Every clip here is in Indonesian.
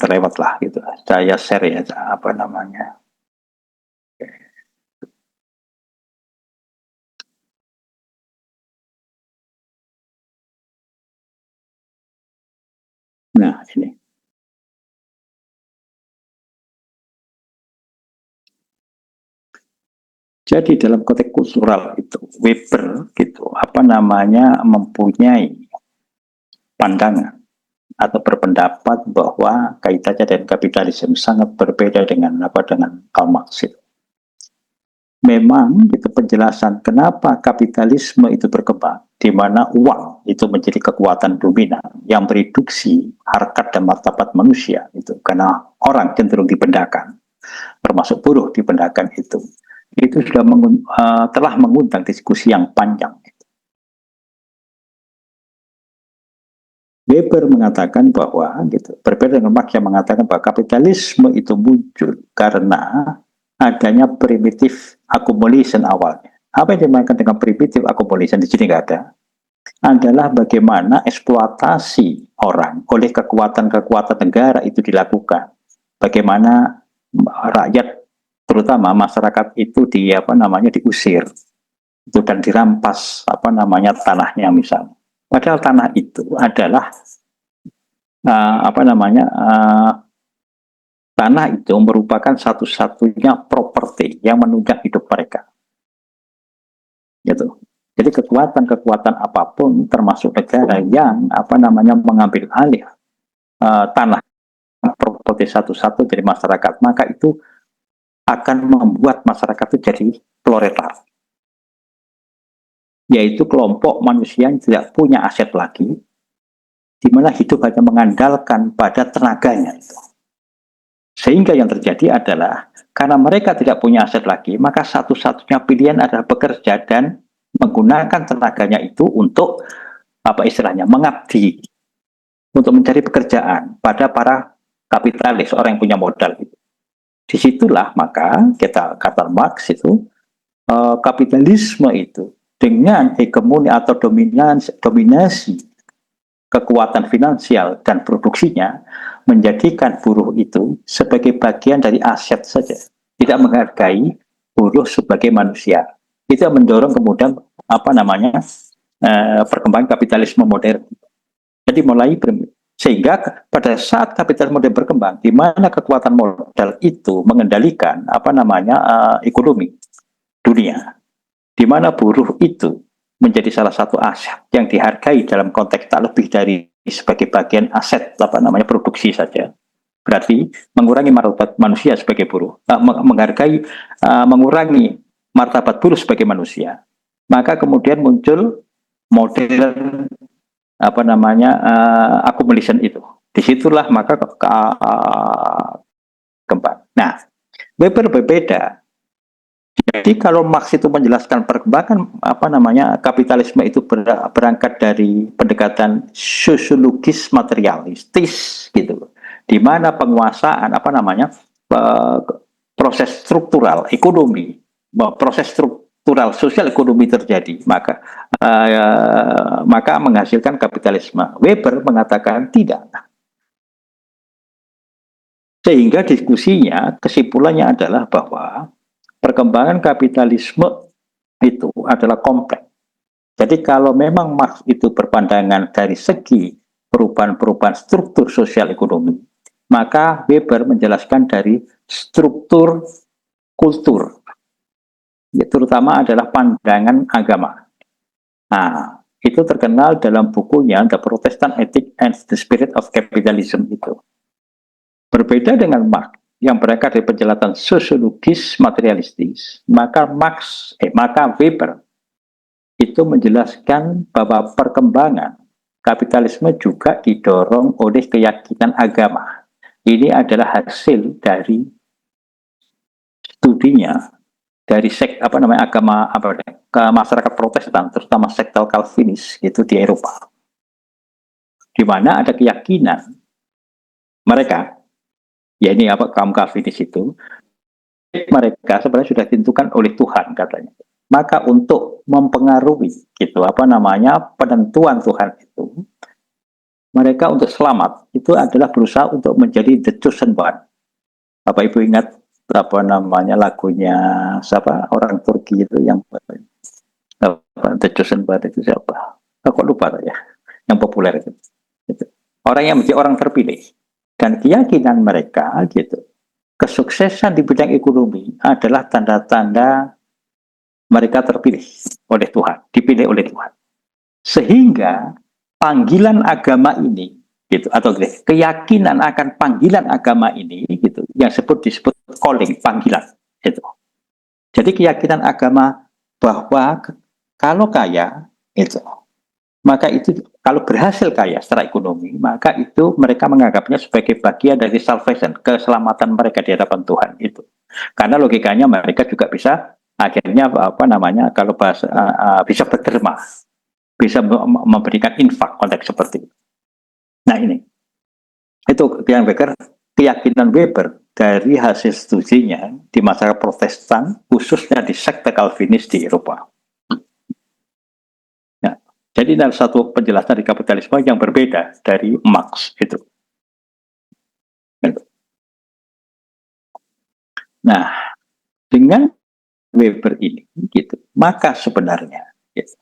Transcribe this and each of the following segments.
kelewat lah gitu. Saya share ya apa namanya. Nah, ini. Jadi dalam konteks kultural itu Weber gitu apa namanya mempunyai pandangan atau berpendapat bahwa kaitannya dengan kapitalisme sangat berbeda dengan Karl Marx itu. Memang itu penjelasan kenapa kapitalisme itu berkembang, di mana uang itu menjadi kekuatan dominan yang mereduksi harkat dan martabat manusia itu karena orang cenderung dibendakan, termasuk buruh dibendakan itu sudah telah mengundang diskusi yang panjang. Weber mengatakan bahwa gitu, berbeda dengan Marx yang mengatakan bahwa kapitalisme itu muncul karena adanya primitive accumulation awalnya. Apa yang dimaksud dengan primitive accumulation di sini nggak ada? Adalah bagaimana eksploitasi orang oleh kekuatan-kekuatan negara itu dilakukan. Bagaimana rakyat, terutama masyarakat itu diusir itu dan dirampas tanahnya misalnya. Padahal tanah itu adalah tanah itu merupakan satu-satunya properti yang menunjang hidup mereka. Gitu. Jadi kekuatan-kekuatan apapun, termasuk negara yang mengambil alih tanah properti satu-satu dari masyarakat, maka itu akan membuat masyarakat itu jadi proletar. Yaitu kelompok manusia yang tidak punya aset lagi, di mana hidup hanya mengandalkan pada tenaganya itu. Sehingga yang terjadi adalah karena mereka tidak punya aset lagi, maka satu-satunya pilihan adalah bekerja dan menggunakan tenaganya itu untuk mengabdi, untuk mencari pekerjaan pada para kapitalis, orang yang punya modal itu. Disitulah maka kata Marx itu kapitalisme itu dengan hegemoni atau dominasi kekuatan finansial dan produksinya menjadikan buruh itu sebagai bagian dari aset saja, tidak menghargai buruh sebagai manusia. Itu yang mendorong kemudian perkembangan kapitalisme modern. Jadi sehingga pada saat kapitalisme modern berkembang, di mana kekuatan modal itu mengendalikan ekonomi dunia, di mana buruh itu menjadi salah satu aset yang dihargai dalam konteks tak lebih dari sebagai bagian aset produksi saja. Berarti mengurangi martabat manusia sebagai buruh, mengurangi martabat buruh sebagai manusia. Maka kemudian muncul model accumulation itu. Disitulah maka kembang. Nah, Weber berbeda. Jadi kalau Marx itu menjelaskan perkembangan kapitalisme itu berangkat dari pendekatan sosiologis materialistis gitu, di mana penguasaan proses struktural ekonomi, proses struktural sosial ekonomi terjadi, maka menghasilkan kapitalisme. Weber mengatakan tidak. Sehingga diskusinya, kesimpulannya adalah bahwa perkembangan kapitalisme itu adalah kompleks. Jadi kalau memang Marx itu berpandangan dari segi perubahan-perubahan struktur sosial ekonomi, maka Weber menjelaskan dari struktur kultur, ya, terutama adalah pandangan agama. Nah, itu terkenal dalam bukunya The Protestant Ethic and the Spirit of Capitalism itu. Berbeda dengan Marx yang berangkat dari penjelasan sosiologis materialistis, maka Weber itu menjelaskan bahwa perkembangan kapitalisme juga didorong oleh keyakinan agama. Ini adalah hasil dari studinya dari ke masyarakat Protestan, terutama sekte Calvinis itu di Eropa, di mana ada keyakinan mereka, ya ini kaum Calvinis itu, mereka sebenarnya sudah ditentukan oleh Tuhan katanya. Maka untuk mempengaruhi penentuan Tuhan itu, mereka untuk selamat itu adalah berusaha untuk menjadi the chosen one. Bapak Ibu ingat apa namanya lagunya siapa orang Turki itu yang the chosen one itu siapa? Aku lupa ya, yang populer itu. Orang yang menjadi orang terpilih dan keyakinan mereka gitu. Kesuksesan di bidang ekonomi adalah tanda-tanda mereka terpilih oleh Tuhan, dipilih oleh Tuhan. Sehingga panggilan agama ini gitu atau keyakinan akan panggilan agama ini gitu yang disebut calling, panggilan itu. Jadi keyakinan agama bahwa kalau kaya itu maka itu kalau berhasil kaya secara ekonomi, maka itu mereka menganggapnya sebagai bagian dari salvation, keselamatan mereka di hadapan Tuhan itu. Karena logikanya mereka juga bisa akhirnya apa namanya kalau bahasa bisa berderma, bisa memberikan infak konteks seperti itu. Nah ini itu yang Becker keyakinan Weber dari hasil studinya di masyarakat Protestan khususnya di sekte Calvinis di Eropa. Jadi ada satu penjelasan di kapitalisme yang berbeda dari Marx itu. Nah, dengan Weber ini gitu, maka sebenarnya gitu,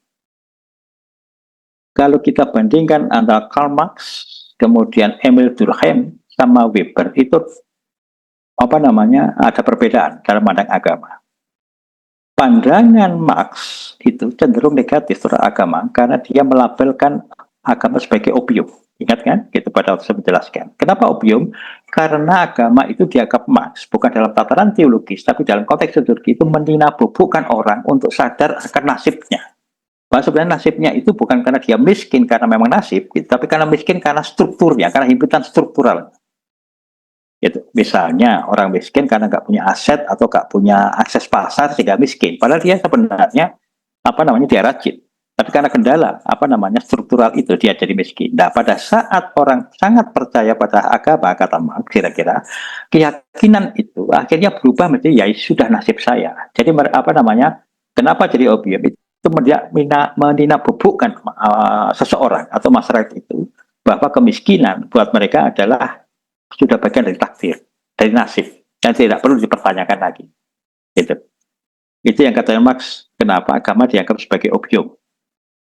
kalau kita bandingkan antara Karl Marx kemudian Emil Durkheim sama Weber itu apa namanya ada perbedaan dalam pandang agama. Pandangan Marx itu cenderung negatif terhadap agama karena dia melabelkan agama sebagai opium. Ingat kan? Gitu pada waktu saya menjelaskan. Kenapa opium? Karena agama itu dianggap Marx bukan dalam tataran teologis, tapi dalam konteks teologi itu meninabobokan orang untuk sadar akan nasibnya. Bahwa sebenarnya nasibnya itu bukan karena dia miskin karena memang nasib, gitu, tapi karena miskin karena strukturnya, karena himpitan struktural. Gitu. Misalnya orang miskin karena nggak punya aset atau nggak punya akses pasar sehingga miskin. Padahal dia sebenarnya apa namanya dia rajin. Tapi karena kendala apa namanya struktural itu dia jadi miskin. Nah pada saat orang sangat percaya pada agama kata Marx kira-kira keyakinan itu akhirnya berubah menjadi ya sudah nasib saya. Jadi apa namanya kenapa jadi opium itu meninabobokan seseorang atau masyarakat itu bahwa kemiskinan buat mereka adalah sudah bagian dari takdir, dari nasib, dan tidak perlu dipertanyakan lagi. Itu yang katanya Marx, kenapa agama dianggap sebagai opium.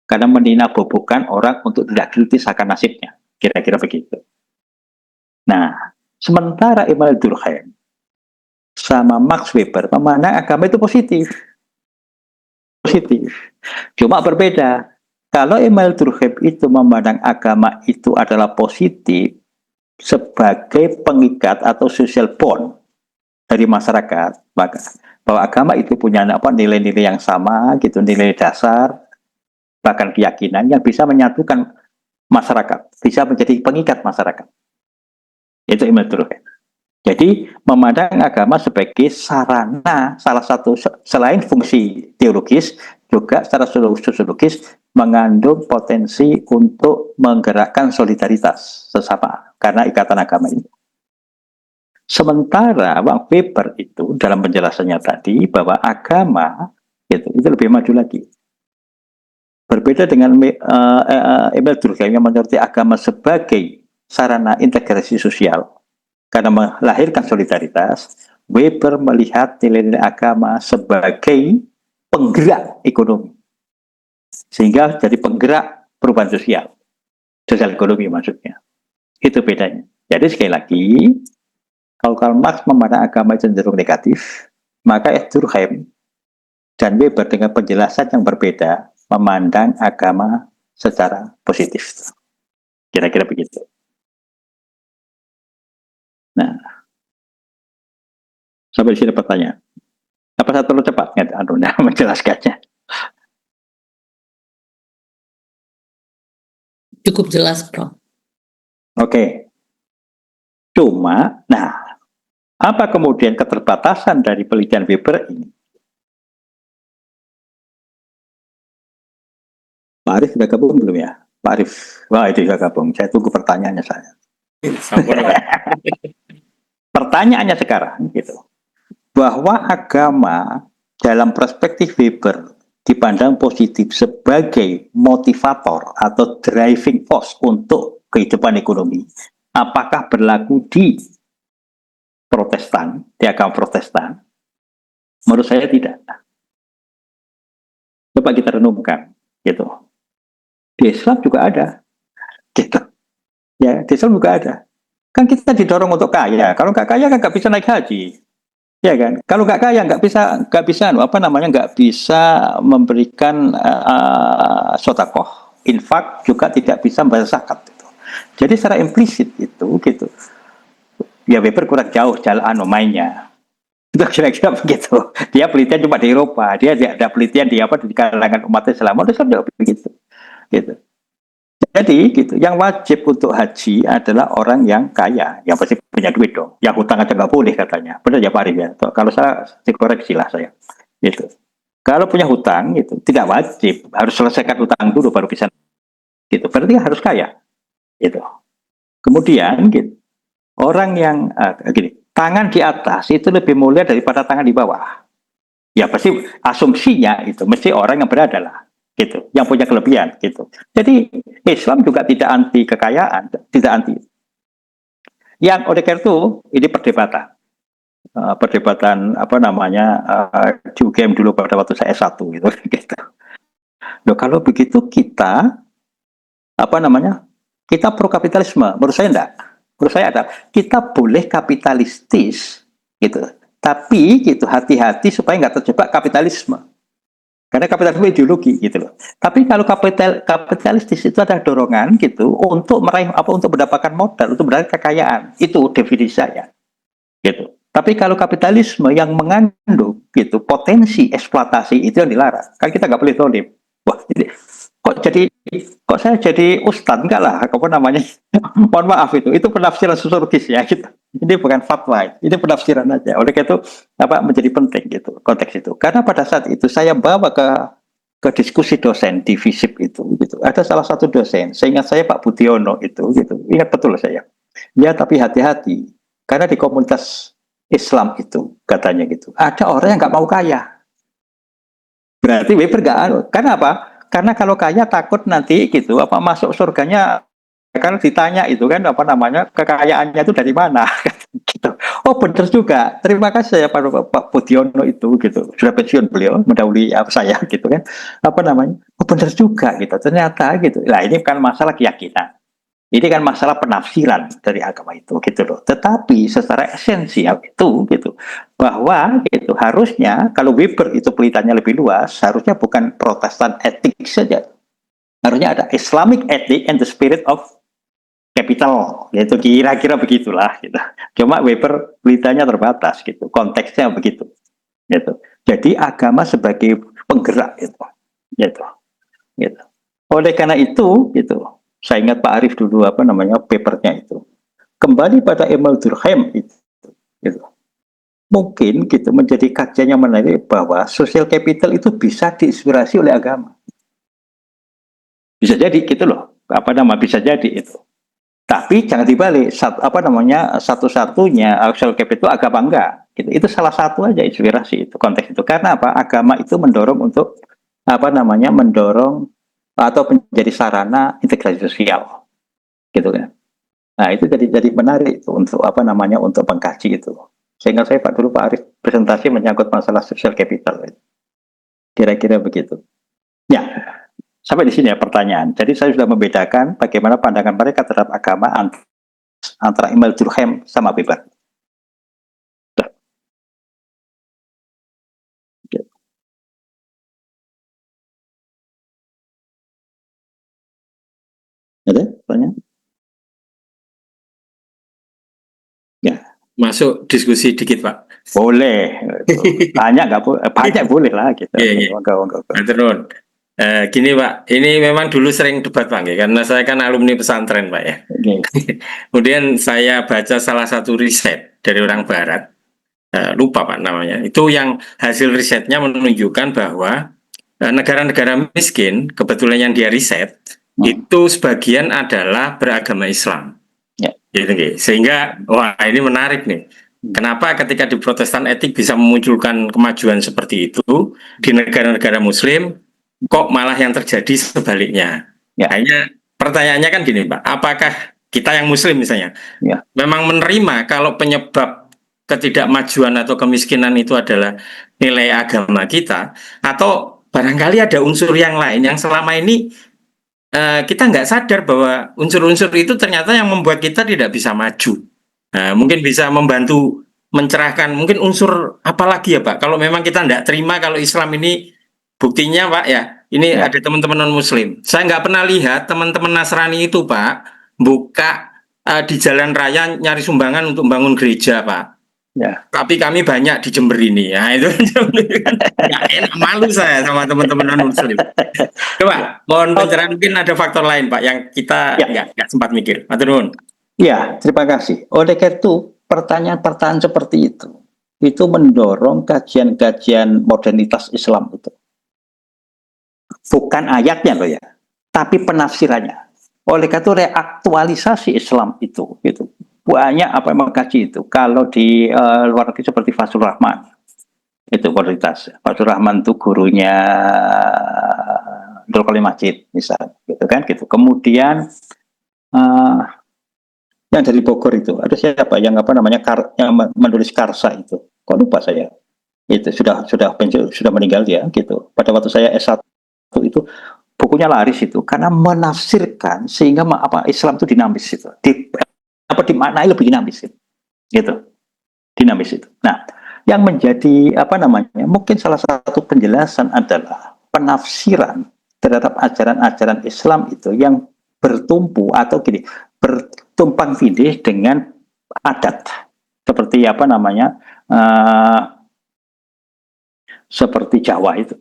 Karena meninabobokan orang untuk tidak kritis akan nasibnya. Kira-kira begitu. Nah, sementara Emil Durkheim sama Max Weber memandang agama itu positif. Positif. Cuma berbeda. Kalau Emil Durkheim itu memandang agama itu adalah positif, sebagai pengikat atau social bond dari masyarakat, maka bahwa agama itu punya apa nilai-nilai yang sama gitu, nilai dasar bahkan keyakinan yang bisa menyatukan masyarakat, bisa menjadi pengikat masyarakat. Itu Imam Durkheim. Jadi memandang agama sebagai sarana salah satu selain fungsi teologis juga secara sosiologis mengandung potensi untuk menggerakkan solidaritas sesama karena ikatan agama itu. Sementara Weber itu dalam penjelasannya tadi bahwa agama itu lebih maju lagi. Berbeda dengan Emil Durkheim yang menyoroti agama sebagai sarana integrasi sosial karena melahirkan solidaritas, Weber melihat nilai-nilai agama sebagai penggerak ekonomi. Sehingga jadi penggerak perubahan sosial ekonomi maksudnya. Itu bedanya. Jadi sekali lagi, kalau Karl Marx memandang agama cenderung negatif, maka Durkheim dan Weber dengan penjelasan yang berbeda memandang agama secara positif. Kira-kira begitu. Nah, sampai di sini pertanyaan. Apa saya terlalu cepat menjelaskannya? Cukup jelas, Prof. Oke. Cuma, nah, apa kemudian keterbatasan dari penelitian Weber ini? Pak Arif sudah gabung belum ya? Pak Arif, wah itu sudah gabung. Saya tunggu pertanyaannya saya. Pertanyaannya sekarang gitu, bahwa agama dalam perspektif Weber dipandang positif sebagai motivator atau driving force untuk kehidupan ekonomi, apakah berlaku di Protestan, di agama Protestan? Menurut saya tidak. Coba kita renungkan, gitu. Di Islam juga ada, gitu. Ya, di Islam juga ada. Kan kita didorong untuk kaya. Kalau nggak kaya kan nggak bisa naik haji, ya kan? Kalau nggak kaya nggak bisa, apa namanya, nggak bisa memberikan sodakoh, infak, juga tidak bisa membayar zakat. Gitu. Jadi secara implisit itu, gitu. Ya Weber kurang jauh jalan mainnya. Itu kira-kira begitu. Dia penelitian cuma di Eropa, dia tidak ada penelitian di apa di kalangan umat Islam. Umat Islam juga begitu. Gitu. Jadi gitu, yang wajib untuk haji adalah orang yang kaya, yang pasti punya duit dong. Yang hutang aja nggak boleh katanya. Benar ya Pak Arif ya? Kalau salah dikoreksi lah saya. Gitu. Kalau punya hutang itu tidak wajib, harus selesaikan hutang dulu baru bisa. Gitu. Berarti harus kaya. Gitu. Kemudian gitu, orang yang gini, tangan di atas itu lebih mulia daripada tangan di bawah. Ya pasti asumsinya itu mesti orang yang berada lah, gitu, yang punya kelebihan, gitu. Jadi Islam juga tidak anti kekayaan, tidak anti. Yang oleh karena itu ini perdebatan, perdebatan apa namanya di UGM dulu pada waktu saya S1 gitu. Gitu. Loh, kalau begitu kita apa namanya, kita pro kapitalisme? Menurut saya enggak. Menurut saya ada, kita boleh kapitalistis, gitu. Tapi gitu hati-hati supaya nggak terjebak kapitalisme. Karena kapitalisme ideologi gitu loh. Tapi kalau kapitalistis itu ada dorongan gitu untuk meraih apa, untuk mendapatkan modal, untuk mendapatkan kekayaan. Itu definisi saya. Gitu. Tapi kalau kapitalisme yang mengandung gitu potensi eksploitasi, itu yang dilarang. Kan kita nggak boleh tolim. Wah, ini kok saya jadi ustadz, enggak lah, apa namanya. Mohon maaf, itu penafsiran sosiologis ya gitu. Ini bukan fatwa, ini penafsiran aja. Oleh karena itu apa menjadi penting gitu konteks itu. Karena pada saat itu saya bawa ke diskusi dosen di FISIP itu gitu. Ada salah satu dosen, seingat saya Pak Budiono itu gitu. Ingat betul saya. Ya, tapi hati-hati. Karena di komunitas Islam itu katanya gitu, ada orang yang nggak mau kaya. Berarti Weber nggak, karena apa? Karena kalau kaya takut nanti gitu apa masuk surganya, kan ditanya itu kan apa namanya kekayaannya itu dari mana. Gitu. Oh benar juga, terima kasih ya Pak Budiono itu gitu, sudah pensiun beliau mendahului saya gitu kan, apa namanya, oh benar juga gitu ternyata gitu. Nah ini kan masalah keyakinan, ini kan masalah penafsiran dari agama itu gitu loh. Tetapi secara esensial itu gitu, bahwa itu harusnya kalau Weber itu pelitanya lebih luas, harusnya bukan Protestan etik saja, harusnya ada Islamic ethic and the spirit of capital, yaitu kira-kira begitulah gitu. Cuma Weber pelitanya terbatas gitu, konteksnya begitu gitu. Jadi agama sebagai penggerak gitu, gitu, gitu. Oleh karena itu gitu, saya ingat Pak Arif dulu apa namanya papernya itu, kembali pada Emil Durkheim itu, gitu. Mungkin gitu menjadi kajian yang menarik bahwa social capital itu bisa diinspirasi oleh agama. Bisa jadi gitu loh, apa nama bisa jadi itu. Tapi jangan dibalik, apa namanya satu-satunya social capital itu agama enggak. Gitu. Itu salah satu aja inspirasi itu konteks itu. Karena apa? Agama itu mendorong untuk apa namanya mendorong atau menjadi sarana integrasi sosial, gitu kan. Nah itu jadi menarik itu untuk apa namanya untuk mengkaji itu. Sehingga saya Pak dulu Pak Arif presentasi menyangkut masalah social capital, kira-kira begitu. Ya, sampai di sini ya pertanyaan. Jadi saya sudah membedakan bagaimana pandangan mereka terhadap agama antara Emil Durkheim sama Weber. Ada pertanyaan? Ya. Masuk diskusi dikit Pak. Boleh. Tanya nggak boleh, banyak boleh lah kita. Gini Pak, ini memang dulu sering debat Pak, karena saya kan alumni pesantren Pak ya. Kemudian saya baca salah satu riset dari orang Barat, lupa Pak namanya. Itu yang hasil risetnya menunjukkan bahwa negara-negara miskin, kebetulan yang dia riset, itu sebagian adalah beragama Islam. Ya. Gitu, sehingga wah ini menarik nih. Kenapa ketika di Protestan etik bisa memunculkan kemajuan seperti itu, di negara-negara Muslim kok malah yang terjadi sebaliknya? Ya. Hanya pertanyaannya kan gini, Pak, apakah kita yang Muslim misalnya, Ya. memang menerima kalau penyebab ketidakmajuan atau kemiskinan itu adalah nilai agama kita, atau barangkali ada unsur yang lain yang selama ini kita nggak sadar bahwa unsur-unsur itu ternyata yang membuat kita tidak bisa maju. Nah, mungkin bisa membantu mencerahkan, mungkin unsur apa lagi ya Pak, kalau memang kita nggak terima kalau Islam ini, buktinya Pak ya, ini Ya. ada teman-teman non-Muslim. Saya nggak pernah lihat teman-teman Nasrani itu Pak, buka di jalan raya nyari sumbangan untuk bangun gereja Pak. Ya. Tapi kami banyak di Jember ini. Nah, itu kan nggak enak, malu saya sama teman-teman non-Muslim. Coba, mohon pencerahan, mungkin ada faktor lain Pak yang kita nggak sempat mikir. Matur nuwun. Ya, terima kasih. Oleh karena itu, pertanyaan-pertanyaan seperti itu mendorong kajian-kajian modernitas Islam itu. Bukan ayatnya loh ya, tapi penafsirannya. Oleh karena itu, reaktualisasi Islam itu banyak apa yang mengkaji itu. Kalau di luar negeri seperti Fazlur Rahman, itu modernitas. Fazlur Rahman itu gurunya Abdul Qadir Majid, misalnya, gitu kan, gitu. Kemudian yang dari Bogor itu ada siapa yang apa namanya yang menulis Karsa itu, kok lupa saya, itu sudah meninggal dia gitu. Pada waktu saya S1 itu bukunya laris itu karena menafsirkan sehingga apa Islam itu dinamis itu, dimaknai lebih dinamis gitu, dinamis itu. Nah, yang menjadi apa namanya mungkin salah satu penjelasan adalah penafsiran terhadap ajaran-ajaran Islam itu yang bertumpu atau gini, bertumpang tindih dengan adat seperti apa namanya seperti Jawa itu,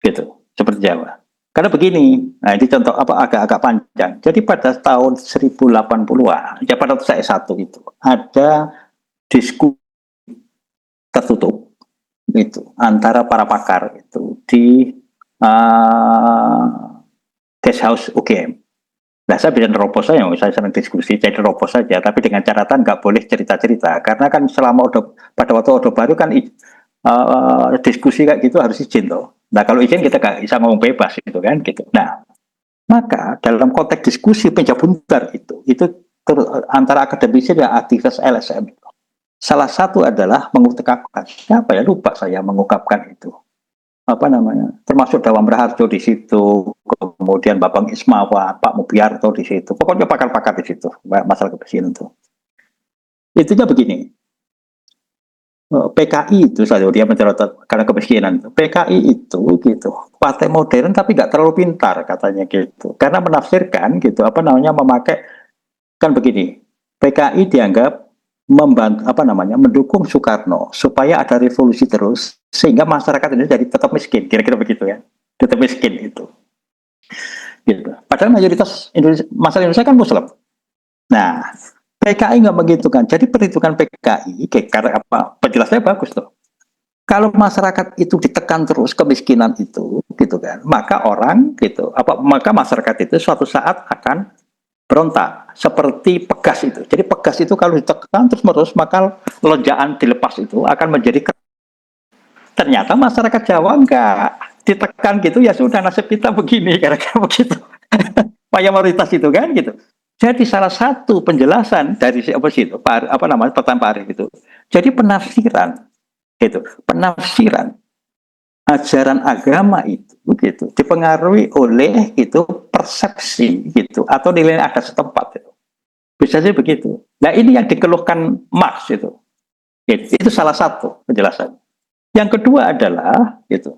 gitu, seperti Jawa. Karena begini, nah ini contoh apa agak-agak panjang. Jadi pada tahun 1080-an, ya pada saya S1 itu ada diskusi tertutup itu antara para pakar itu di guest house UGM. Nah, saya bisa nerobos saja, saya senang diskusi, jadi nerobos saja, tapi dengan catatan nggak boleh cerita-cerita, karena kan selama pada waktu Orde Baru kan diskusi kayak gitu harus izin tuh. Nah, kalau izin kita nggak bisa ngomong bebas gitu kan, gitu. Nah, maka dalam konteks diskusi pencabuntar itu antara akademisi dan aktivis LSM, salah satu adalah mengungkapkan siapa ya, lupa saya mengungkapkan itu. Apa namanya, termasuk Dawam Raharjo di situ, kemudian Bapak Ismawan, Pak Mubiarto di situ, pokoknya pakar-pakar di situ masalah kebersihan itu. Intinya begini, PKI itu saja dia menceritakan karena kemiskinan. PKI itu gitu, partai modern tapi nggak terlalu pintar katanya gitu, karena menafsirkan gitu apa namanya memakai kan begini, PKI dianggap membantu apa namanya mendukung Soekarno supaya ada revolusi terus sehingga masyarakat ini jadi tetap miskin, kira-kira begitu ya, tetap miskin itu gitu. Padahal mayoritas masyarakat Indonesia kan Muslim. Nah, PKI nggak begitu kan, jadi perhitungan PKI karena apa, penjelasannya bagus tuh, kalau masyarakat itu ditekan terus kemiskinan itu gitu kan, maka orang gitu maka masyarakat itu suatu saat akan berontak seperti pegas itu. Jadi pegas itu kalau ditekan terus menerus maka lonjakan dilepas itu akan menjadi ternyata masyarakat Jawa enggak ditekan gitu ya sudah nasib kita begini kira-kira begitu. Mayoritas itu kan gitu. Jadi salah satu penjelasan dari apa sih itu apa namanya pertanyaan Pak Arif itu. Jadi penafsiran itu penafsiran ajaran agama itu begitu dipengaruhi oleh itu persepsi gitu atau nilai ada setempat itu. Bisa sih begitu. Nah, ini yang dikeluhkan Marx itu. Itu salah satu penjelasan. Yang kedua adalah itu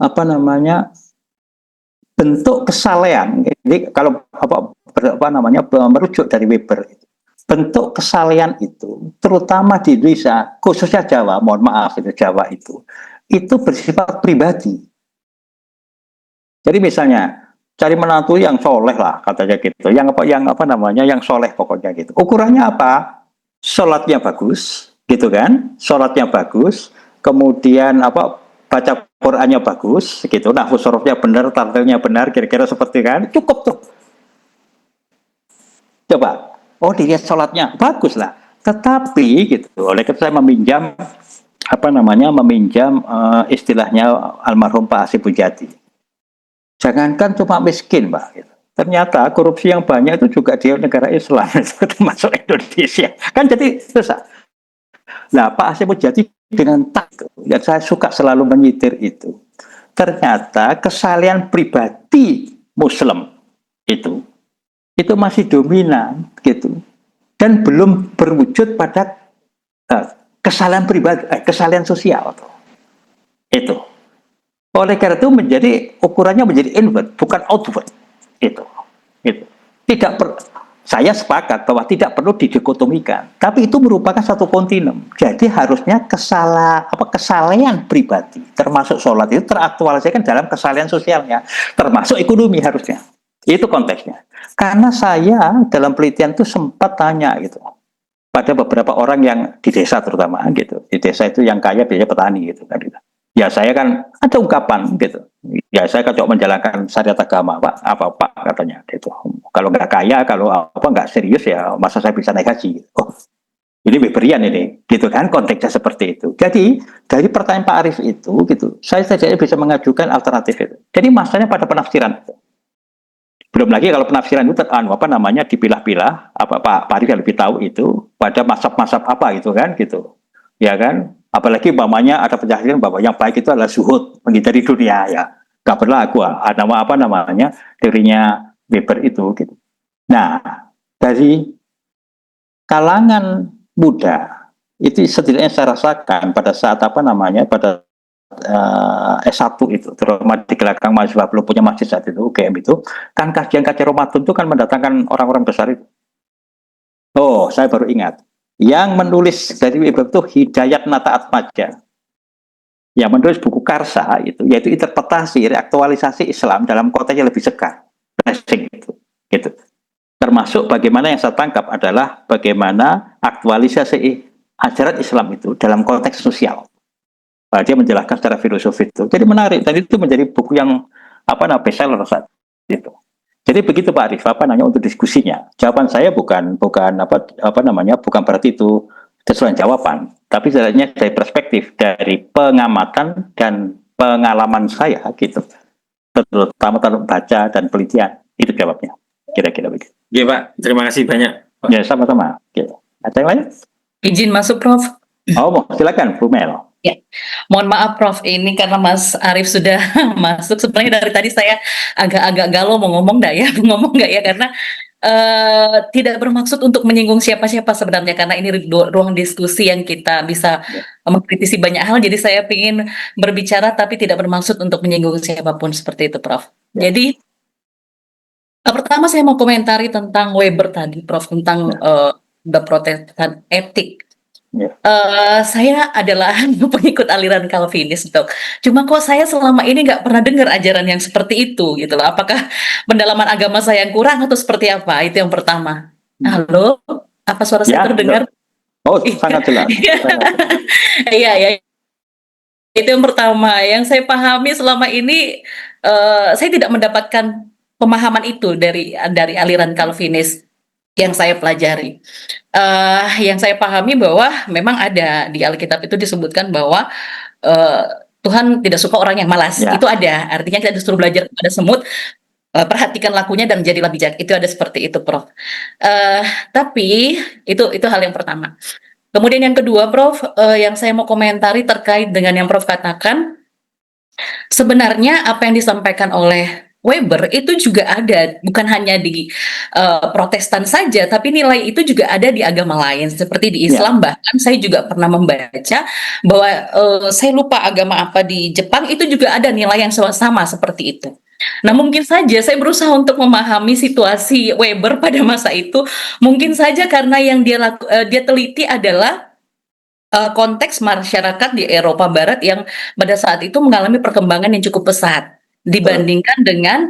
apa namanya bentuk kesalehan. Jadi kalau apa namanya merujuk dari Weber itu. Bentuk kesalehan itu, terutama di Indonesia, khususnya Jawa, mohon maaf itu Jawa itu bersifat pribadi. Jadi misalnya cari menantu yang soleh lah katanya gitu, yang apa namanya, yang soleh pokoknya gitu. Ukurannya apa? Sholatnya bagus, gitu kan? Sholatnya bagus, kemudian apa? Baca Qurannya bagus, gitu. Nahwu sorofnya benar, tartilnya benar, kira-kira seperti kan? Cukup tuh. Coba. oh dilihat sholatnya, bagus lah. Tetapi gitu, oleh karena saya meminjam istilahnya almarhum Pak Asif Bujati. Jangankan cuma miskin, Pak. Gitu. Ternyata korupsi yang banyak itu juga di negara Islam, termasuk Indonesia. Kan jadi susah. Nah, Pak Asif Bujati dengan yang saya suka selalu menyitir itu. Ternyata kesalahan pribadi Muslim itu masih dominan gitu dan belum berwujud pada kesalahan pribadi, kesalahan sosial itu. Oleh karena itu ukurannya menjadi inward, bukan outward. Itu. Tidak saya sepakat bahwa tidak perlu didikotomikan, tapi itu merupakan satu kontinum. Jadi harusnya kesalahan pribadi, termasuk sholat itu teraktualisasikan dalam kesalahan sosialnya, termasuk ekonomi harusnya. Itu konteksnya. Karena saya dalam penelitian itu sempat tanya gitu pada beberapa orang yang di desa terutama gitu. Di desa itu yang kaya biasanya petani gitu kan. Ya saya kan ada ungkapan gitu. Ya saya kan coba menjalankan syariat agama, Pak. Apa Pak katanya gitu. Kalau nggak kaya, kalau nggak serius ya masa saya bisa naik haji. Oh, ini Weberian ini, gitu kan konteksnya seperti itu. Jadi dari pertanyaan Pak Arief itu gitu, saya saja bisa mengajukan alternatif itu. Jadi masalahnya pada penafsiran. Belum lagi kalau penafsiran itu dipilah-pilah, Pak Arief yang lebih tahu itu pada masab-masab apa gitu kan gitu. Ya kan? Apalagi umpamanya ada penjelasan bahwa yang baik itu adalah zuhud, menghindari dunia ya. Gak berlaku teorinya Weber itu gitu. Nah, dari kalangan muda itu setidaknya saya rasakan pada saat pada S1 itu, terutama di belakang mahasiswa belum punya masjid saat itu, UGM itu, kan kajian-kajian Ramadan itu kan mendatangkan orang-orang besar itu. Oh, saya baru ingat. Yang menulis dari Weber itu Hidayat Nataat Maja. Yang menulis buku Karsa itu, yaitu interpretasi, reaktualisasi Islam dalam konteks yang lebih segar. Gitu. Termasuk bagaimana yang saya tangkap adalah bagaimana aktualisasi ajaran Islam itu dalam konteks sosial. Dia menjelaskan secara filosofis itu. Jadi menarik. Dan itu menjadi buku yang bestseller saat itu. Jadi begitu Pak Arief, untuk diskusinya. Jawaban saya bukan berarti itu sesuai jawaban, tapi sebenarnya dari perspektif, dari pengamatan dan pengalaman saya gitu. Terutama dalam baca dan penelitian. Itu jawabnya. Kira-kira begitu. Iya Pak, terima kasih banyak. Ya, sama-sama. Oke. Ada yang lain? Izin masuk, Prof. Oh, silakan, Bu Mel. Ya, mohon maaf Prof, ini karena Mas Arief sudah masuk. Sebenarnya dari tadi saya agak-agak galau mau ngomong nggak ya, karena tidak bermaksud untuk menyinggung siapa-siapa sebenarnya, karena ini ruang diskusi yang kita bisa mengkritisi banyak hal. Jadi saya ingin berbicara tapi tidak bermaksud untuk menyinggung siapapun, seperti itu Prof. Jadi pertama saya mau komentari tentang Weber tadi Prof, tentang the Protestant ethic. Saya adalah pengikut aliran Calvinis, Dok. Cuma kok saya selama ini nggak pernah dengar ajaran yang seperti itu, gitu loh. Apakah pendalaman agama saya yang kurang atau seperti apa? Itu yang pertama. Halo, apa suara saya terdengar? Oh, sangat jelas. Iya, ya. Itu yang pertama. Yang saya pahami selama ini, saya tidak mendapatkan pemahaman itu dari aliran Calvinis yang saya pelajari. Yang saya pahami bahwa memang ada di Alkitab itu disebutkan bahwa Tuhan tidak suka orang yang malas. Itu ada, artinya kita disuruh belajar kepada semut, perhatikan lakunya dan jadilah bijak. Itu ada seperti itu, Prof. Tapi itu hal yang pertama. Kemudian yang kedua, Prof, yang saya mau komentari terkait dengan yang Prof katakan, sebenarnya apa yang disampaikan oleh Weber itu juga ada, bukan hanya di Protestan saja, tapi nilai itu juga ada di agama lain, seperti di Islam. Bahkan saya juga pernah membaca bahwa saya lupa agama apa di Jepang, itu juga ada nilai yang sama seperti itu. Nah, mungkin saja saya berusaha untuk memahami situasi Weber pada masa itu, mungkin saja karena yang dia teliti adalah konteks masyarakat di Eropa Barat yang pada saat itu mengalami perkembangan yang cukup pesat dibandingkan dengan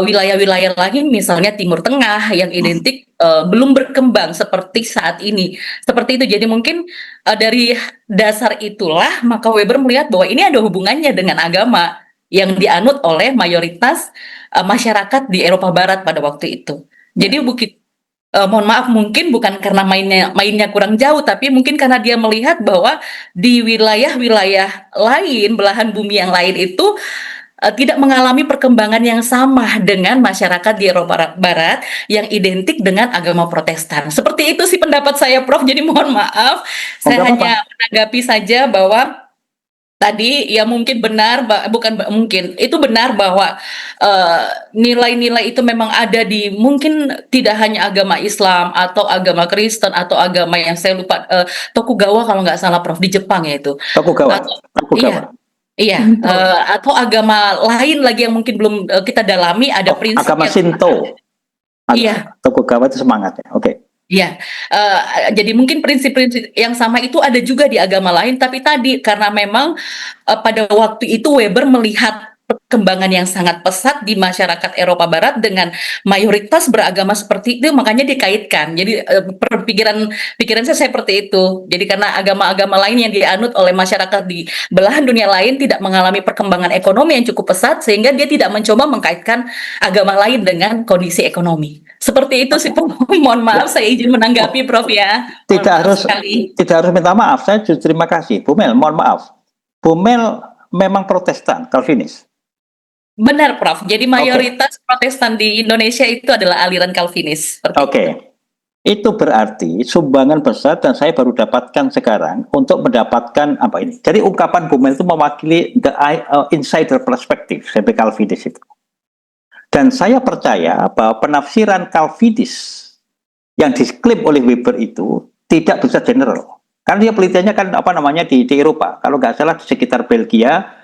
wilayah-wilayah lain, misalnya Timur Tengah yang identik belum berkembang seperti saat ini. Seperti itu. Jadi mungkin dari dasar itulah maka Weber melihat bahwa ini ada hubungannya dengan agama yang dianut oleh mayoritas masyarakat di Eropa Barat pada waktu itu. Jadi mohon maaf, mungkin bukan karena mainnya kurang jauh, tapi mungkin karena dia melihat bahwa di wilayah-wilayah lain, belahan bumi yang lain itu tidak mengalami perkembangan yang sama dengan masyarakat di Eropa Barat yang identik dengan agama Protestan. Seperti itu sih pendapat saya, Prof. Jadi mohon maaf, Oh, saya nggak apa-apa. hanya menanggapi saja bahwa tadi ya mungkin benar, bukan mungkin, itu benar bahwa nilai-nilai itu memang ada di mungkin tidak hanya agama Islam atau agama Kristen atau agama yang saya lupa, Tokugawa kalau nggak salah, Prof, di Jepang ya itu. Tokugawa. Atau Tokugawa. iya, iya, atau agama lain lagi yang mungkin belum kita dalami, ada Oh, prinsip agama yang Shinto. iya. Tokugawa itu semangatnya. Oke. Ya, jadi mungkin prinsip-prinsip yang sama itu ada juga di agama lain, tapi tadi karena memang pada waktu itu Weber melihat perkembangan yang sangat pesat di masyarakat Eropa Barat dengan mayoritas beragama seperti itu, makanya dikaitkan. Jadi pikiran saya seperti itu. Jadi karena agama-agama lain yang dianut oleh masyarakat di belahan dunia lain tidak mengalami perkembangan ekonomi yang cukup pesat, sehingga dia tidak mencoba mengkaitkan agama lain dengan kondisi ekonomi. Seperti itu sih, mohon maaf saya izin menanggapi, Prof, ya. Mohon Tidak maaf harus sekali. tidak harus minta maaf. Saya justru terima kasih. Bu Mel, mohon maaf. Bu Mel memang Protestan, Calvinis. Benar, Prof. Jadi mayoritas Protestan di Indonesia itu adalah aliran Calvinis. Oke. Itu berarti sumbangan besar dan saya baru dapatkan sekarang untuk mendapatkan apa ini. Jadi ungkapan Bu Mel itu mewakili the insider perspective sampai Calvinis itu. Dan saya percaya bahwa penafsiran Calvinis yang diklaim oleh Weber itu tidak bisa general. Karena dia penelitiannya kan apa namanya di Eropa. Kalau nggak salah di sekitar Belgia,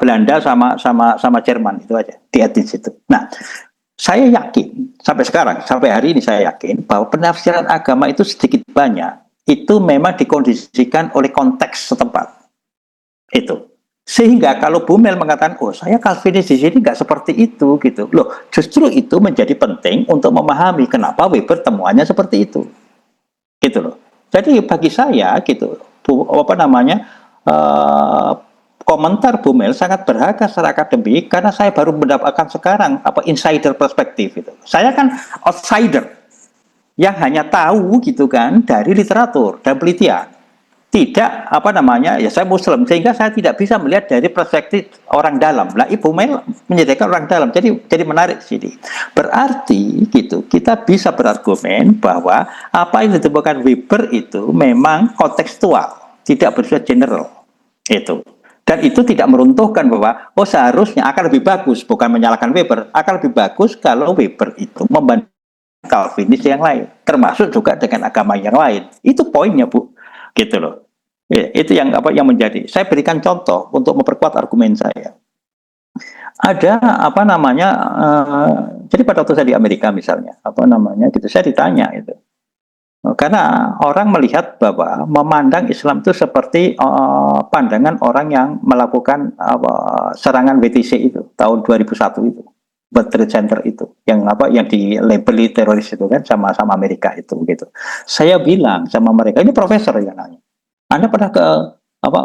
Belanda sama Jerman itu aja di etnis itu. Nah, saya yakin sampai sekarang, sampai hari ini saya yakin bahwa penafsiran agama itu sedikit banyak itu memang dikondisikan oleh konteks setempat. Itu. Sehingga kalau Bu Mel mengatakan, oh saya Calvinis di sini nggak seperti itu gitu. Loh, justru itu menjadi penting untuk memahami kenapa Weber temuannya seperti itu. Gitu loh. Jadi bagi saya gitu, apa namanya, komentar Bu Mel sangat berharga secara akademik karena saya baru mendapatkan sekarang apa insider perspektif itu. Saya kan outsider yang hanya tahu gitu kan dari literatur dan penelitian. Tidak apa namanya, ya saya Muslim sehingga saya tidak bisa melihat dari perspektif orang dalam. Lah Ibu Mel menyediakan orang dalam. Jadi menarik sini. Berarti gitu kita bisa berargumen bahwa apa yang ditemukan Weber itu memang kontekstual, tidak bersifat general. Itu. Dan itu tidak meruntuhkan bahwa oh seharusnya akan lebih bagus, bukan menyalahkan Weber, akan lebih bagus kalau Weber itu membandingkan Calvinis yang lain, termasuk juga dengan agama yang lain. Itu poinnya, Bu. Gitu loh. Ya, itu yang apa yang menjadi. Saya berikan contoh untuk memperkuat argumen saya. Ada apa namanya? Jadi pada waktu saya di Amerika misalnya, apa namanya? Gitu saya ditanya itu. Karena orang melihat bahwa memandang Islam itu seperti pandangan orang yang melakukan serangan WTC itu tahun 2001 itu, World Trade Center itu, yang apa yang dilabeli teroris itu kan sama Amerika itu gitu. Saya bilang sama mereka, ini profesor yang nanya, Anda pernah ke apa?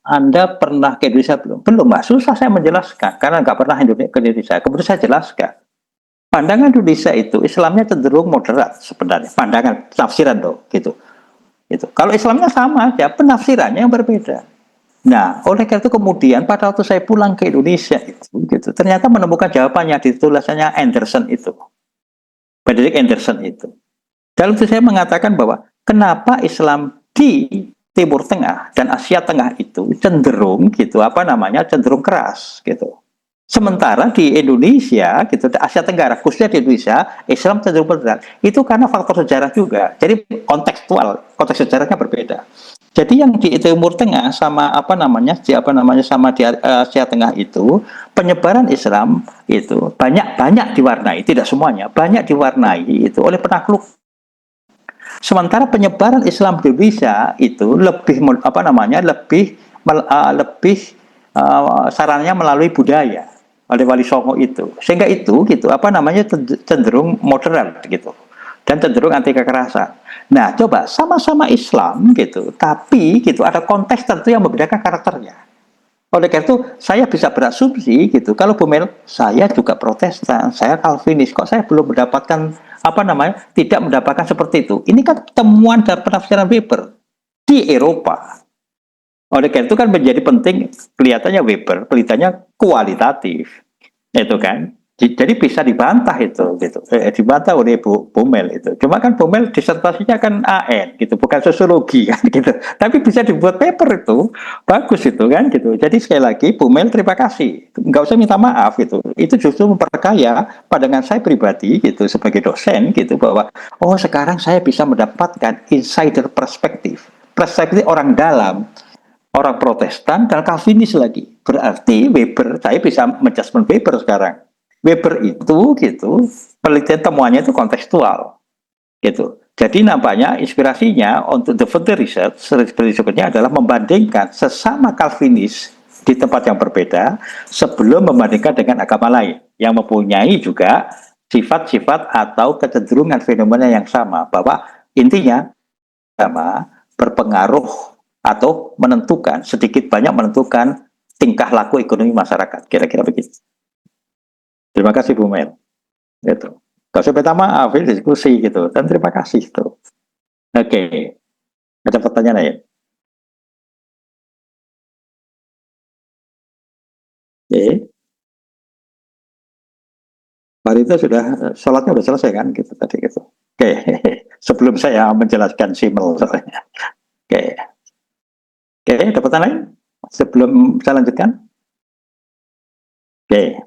Anda pernah ke Indonesia belum? Belum, Mbak. Susah saya menjelaskan karena nggak pernah ke Indonesia. Kemudian saya jelaskan. Pandangan Indonesia itu Islamnya cenderung moderat sebenarnya, pandangan tafsiran loh gitu. Gitu. Kalau Islamnya sama aja, penafsirannya yang berbeda. Nah, oleh karena itu kemudian pada waktu saya pulang ke Indonesia itu, gitu, ternyata menemukan jawabannya di tulisannya Anderson itu, Benedict Anderson itu. Dalam itu saya mengatakan bahwa kenapa Islam di Timur Tengah dan Asia Tengah itu cenderung gitu, apa namanya, cenderung keras gitu. Sementara di Indonesia, gitu, di Asia Tenggara, khususnya di Indonesia, Islam cenderung moderat. Itu karena faktor sejarah juga. Jadi kontekstual, konteks sejarahnya berbeda. Jadi yang di Timur Tengah sama sama di Asia Tengah itu penyebaran Islam itu banyak diwarnai, tidak semuanya, banyak diwarnai itu oleh penakluk. Sementara penyebaran Islam di Indonesia itu lebih sarannya melalui budaya oleh Wali Songo itu, sehingga itu gitu cenderung moderat gitu dan cenderung anti kekerasan. Nah, coba sama-sama Islam gitu, tapi gitu ada konteks tertentu yang membedakan karakternya. Oleh karena itu, saya bisa berasumsi gitu. Kalau Bu Mel, saya juga Protestan, saya Calvinis, kok saya belum mendapatkan tidak mendapatkan seperti itu. Ini kan temuan dan penafsiran Weber di Eropa. Oleh karena itu kan menjadi penting, kelihatannya Weber, kelihatannya kualitatif, itu kan. Jadi bisa dibantah itu, gitu. Dibantah oleh Bu Mel itu. Cuma kan Bu Mel disertasinya kan AN, gitu, bukan sosiologi kan, gitu. Tapi bisa dibuat paper itu, bagus itu kan, gitu. Jadi sekali lagi Bu Mel terima kasih, nggak usah minta maaf gitu. Itu justru memperkaya pandangan saya pribadi, gitu, sebagai dosen, gitu, bahwa oh sekarang saya bisa mendapatkan insider perspektif orang dalam. Orang Protestan dan Calvinis lagi. Berarti Weber, saya bisa menjudgment Weber sekarang. Weber itu gitu, penelitian temuannya itu kontekstual. Gitu. Jadi nampaknya inspirasinya untuk the further research berikutnya adalah membandingkan sesama Calvinis di tempat yang berbeda sebelum membandingkan dengan agama lain yang mempunyai juga sifat-sifat atau kecenderungan fenomena yang sama, bahwa intinya agama berpengaruh atau menentukan, sedikit banyak menentukan tingkah laku ekonomi masyarakat, kira-kira begitu. Terima kasih Bu Mel. Gitu. Gak usah minta maaf, ini diskusi gitu. Dan terima kasih itu. Oke, ada pertanyaan lain? Oke. Pak Rito sudah, sholatnya sudah selesai kan gitu tadi gitu. Oke, sebelum saya menjelaskan simul soalnya. Oke, ada pertanyaan lain? Sebelum saya lanjutkan? Oke.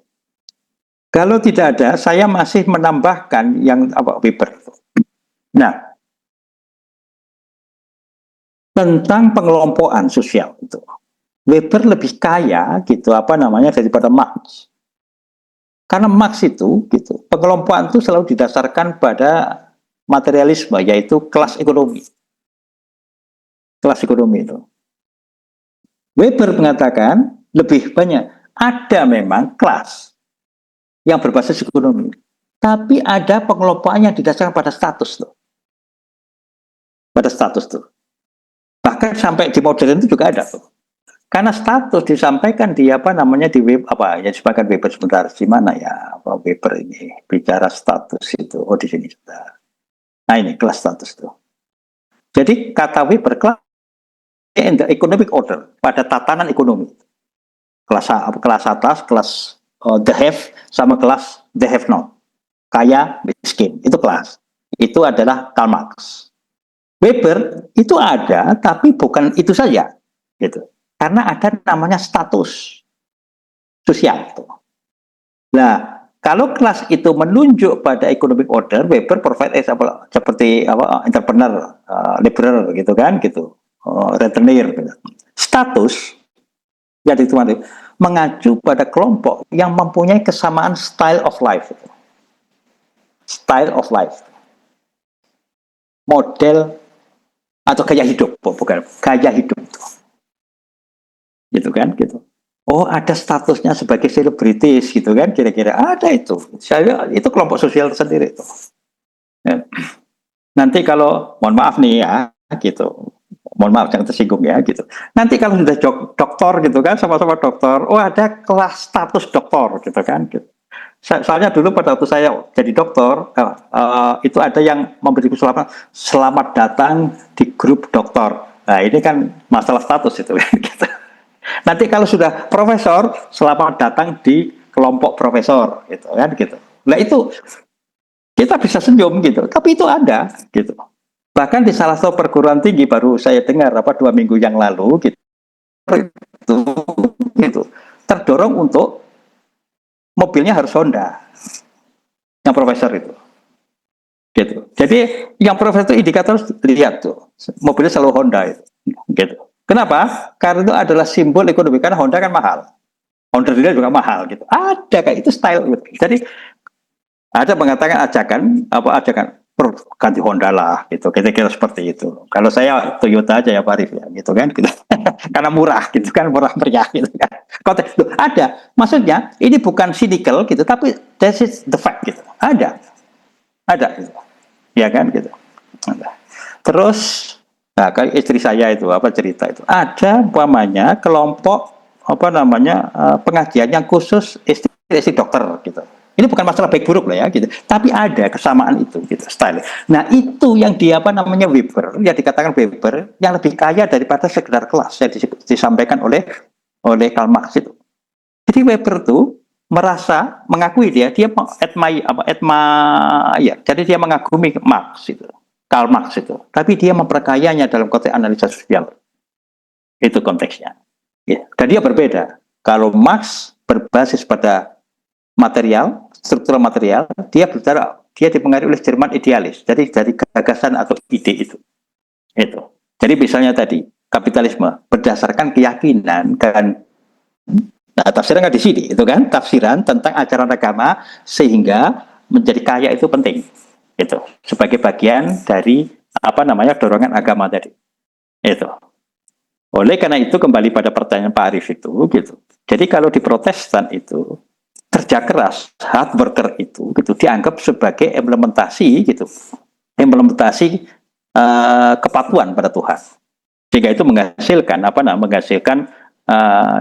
Kalau tidak ada, saya masih menambahkan yang Weber. Nah, tentang pengelompokan sosial itu, Weber lebih kaya gitu daripada Marx. Karena Marx itu gitu, pengelompokan itu selalu didasarkan pada materialisme, yaitu kelas ekonomi. Kelas ekonomi itu. Weber mengatakan lebih banyak ada memang kelas yang berbasis ekonomi, tapi ada pengelompokan yang didasarkan pada status tuh. Pada status tuh. Bahkan sampai di modern itu juga ada tuh. Karena status disampaikan di di web ya disebutkan Weber sebentar di mana ya Weber ini bicara status itu di sini sudah. Nah ini kelas status tuh. Jadi kata Weber kelas in the economic order pada tatanan ekonomi. Kelas atas, kelas the have sama kelas the have not. Kaya, miskin, itu kelas. Itu adalah Karl Marx. Weber itu ada, tapi bukan itu saja, gitu. Karena ada namanya status sosial. Nah, kalau kelas itu menunjuk pada economic order, Weber provide seperti entrepreneur, liberal, gitu kan, gitu, rentier. Gitu. Status yang ditulis mengacu pada kelompok yang mempunyai kesamaan style of life. Gitu. Style of life, model atau gaya hidup, bukan gaya hidup itu, gitu kan, gitu. Oh ada statusnya sebagai selebritis, gitu kan, kira-kira ada itu. Saya itu kelompok sosial tersendiri itu. Ya. Nanti kalau mohon maaf nih ya, gitu. Mohon maaf jangan tersinggung ya, gitu. Nanti kalau sudah doktor gitu kan, sama-sama doktor, oh ada kelas status doktor, gitu kan, gitu. Soalnya dulu pada waktu saya jadi dokter, itu ada yang memberiku selamat datang di grup dokter. Nah ini kan masalah status itu. Gitu. Nanti kalau sudah profesor, selamat datang di kelompok profesor, gitu kan, gitu. Nah itu kita bisa senyum gitu, tapi itu ada, gitu. Bahkan di salah satu perguruan tinggi baru saya dengar 2 minggu yang lalu, gitu, terdorong untuk mobilnya harus Honda, yang profesor itu, gitu. Jadi yang profesor itu indikator lihat tuh, mobilnya selalu Honda itu, gitu. Kenapa? Karena itu adalah simbol ekonomi. Karena Honda kan mahal, Honda juga mahal, gitu. Ada kayak itu style, gitu. Jadi ada mengatakan ajakan ganti Honda lah, gitu. Kira-kira seperti itu. Kalau saya Toyota aja ya Pak Arif ya, gitu kan. Gitu. Karena murah, gitu kan, murah meriah, gitu kan. Konteks itu ada, maksudnya ini bukan cynical gitu, tapi this is the fact gitu. Ada, gitu. Ya kan gitu. Terus, nah kayak istri saya itu cerita itu, ada umpamanya kelompok apa namanya pengajian yang khusus istri dokter gitu. Ini bukan masalah baik buruk lah ya gitu, tapi ada kesamaan itu gitu style. Nah itu yang dia apa namanya Weber, yang dikatakan Weber yang lebih kaya daripada sekedar kelas yang disampaikan oleh Karl Marx itu. Jadi Weber tuh merasa mengakui dia jadi dia mengagumi Marx itu, Karl Marx itu, tapi dia memperkayanya dalam konteks analisa sosial. Itu konteksnya. Ya. Dan dia berbeda. Kalau Marx berbasis pada material, struktural material, dia dipengaruhi oleh Jerman idealis. Jadi dari gagasan atau ide itu. Jadi misalnya tadi kapitalisme berdasarkan keyakinan dan tafsiran di sini, itu kan tafsiran tentang ajaran agama sehingga menjadi kaya itu penting. Itu sebagai bagian dari apa namanya dorongan agama tadi. Itu. Oleh karena itu kembali pada pertanyaan Pak Arief itu gitu. Jadi kalau di Protestan itu kerja keras, hard worker itu gitu dianggap sebagai implementasi kepatuhan pada Tuhan. Sehingga itu menghasilkan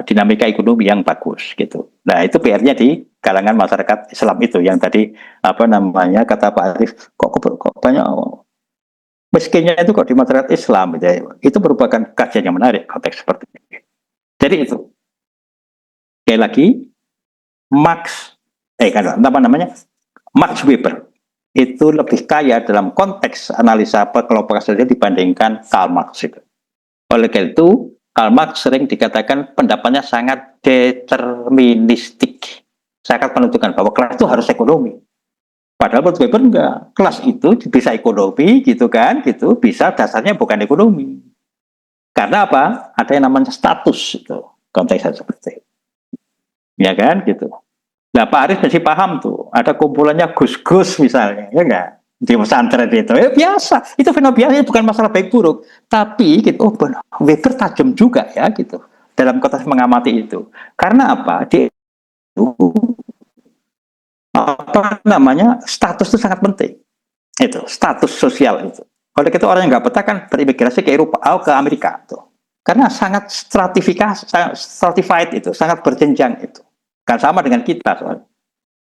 dinamika ekonomi yang bagus gitu. Nah, itu PR-nya di kalangan masyarakat Islam itu yang tadi kata Pak Arief kok banyak miskinnya itu kok di masyarakat Islam gitu ya. Itu merupakan kajian yang menarik konteks seperti ini. Jadi itu sekali lagi Max Weber itu lebih kaya dalam konteks analisa kelompok sosial dibandingkan Karl Marx itu. Oleh karena itu Karl Marx sering dikatakan pendapatnya sangat deterministik, sangat menentukan bahwa kelas itu harus ekonomi. Padahal menurut Weber enggak, kelas itu bisa ekonomi gitu kan, gitu bisa dasarnya bukan ekonomi. Karena apa? Ada yang namanya status itu, konteksnya seperti itu. Ya kan, gitu. Nah Pak Arief masih paham tuh, ada kumpulannya Gus-Gus misalnya, ya enggak? Di pesantren itu, ya biasa. Itu fenomena biasa, bukan masalah baik buruk. Tapi gitu, benar. Weber tajam juga ya gitu, dalam konteks mengamati itu. Karena apa? Dia itu status itu sangat penting, itu status sosial itu. Oleh itu orang yang nggak betah kan berimigrasi ke Eropa atau ke Amerika tuh, karena sangat stratified itu, sangat berjenjang itu, kan sama dengan kita soalnya.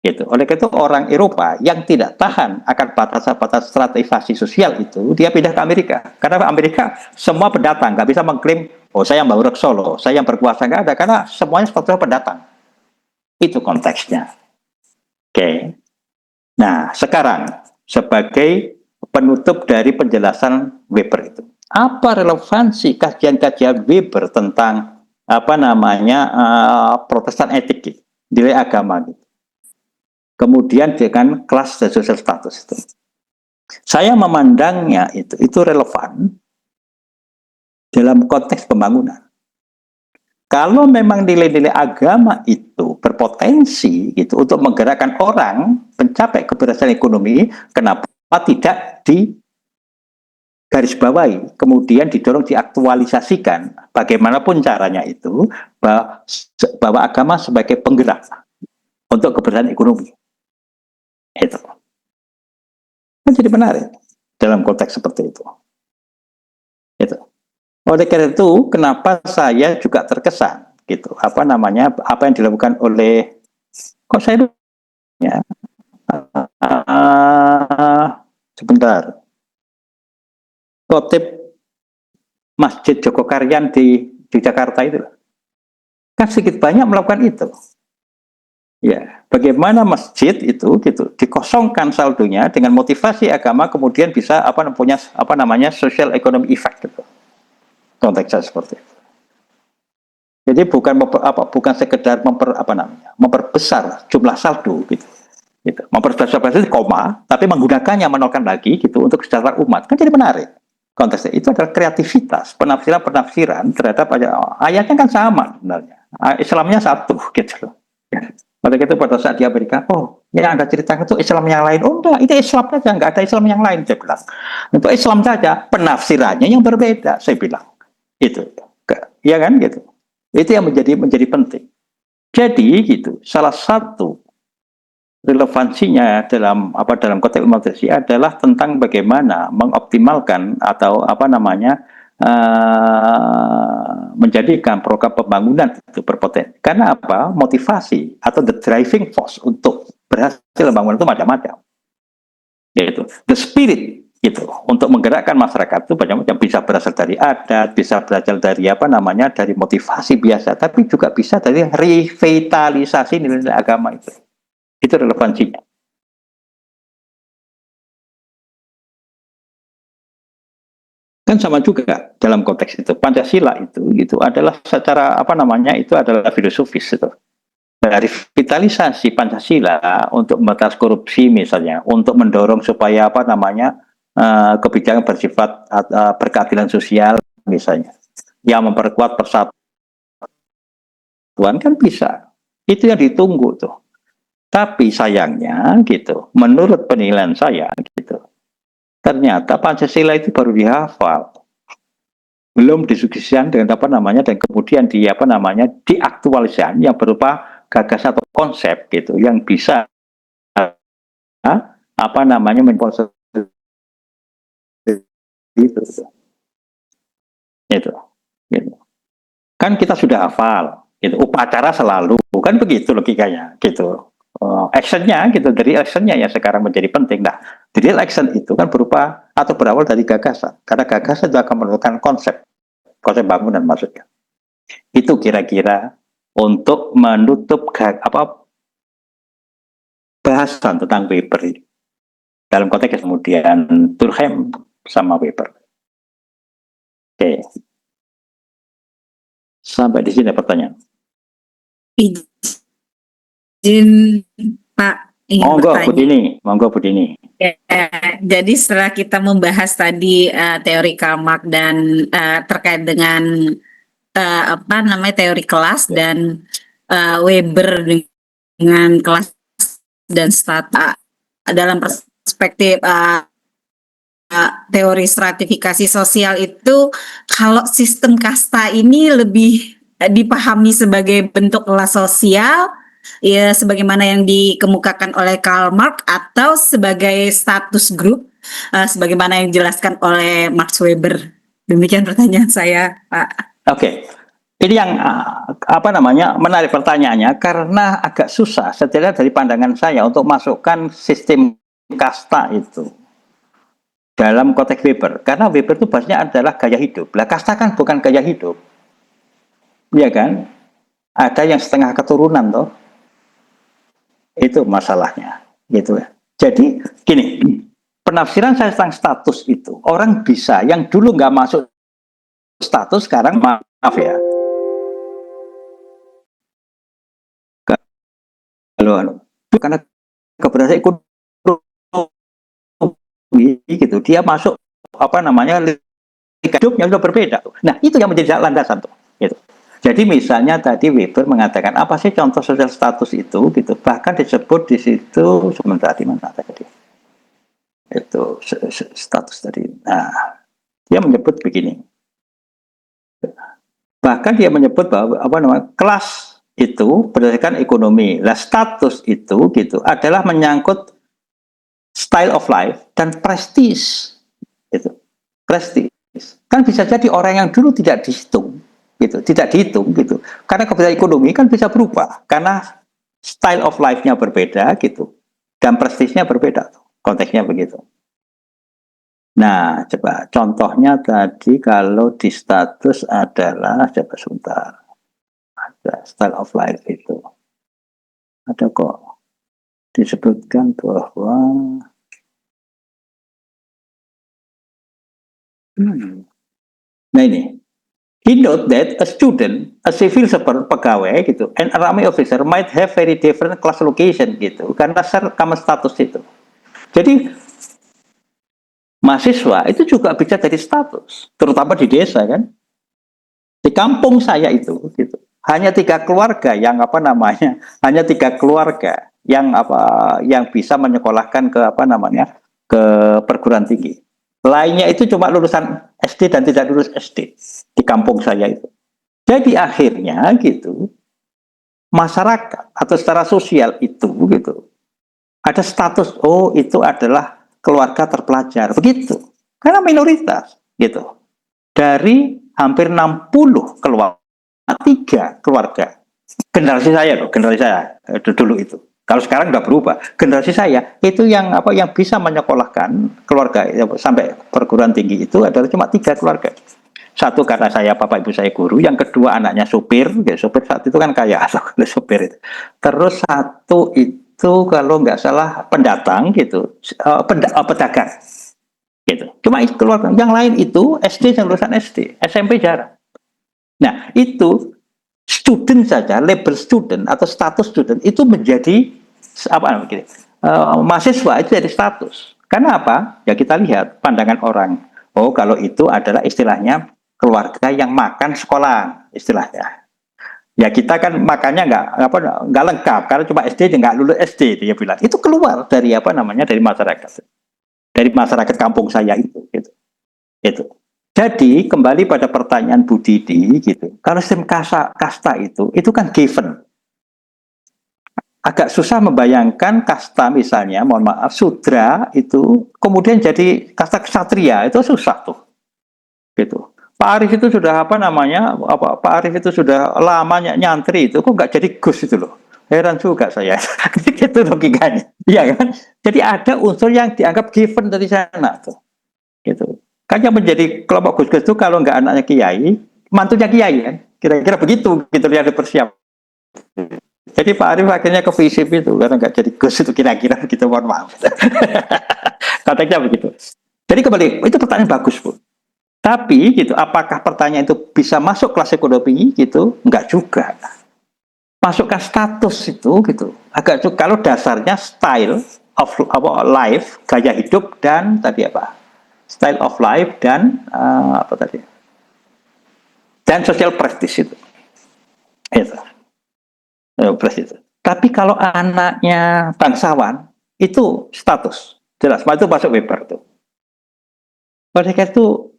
Gitu. Oleh itu orang Eropa yang tidak tahan akan batas-batas stratifikasi sosial itu, dia pindah ke Amerika. Karena Amerika semua pendatang, nggak bisa mengklaim, oh saya yang baru ke Solo, saya yang berkuasa, nggak ada, karena semuanya seperti pendatang. Itu konteksnya. Oke. Nah, sekarang sebagai penutup dari penjelasan Weber itu, apa relevansi kajian-kajian Weber tentang Protestan etik, nilai agama gitu. Kemudian dengan kelas dan social status itu. Saya memandangnya itu relevan dalam konteks pembangunan. Kalau memang nilai-nilai agama itu berpotensi gitu untuk menggerakkan orang mencapai keberhasilan ekonomi, kenapa tidak digarisbawahi, kemudian didorong diaktualisasikan bagaimanapun caranya itu bahwa agama sebagai penggerak untuk keberhasilan ekonomi. Itu jadi menarik dalam konteks seperti itu. Oleh karena itu, kenapa saya juga terkesan gitu, apa yang dilakukan oleh sebentar, khotib Masjid Jogokaryan di Jakarta itu, kan sedikit banyak melakukan itu. Ya, bagaimana masjid itu gitu dikosongkan saldonya dengan motivasi agama, kemudian bisa punya social economic effect gitu. Konteksnya seperti itu. Jadi bukan sekedar memperbesar jumlah saldo gitu. Memperbesar itu koma, tapi menggunakannya menolkan lagi gitu untuk kesejahteraan umat. Kan jadi menarik. Konteksnya itu adalah kreativitas, penafsiran terhadap ayatnya kan sama sebenarnya. Islamnya satu gitu loh. Oleh itu pada saat di Amerika, yang Anda ceritakan itu Islam yang lain. Oh enggak, itu Islam saja, enggak ada Islam yang lain, saya bilang. Untuk Islam saja, penafsirannya yang berbeda, saya bilang. Itu, ya kan gitu. Itu yang menjadi penting. Jadi gitu, salah satu relevansinya dalam konteks demokrasi adalah tentang bagaimana mengoptimalkan atau menjadikan program pembangunan itu berpotensi. Karena apa? Motivasi atau the driving force untuk berhasil membangun itu macam-macam. Yaitu the spirit gitu untuk menggerakkan masyarakat itu macam-macam, bisa berasal dari adat, bisa berasal dari dari motivasi biasa, tapi juga bisa dari revitalisasi nilai-nilai agama itu. Itu relevansinya. Kan sama juga dalam konteks itu. Pancasila itu gitu adalah secara itu adalah filosofis itu. Dari revitalisasi Pancasila untuk memberantas korupsi misalnya, untuk mendorong supaya kebijakan bersifat berkeadilan sosial misalnya, yang memperkuat persatuan kan bisa. Itu yang ditunggu tuh. Tapi sayangnya gitu, menurut penilaian saya gitu, ternyata Pancasila itu baru dihafal, belum disuguhkan dengan dan kemudian diaktualisasi yang berupa gagasan atau konsep gitu yang bisa menkonsolidasi itu. Kan kita sudah hafal gitu, upacara selalu kan begitu logikanya gitu. Actionnya gitu, dari actionnya yang sekarang menjadi penting. Nah, dari action itu kan berupa atau berawal dari gagasan, karena gagasan itu akan menentukan konsep bangunan maksudnya. Itu kira-kira untuk menutup bahasan tentang Weber dalam konteks kemudian Durkheim sama Weber. Oke. Sampai di sini pertanyaan. Izin Pak, Monggo Budini. Ya, jadi setelah kita membahas tadi teori Karl Marx dan terkait dengan teori kelas dan Weber dengan kelas dan strata dalam perspektif teori stratifikasi sosial itu, kalau sistem kasta ini lebih dipahami sebagai bentuk kelas sosial ya sebagaimana yang dikemukakan oleh Karl Marx, atau sebagai status grup sebagaimana yang dijelaskan oleh Max Weber. Demikian pertanyaan saya, Pak. Oke. Ini yang menarik pertanyaannya, karena agak susah setidaknya dari pandangan saya untuk masukkan sistem kasta itu dalam konteks Weber, karena Weber itu bahasanya adalah gaya hidup. Lah kasta kan bukan gaya hidup, ya kan? Ada yang setengah keturunan toh, itu masalahnya, gitu ya. Jadi gini, penafsiran saya tentang status itu, orang bisa yang dulu nggak masuk status sekarang maaf ya. Halo. Karena keberhasilan ekonomi gitu, dia masuk hidupnya sudah berbeda. Nah, itu yang menjadi landasan tuh. Gitu. Jadi misalnya tadi Weber mengatakan apa sih contoh sosial status itu gitu. Bahkan disebut di situ sebentar di mana tadi. Itu status tadi. Nah, dia menyebut begini. Bahkan dia menyebut bahwa kelas itu berdasarkan ekonomi. Lah status itu gitu adalah menyangkut style of life dan prestis. Gitu. Prestis. Kan bisa jadi orang yang dulu tidak dihitung gitu, tidak dihitung gitu. Karena kebijakan ekonomi kan bisa berubah karena style of life-nya berbeda gitu. Dan prestisnya berbeda tuh. Konteksnya begitu. Nah, coba contohnya tadi kalau di status adalah coba sebentar. Ada style of life itu. Ada kok disebutkan bahwa nah ini. He note that a student, a civil servant, pegawai gitu, and an army officer might have very different class location gitu, karena common status itu. Jadi mahasiswa itu juga bisa jadi status, terutama di desa kan. Di kampung saya itu gitu. Hanya 3 keluarga yang hanya 3 keluarga yang bisa menyekolahkan ke ke perguruan tinggi. Lainnya itu cuma lulusan SD dan tidak lulus SD di kampung saya itu. Jadi akhirnya gitu, masyarakat atau secara sosial itu gitu ada status, oh itu adalah keluarga terpelajar begitu, karena minoritas gitu. dari hampir 60 keluarga, 3 keluarga. Generasi saya loh, generasi saya dulu itu. Kalau sekarang udah berubah. Generasi saya itu yang bisa menyekolahkan keluarga sampai perguruan tinggi itu adalah cuma 3 keluarga. Satu karena bapak ibu saya guru, yang kedua anaknya supir, ya supir saat itu kan kaya supir itu. Terus satu itu kalau nggak salah pendatang gitu, pedagang. Gitu. Cuma itu keluarga. Yang lain itu SD, yang lulusan SD, SMP jarang. Nah itu student saja, label student atau status student itu menjadi mahasiswa itu jadi status. Karena apa? Ya kita lihat pandangan orang. Oh kalau itu adalah istilahnya keluarga yang makan sekolah istilahnya. Ya kita kan makannya nggak lengkap karena cuma SD nggak lulus SD dia bilang. Itu keluar dari dari masyarakat kampung saya itu. Gitu. Itu. Jadi kembali pada pertanyaan Bu Didi gitu. Kalau sistem kasta itu kan given. Agak susah membayangkan kasta misalnya, mohon maaf, Sudra itu kemudian jadi kasta ksatria itu susah tuh. Gitu. Pak Arief itu sudah Pak Arief itu sudah lama nyantri itu kok nggak jadi Gus itu loh. Heran juga saya. Gitu logikanya. Iya kan? Jadi ada unsur yang dianggap given dari sana tuh. Gitu. Kan yang menjadi kelompok Gus-Gus itu kalau nggak anaknya kiai, mantunya kiai kan, kira-kira begitu gitu yang dipersiap. Jadi Pak Arief akhirnya ke FISIP itu karena nggak jadi Gus itu kira-kira begitu, mohon maaf. Konteksnya begitu. Jadi kembali itu pertanyaan bagus Bu. Tapi gitu, apakah pertanyaan itu bisa masuk kelas ekonomi gitu? Nggak juga. Masukkan status itu gitu. Agak juga kalau dasarnya style of life, gaya hidup dan tadi style of life dan dan social practice itu. Tapi kalau anaknya bangsawan itu status jelas, itu masuk Weber tuh. Oleh karena itu,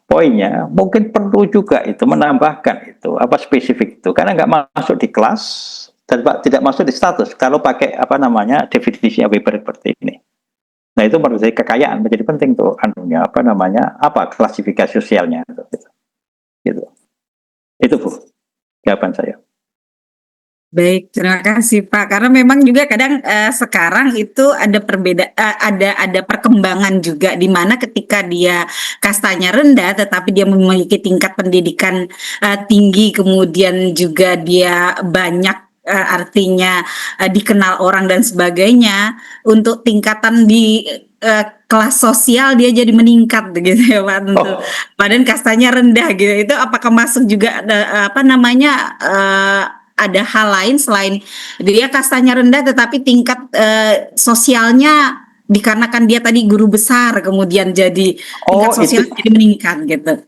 poinnya mungkin perlu juga itu menambahkan itu spesifik itu karena nggak masuk di kelas dan tidak masuk di status kalau pakai definisinya Weber seperti ini. Nah itu menurut saya kekayaan menjadi penting tuh klasifikasi sosialnya gitu. Itu Bu jawaban saya. Baik, terima kasih Pak. Karena memang juga kadang sekarang itu ada ada perkembangan juga di mana ketika dia kastanya rendah tetapi dia memiliki tingkat pendidikan tinggi, kemudian juga dia banyak artinya dikenal orang dan sebagainya, untuk tingkatan di kelas sosial dia jadi meningkat gitu ya Pak. Tentu. Padahal kastanya rendah gitu. Itu apakah masuk juga ada hal lain selain dia kastanya rendah tetapi tingkat sosialnya dikarenakan dia tadi guru besar kemudian jadi tingkat sosial jadi meningkat gitu.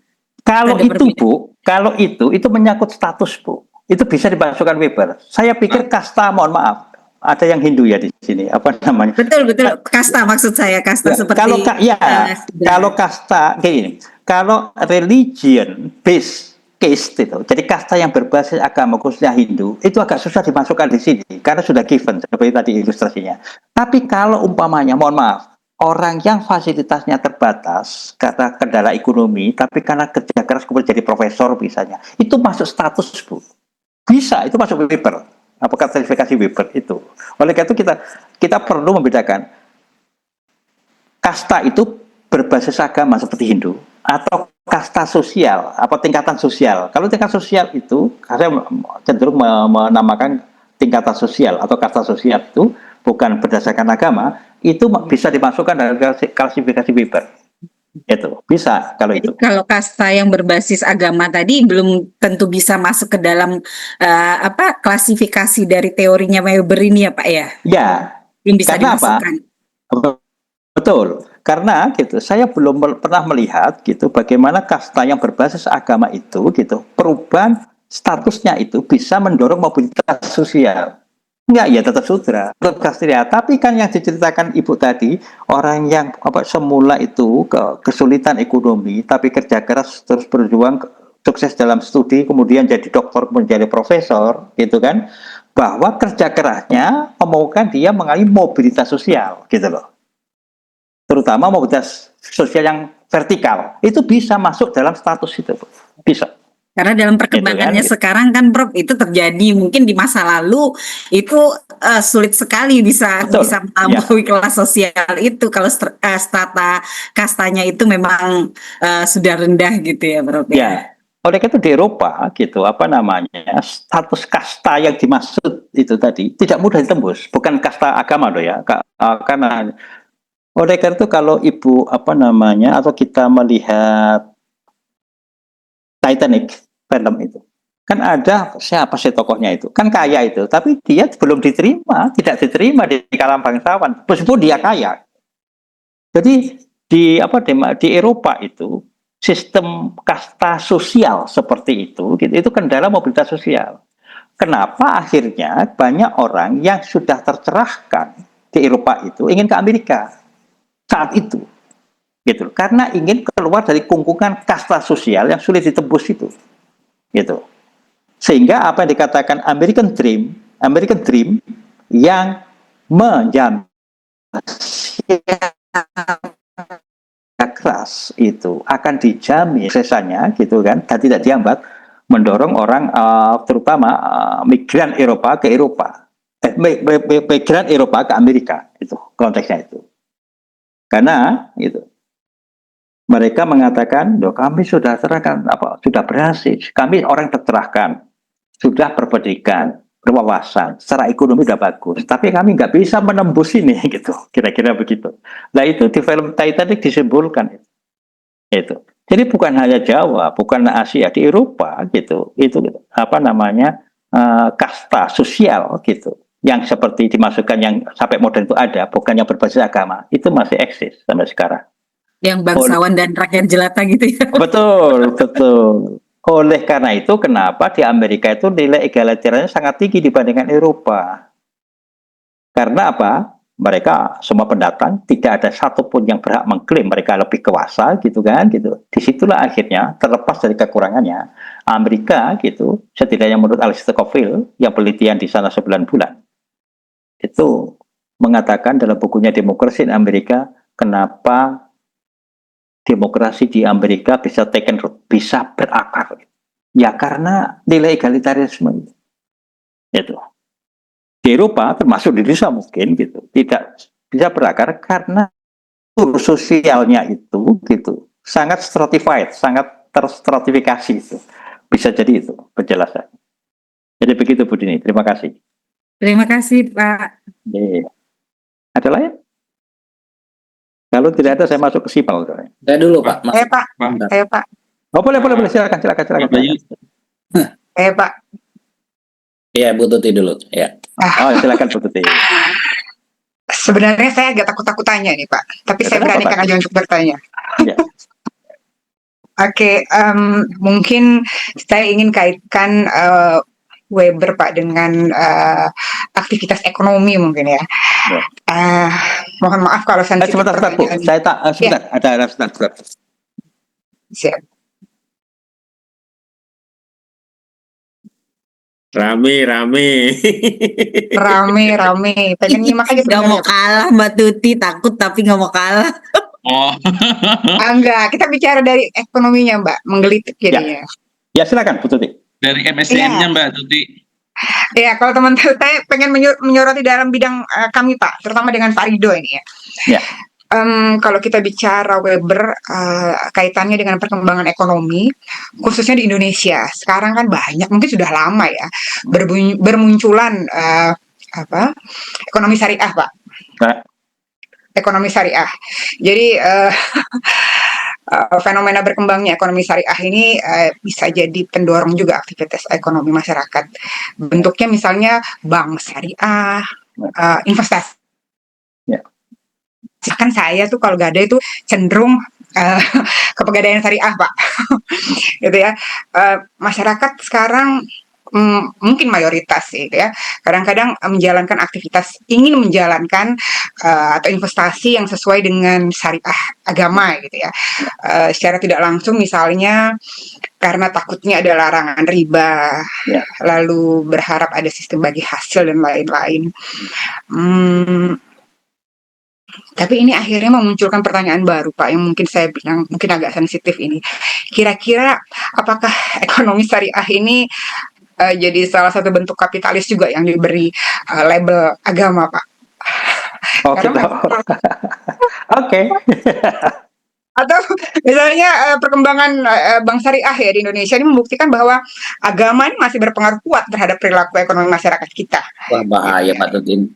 Kalau itu menyangkut status Bu. Itu bisa dimasukkan Weber. Saya pikir kasta, mohon maaf, ada yang Hindu ya di sini, Betul, kasta maksud saya, kasta seperti kalau kasta kayak gini. Kalau religion based case itu, jadi kasta yang berbasis agama khususnya Hindu, itu agak susah dimasukkan di sini karena sudah given seperti tadi ilustrasinya. Tapi kalau umpamanya, mohon maaf, orang yang fasilitasnya terbatas karena kendala ekonomi, tapi karena kerja keras kemudian jadi profesor misalnya, itu masuk status Bu. Bisa, itu masuk Weber. Apakah klasifikasi Weber itu? Oleh karena itu kita perlu membedakan kasta itu berbasis agama seperti Hindu atau kasta sosial, tingkatan sosial. Kalau tingkat sosial itu, saya cenderung menamakan tingkatan sosial atau kasta sosial itu bukan berdasarkan agama, itu bisa dimasukkan dalam klasifikasi Weber. Itu bisa kalau itu. Kalau kasta yang berbasis agama tadi belum tentu bisa masuk ke dalam klasifikasi dari teorinya Weber ini ya Pak ya? Ya. Belum bisa dimasukkan. Betul. Karena gitu, saya belum pernah melihat gitu bagaimana kasta yang berbasis agama itu gitu perubahan statusnya itu bisa mendorong mobilitas sosial. Enggak, ya tetap sudra, tetap kastria. Tapi kan yang diceritakan Ibu tadi, orang yang semula itu kesulitan ekonomi, tapi kerja keras terus berjuang, sukses dalam studi, kemudian jadi dokter, menjadi profesor, gitu kan? Bahwa kerja kerasnya memungkinkan dia mengalami mobilitas sosial, gitu loh. Terutama mobilitas sosial yang vertikal, itu bisa masuk dalam status itu, bisa. Karena dalam perkembangannya Gitu kan? sekarang kan Prof itu terjadi mungkin di masa lalu itu sulit sekali bisa Betul, melampaui kelas sosial itu kalau strata kastanya itu memang sudah rendah gitu ya Prof ya. Ya, oleh karena itu di Eropa gitu, apa namanya, status kasta yang dimaksud itu tadi tidak mudah ditembus, bukan kasta agama loh ya, karena oleh karena itu kalau Ibu apa namanya atau kita melihat Titanic film itu, kan ada siapa sih tokohnya itu, kan kaya itu, tapi dia belum diterima, tidak diterima di kalangan bangsawan, meskipun dia kaya. Jadi di Eropa itu sistem kasta sosial seperti itu kendala mobilitas sosial. Kenapa akhirnya banyak orang yang sudah tercerahkan di Eropa itu ingin ke Amerika saat itu, gitu. Karena ingin keluar dari kungkungan kasta sosial yang sulit ditembus itu, gitu. Sehingga apa yang dikatakan American Dream yang menjamin keras itu akan dijamin suksesnya gitu kan dan tidak dihambat, mendorong orang terutama migran Eropa ke Eropa, migran Eropa ke Amerika, itu konteksnya itu. Karena itu mereka mengatakan, loh kami sudah terahkan sudah berhasil, kami orang tercerahkan, sudah berpendidikan, berwawasan, secara ekonomi sudah bagus, tapi kami nggak bisa menembus ini gitu, kira-kira begitu. Nah itu di film Titanic disimbolkan itu. Jadi bukan hanya Jawa, bukan Asia, di Eropa gitu, itu apa namanya kasta sosial gitu, yang seperti dimasukkan yang sampai modern itu ada, bukan yang berbasis agama, itu masih eksis sampai sekarang. Yang bangsawan dan rakyat jelata gitu ya. Betul, betul. Oleh karena itu, kenapa di Amerika itu nilai egalitariannya sangat tinggi dibandingkan Eropa? Karena apa? Mereka semua pendatang, tidak ada satupun yang berhak mengklaim mereka lebih kuasa, gitu kan? Gitu. Disitulah akhirnya terlepas dari kekurangannya, Amerika gitu, setidaknya menurut Alistair Coville yang penelitian di sana 9 bulan, itu mengatakan dalam bukunya Demokrasi di Amerika, kenapa demokrasi di Amerika bisa taken root, bisa berakar. Ya karena nilai egalitarisme itu. Di Eropa termasuk di Indonesia mungkin gitu tidak bisa berakar karena sosialnya itu gitu sangat stratified, sangat terstratifikasi itu. Bisa jadi itu penjelasan. Jadi begitu Bu Dini, terima kasih. Terima kasih Pak. Ada lain? Kalau tidak ada saya masuk ke Sipal. Saya dulu Pak. Pak. Oh boleh silakan. Pak. Iya Bu Tuti dulu. Ya. Oh silakan Bu Tuti. Sebenarnya saya agak takut tanya nih Pak, tapi saya beranikan aja untuk bertanya. Ya. Oke, mungkin saya ingin kaitkan Weber Pak dengan aktivitas ekonomi mungkin ya. Mohon maaf kalau sensitif. Sebentar Bu, saya tak sebentar, ada sebentar. Siap. Rame. Pengen nyimak aja. Gak mau kalah Mbak Tuti, takut tapi gak mau kalah. Oh. Enggak, kita bicara dari ekonominya Mbak, menggelitik jadinya. Ya silakan Bu Tuti. Dari MSDM-nya Mbak Tuti. Ya, kalau teman-teman saya pengen menyoroti dalam bidang kami Pak, terutama dengan Pak Rido ini ya. Ya. Kalau kita bicara Weber kaitannya dengan perkembangan ekonomi, khususnya di Indonesia, sekarang kan banyak, mungkin sudah lama ya, bermunculan ekonomi syariah Pak. Ekonomi syariah. Jadi fenomena berkembangnya ekonomi syariah ini bisa jadi pendorong juga aktivitas ekonomi masyarakat. Bentuknya misalnya bank syariah, investasi. Ya. Kan saya tuh kalau gada itu cenderung ke pegadaian syariah Pak. Gitu ya. Masyarakat sekarang mungkin mayoritas gitu ya, kadang-kadang ingin menjalankan atau investasi yang sesuai dengan syariah agama gitu ya, secara tidak langsung misalnya karena takutnya ada larangan riba, lalu berharap ada sistem bagi hasil dan lain-lain. Tapi ini akhirnya memunculkan pertanyaan baru, Pak, yang mungkin saya bilang mungkin agak sensitif ini. Kira-kira apakah ekonomi syariah ini jadi salah satu bentuk kapitalis juga yang diberi label agama, Pak? Oh, Karena gitu. Oke. atau misalnya perkembangan bank syariah ya di Indonesia ini membuktikan bahwa agama ini masih berpengaruh kuat terhadap perilaku ekonomi masyarakat kita. Wah, bahaya Pak Tutin.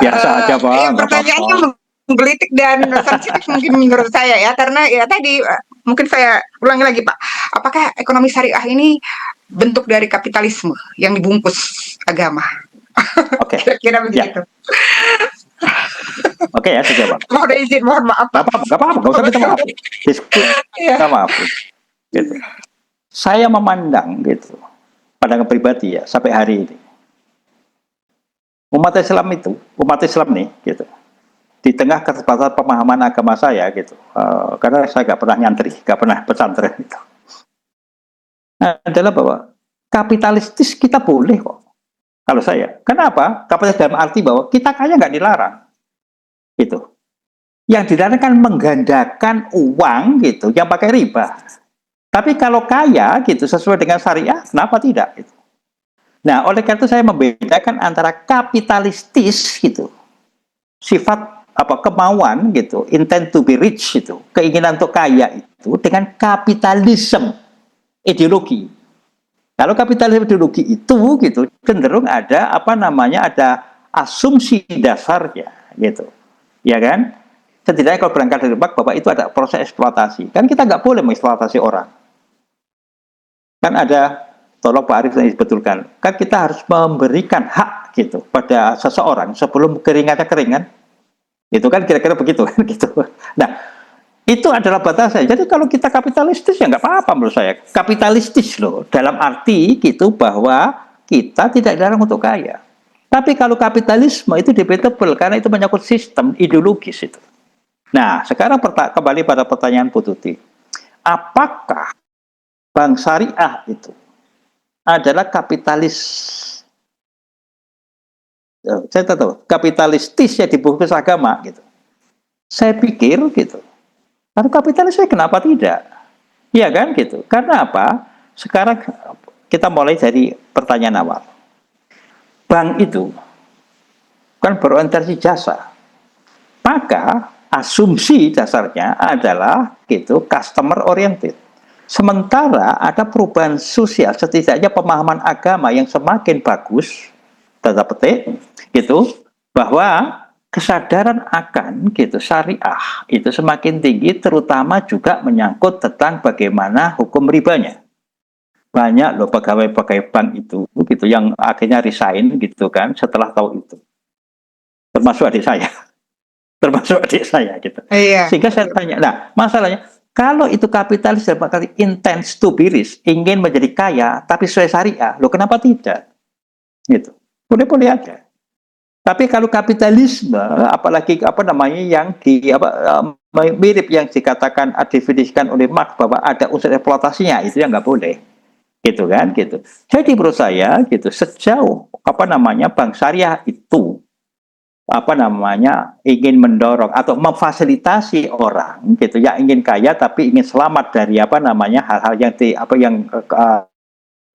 Biasa aja, Pak, Ya, nggak pertanyaannya apa-apa. menggelitik dan sensitif mungkin menurut saya ya, karena ya tadi mungkin saya ulangi lagi, Pak. Apakah ekonomi syariah ini bentuk dari kapitalisme yang dibungkus agama? Oke. Kira-kira begitu. Oke ya, saya jawab. Mohon izin, mohon maaf. Nggak apa-apa, nggak usah minta maaf. Diskusi, Iya. minta maaf. Gitu. Saya memandang gitu, pandangan pribadi ya, sampai hari ini. Umat Islam nih, gitu. Di tengah keterbatasan pemahaman agama saya, gitu. Karena saya nggak pernah nyantri, nggak pernah pesantren, gitu. Adalah bahwa kapitalistis kita boleh kok. Kalau saya, kenapa? Kapitalis dalam arti bahwa kita kaya nggak dilarang, gitu. Yang dilarang kan menggandakan uang, gitu, yang pakai riba. Tapi kalau kaya, gitu, sesuai dengan syariah, kenapa tidak? Gitu. Nah, oleh karena itu saya membedakan antara kapitalistis, gitu, sifat apa kemauan, gitu, intent to be rich, itu, keinginan untuk kaya itu, dengan kapitalisme ideologi. Kalau kapitalisme ideologi itu gitu cenderung ada apa namanya ada asumsi dasarnya gitu, ya kan? Setidaknya kalau berangkat dari bahwa itu ada proses eksploitasi, kan kita nggak boleh mengeksploitasi orang. Kan ada, tolong Pak Arif yang dibetulkan, kan kita harus memberikan hak gitu pada seseorang sebelum keringatnya keringan, itu kan kira-kira begitu kan gitu. Nah, itu adalah batasnya. Jadi kalau kita kapitalistis ya nggak apa-apa menurut saya. Kapitalistis loh, dalam arti gitu bahwa kita tidak dilarang untuk kaya. Tapi kalau kapitalisme itu debatable karena itu menyangkut sistem ideologis itu. Nah, sekarang kembali pada pertanyaan Bu Tuti. Apakah bank syariah itu adalah kapitalis? Saya tahu kapitalistis ya dibungkus agama gitu. Saya pikir gitu. Kalau kapitalis kenapa tidak? Iya kan gitu. Karena apa? Sekarang kita mulai dari pertanyaan awal. Bank itu kan berorientasi jasa. Maka asumsi dasarnya adalah gitu customer oriented. Sementara ada perubahan sosial, setidaknya pemahaman agama yang semakin bagus, tanda petik, gitu, bahwa kesadaran akan gitu syariah itu semakin tinggi, terutama juga menyangkut tentang bagaimana hukum ribanya. Banyak loh pegawai-pegawai bank itu gitu yang akhirnya resign gitu kan setelah tahu itu. Termasuk adik saya gitu. Iya. Sehingga saya tanya, nah masalahnya kalau itu kapitalis dalam arti intends to be rich, ingin menjadi kaya tapi sesuai syariah, loh kenapa tidak? Gitu. Boleh-boleh aja. Tapi kalau kapitalisme, apalagi apa namanya yang mirip yang dikatakan definisikan oleh Marx bahwa ada unsur eksploitasinya, itu yang nggak boleh, gitu kan, gitu. Jadi menurut saya, gitu, sejauh apa namanya bank syariah itu apa namanya ingin mendorong atau memfasilitasi orang, gitu, yang ingin kaya tapi ingin selamat dari apa namanya hal-hal yang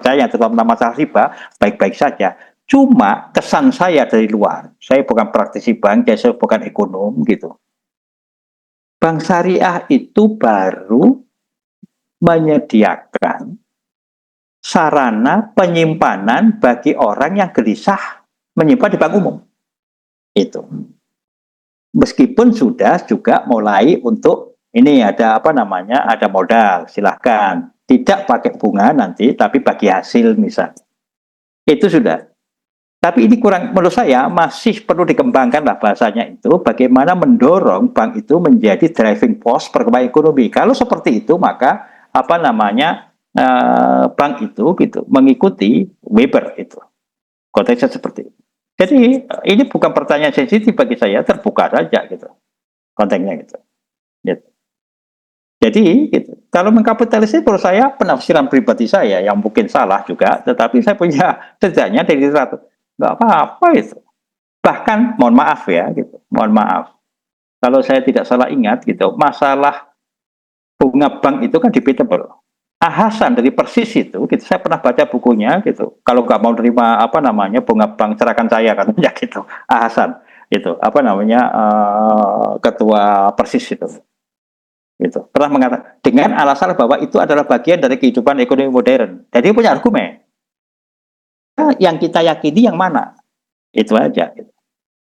yang terutama masalah riba, baik-baik saja. Cuma kesan saya dari luar, saya bukan praktisi bank, saya bukan ekonom gitu. Bank syariah itu baru menyediakan sarana penyimpanan bagi orang yang gelisah menyimpan di bank umum. Itu. Meskipun sudah juga mulai untuk ini ada apa namanya, ada modal, silahkan. Tidak pakai bunga nanti, tapi bagi hasil misalnya. Itu sudah. Tapi ini kurang, menurut saya masih perlu dikembangkan lah bahasanya itu, bagaimana mendorong bank itu menjadi driving force perkembangan ekonomi. Kalau seperti itu maka apa namanya bank itu gitu mengikuti Weber itu. Konteksnya seperti itu. Jadi ini bukan pertanyaan sensitif bagi saya, terbuka saja gitu konteksnya gitu. Jadi gitu. Kalau mengkapitalisasi menurut saya penafsiran pribadi saya yang mungkin salah juga, tetapi saya punya setidaknya dari literatur. Nggak apa-apa itu. Bahkan, mohon maaf ya, gitu. mohon maaf. Kalau saya tidak salah ingat gitu, masalah bunga bank itu kan debatable. Hasan dari Persis itu, gitu, saya pernah baca bukunya gitu. Kalau nggak mau terima apa namanya bunga bank, serahkan saya katanya gitu. Hasan itu apa namanya ketua Persis itu. Gitu. Pernah mengatakan dengan alasan bahwa itu adalah bagian dari kehidupan ekonomi modern. Jadi punya argumen. Yang kita yakini yang mana? Itu aja. Gitu.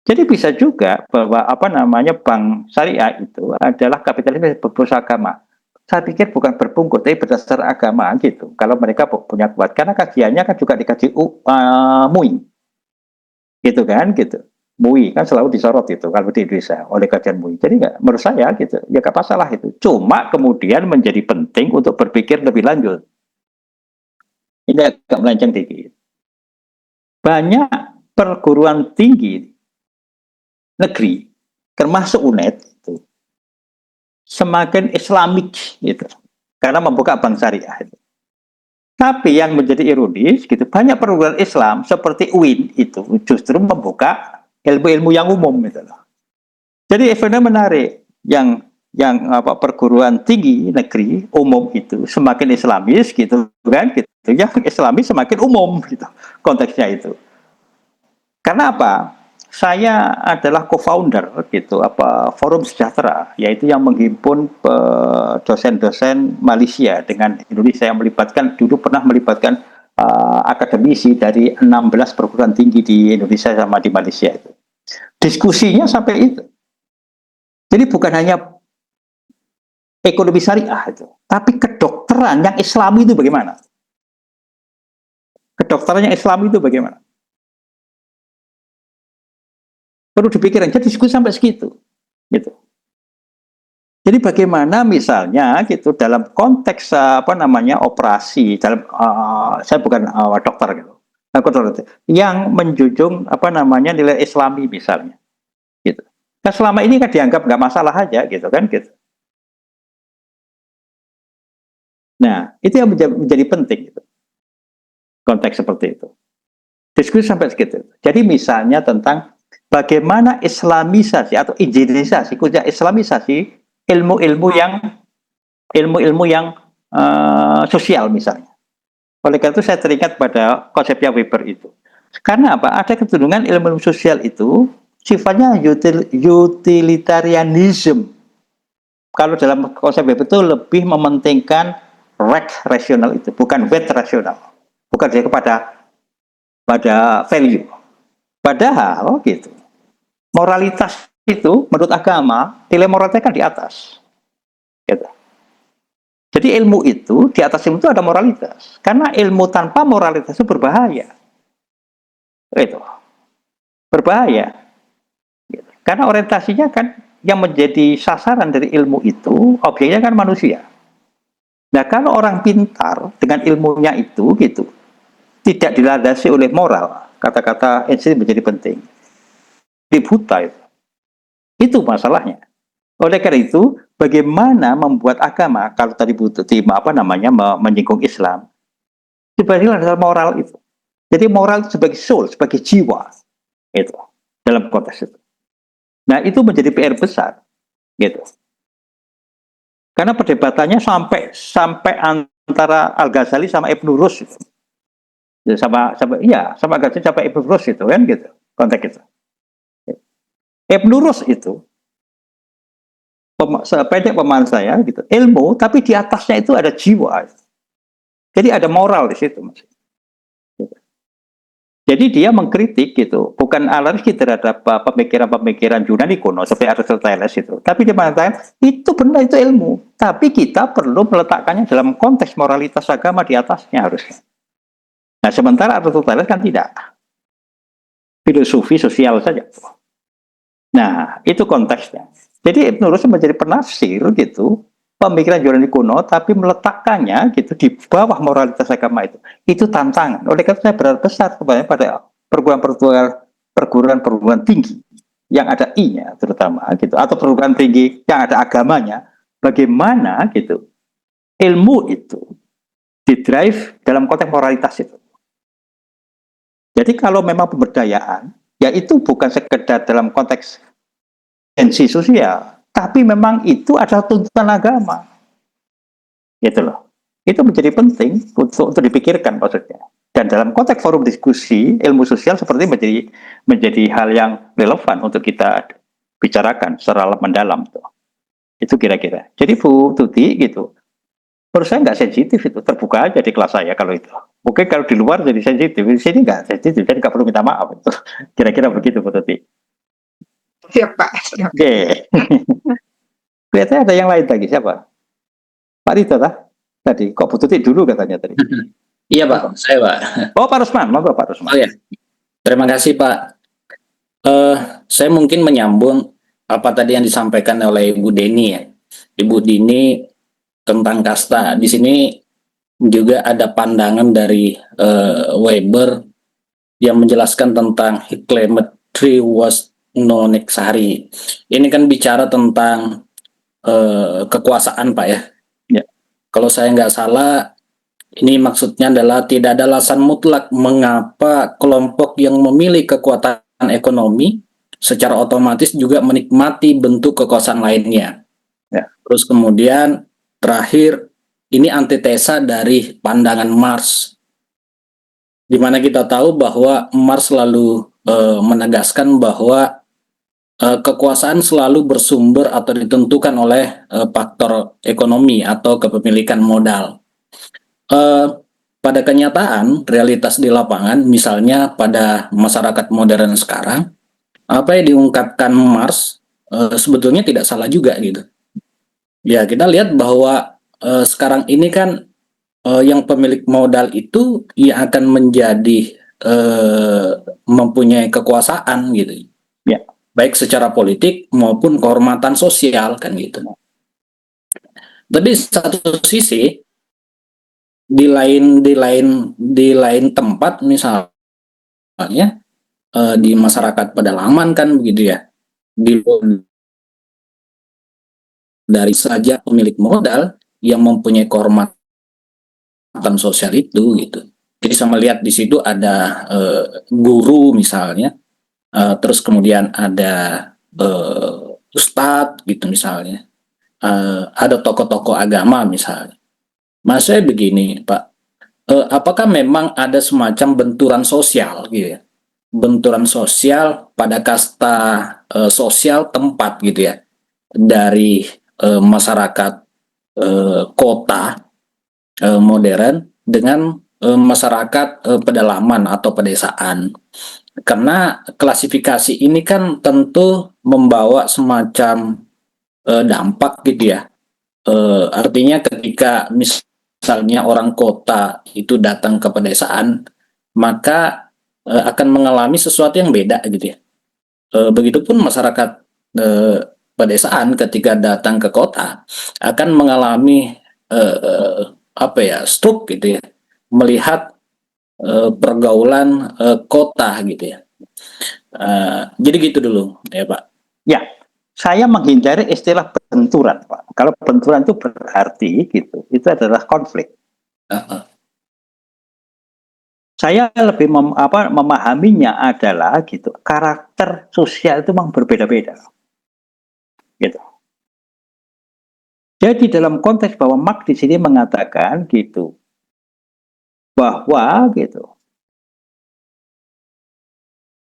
Jadi bisa juga bahwa apa namanya bank syariah itu adalah kapitalisme berbangsa agama. Saya pikir bukan berbungkut, tapi berdasar agama gitu. Kalau mereka punya kuat, karena kajiannya kan juga dikaji MUI, gitu kan, gitu. MUI kan selalu disorot itu kalau di Indonesia oleh kajian MUI. Jadi nggak, menurut saya gitu, ya nggak masalah itu. Cuma kemudian menjadi penting untuk berpikir lebih lanjut. Ini agak melenceng dikit. Banyak perguruan tinggi negeri, termasuk UNED, itu, semakin Islamik, gitu, karena membuka bank syariah. Itu. Tapi yang menjadi ironis, gitu, banyak perguruan Islam seperti UIN itu justru membuka ilmu-ilmu yang umum, gitu loh. Jadi eventnya menarik, yang apa perguruan tinggi negeri umum itu semakin Islamis, gitu kan, gitu, yang Islamis semakin umum, gitu, konteksnya itu. Karena apa? Saya adalah co-founder gitu Forum Sejahtera, yaitu yang menghimpun dosen-dosen Malaysia dengan Indonesia, yang melibatkan dulu pernah melibatkan akademisi dari 16 perguruan tinggi di Indonesia sama di Malaysia itu. Diskusinya sampai itu. Jadi bukan hanya ekonomi syariah itu, tapi kedokteran yang Islami itu bagaimana? Kedokteran yang Islami itu bagaimana? Perlu dipikirkan, jadi diskusi sampai segitu, gitu. Jadi bagaimana misalnya gitu dalam konteks apa namanya operasi dalam saya bukan dokter gitu, yang menjunjung apa namanya nilai Islami misalnya, gitu. Nah, selama ini kan dianggap nggak masalah aja, gitu kan, gitu. Nah, itu yang menjadi penting, gitu. Konteks seperti itu. Diskusi sampai segitu. Jadi misalnya tentang bagaimana islamisasi atau injinisasi, khususnya islamisasi ilmu-ilmu yang sosial misalnya. Oleh karena itu saya teringat pada konsepnya Weber itu. Karena apa? Ada kecenderungan ilmu sosial itu sifatnya utilitarianism. Kalau dalam konsep Weber itu lebih mementingkan rasional itu, bukan weight rasional, bukan dia pada value. Padahal gitu, moralitas itu menurut agama nilai moralitas kan di atas. Gitu. Jadi ilmu itu di atas ilmu itu ada moralitas. Karena ilmu tanpa moralitas itu berbahaya. Itu berbahaya. Gitu. Karena orientasinya kan yang menjadi sasaran dari ilmu itu objeknya kan manusia. Nah kalau orang pintar dengan ilmunya itu gitu tidak dilandasi oleh moral, kata-kata Einstein menjadi penting. Buta itu masalahnya. Oleh karena itu, bagaimana membuat agama kalau tadi butuh apa namanya menyinggung Islam, dibandingkan dengan moral itu. Jadi moral itu sebagai soul, sebagai jiwa, itu dalam konteks itu. Nah itu menjadi PR besar, gitu. Karena perdebatannya sampai antara Al-Ghazali sama Ibn Rus, gitu. sama Al-Ghazali sampai Ibn Rus itu kan, gitu konteks itu. Ibn Rus itu sependek pemahaman saya gitu, ilmu tapi di atasnya itu ada jiwa. Jadi ada moral di situ, Mas. Gitu. Jadi dia mengkritik gitu, bukan alergi terhadap pemikiran-pemikiran Yunani kuno seperti Aristoteles itu, tapi dia mengatakan itu benar, itu ilmu, tapi kita perlu meletakkannya dalam konteks moralitas agama di atasnya harusnya. Nah, sementara Aristoteles kan tidak, filosofi sosial saja. Nah, itu konteksnya. Jadi Ibn Rushd menjadi penafsir gitu pemikiran Yunani kuno, tapi meletakkannya gitu di bawah moralitas agama itu. Itu tantangan. Oleh karena saya berharap besar pada perguruan tinggi yang ada I-nya terutama gitu, atau perguruan tinggi yang ada agamanya, bagaimana gitu ilmu itu didrive dalam konteks moralitas itu. Jadi kalau memang pemberdayaan, ya itu bukan sekedar dalam konteks urgensi sosial, tapi memang itu adalah tuntutan agama. Gitu loh. Itu menjadi penting untuk dipikirkan maksudnya. Dan dalam konteks forum diskusi, ilmu sosial seperti menjadi hal yang relevan untuk kita bicarakan secara mendalam tuh. Itu kira-kira. Jadi Bu Tuti gitu, menurut saya nggak sensitif itu, terbuka aja di kelas saya kalau itu. Mungkin kalau di luar jadi sensitif, di sini nggak sensitif, jadi nggak perlu minta maaf itu. Kira-kira begitu Bu Tuti. Siap Pak. Siap. Oke. Kelihatannya ada yang lain lagi, siapa? Pak Rito tadi, kok Bu Tuti dulu katanya tadi. Iya Pak, saya Pak. Oh Pak Rusman, monggo Pak Rusman. Oh ya, terima kasih Pak. Saya mungkin menyambung apa tadi yang disampaikan oleh Ibu Deni ya. Ibu Dini tentang kasta. Di sini juga ada pandangan dari Weber yang menjelaskan tentang he claimed three was no nexary. Ini kan bicara tentang kekuasaan Pak ya. Ya. Kalau saya nggak salah, ini maksudnya adalah tidak ada alasan mutlak mengapa kelompok yang memiliki kekuatan ekonomi secara otomatis juga menikmati bentuk kekuasaan lainnya. Ya. Terus kemudian terakhir, ini antitesa dari pandangan Marx, di mana kita tahu bahwa Marx selalu menegaskan bahwa kekuasaan selalu bersumber atau ditentukan oleh faktor ekonomi atau kepemilikan modal. Pada kenyataan, realitas di lapangan, misalnya pada masyarakat modern sekarang, apa yang diungkapkan Marx sebetulnya tidak salah juga gitu. Ya, kita lihat bahwa sekarang ini kan yang pemilik modal itu yang akan menjadi mempunyai kekuasaan gitu. Ya. Baik secara politik maupun kehormatan sosial kan gitu. Tapi satu sisi di lain tempat misalnya di masyarakat pedalaman kan begitu ya, dari saja pemilik modal yang mempunyai kehormatan sosial itu gitu. Jadi saya melihat di situ ada guru misalnya, terus kemudian ada ustadz gitu misalnya, ada tokoh-tokoh agama misalnya. Mas saya begini Pak, apakah memang ada semacam benturan sosial gitu ya? Benturan sosial pada kasta sosial tempat gitu ya, dari masyarakat kota modern dengan masyarakat pedalaman atau pedesaan. Karena klasifikasi ini kan tentu membawa semacam dampak gitu ya. Artinya ketika misalnya orang kota itu datang ke pedesaan, maka akan mengalami sesuatu yang beda gitu ya. Begitupun masyarakat pedesaan ketika datang ke kota akan mengalami stroke gitu ya, melihat pergaulan kota gitu ya. Jadi gitu dulu ya Pak. Ya, saya menghindari istilah benturan Pak. Kalau benturan itu berarti gitu, itu adalah konflik. Saya lebih memahaminya adalah gitu, karakter sosial itu memang berbeda-beda. Gitu. Jadi dalam konteks bahwa Marx di sini mengatakan gitu, bahwa gitu,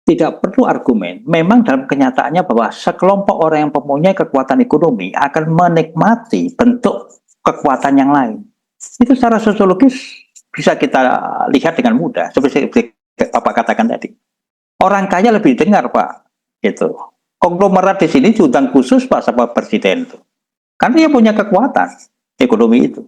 tidak perlu argumen. Memang dalam kenyataannya bahwa sekelompok orang yang mempunyai kekuatan ekonomi akan menikmati bentuk kekuatan yang lain. Itu secara sosiologis bisa kita lihat dengan mudah. Seperti Bapak katakan tadi. Orang kaya lebih dengar Pak. Gitu. Konglomerat di sini diundang khusus Pak sama Presiden itu. Karena dia punya kekuatan ekonomi itu.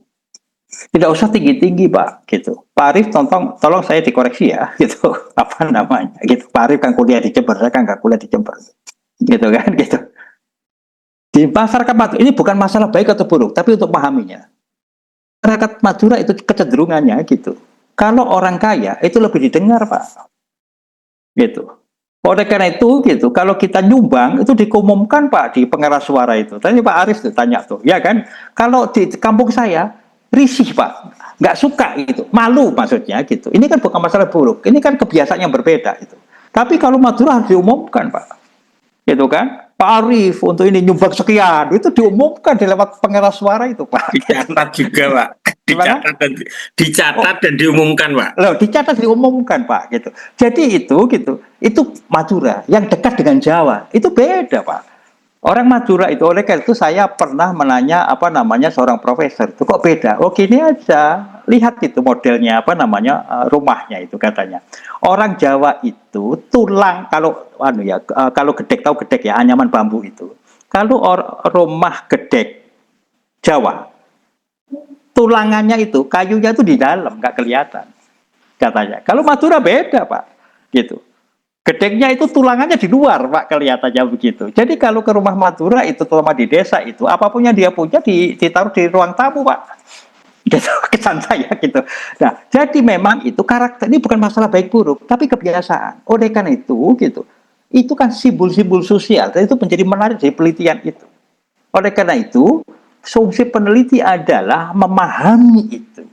Tidak usah tinggi-tinggi Pak, gitu. Pak Arif tolong saya dikoreksi ya, gitu. Apa namanya? Gitu. Pak Arif kan kuliah di Jember, saya kan nggak kuliah di Jember. Gitu kan, gitu. Di masyarakat Madura, ini bukan masalah baik atau buruk, tapi untuk memahaminya. Masyarakat Madura itu kecenderungannya gitu. Kalau orang kaya itu lebih didengar Pak. Gitu. Oleh karena itu gitu, kalau kita nyumbang itu diumumkan Pak di pengeras suara itu. Tadi Pak Arif tuh tanya tuh, ya kan? Kalau di kampung saya risih Pak, nggak suka gitu, malu maksudnya gitu. Ini kan bukan masalah buruk, ini kan kebiasaan yang berbeda itu. Tapi kalau Madura harus diumumkan Pak, gitu kan? Pak Arief untuk ini nyumbang sekian, itu diumumkan di lewat pengeras suara itu, Pak. Dicatat juga, Pak. Gimana? Dicatat dan diumumkan, Pak. Loh, dicatat diumumkan, Pak, gitu. Jadi itu Madura yang dekat dengan Jawa, itu beda, Pak. Orang Madura itu, oleh karena itu saya pernah menanya seorang profesor, itu kok beda? Oh gini aja, lihat itu modelnya rumahnya itu katanya. Orang Jawa itu tulang kalau gedek, tahu gedek ya, anyaman bambu itu. Kalau rumah gedek Jawa, tulangannya itu kayunya itu di dalam, nggak kelihatan katanya. Kalau Madura beda, Pak, gitu. Gedeknya itu tulangannya di luar, Pak, kelihatannya begitu. Jadi kalau ke rumah Madura itu, terutama di desa itu, apapun yang dia punya ditaruh di ruang tamu, Pak. Gitu, kesan saya gitu. Nah, jadi memang itu karakter, ini bukan masalah baik buruk, tapi kebiasaan. Oleh karena itu kan simbol-simbol sosial, dan itu menjadi menarik dari penelitian itu. Oleh karena itu, fungsi peneliti adalah memahami itu.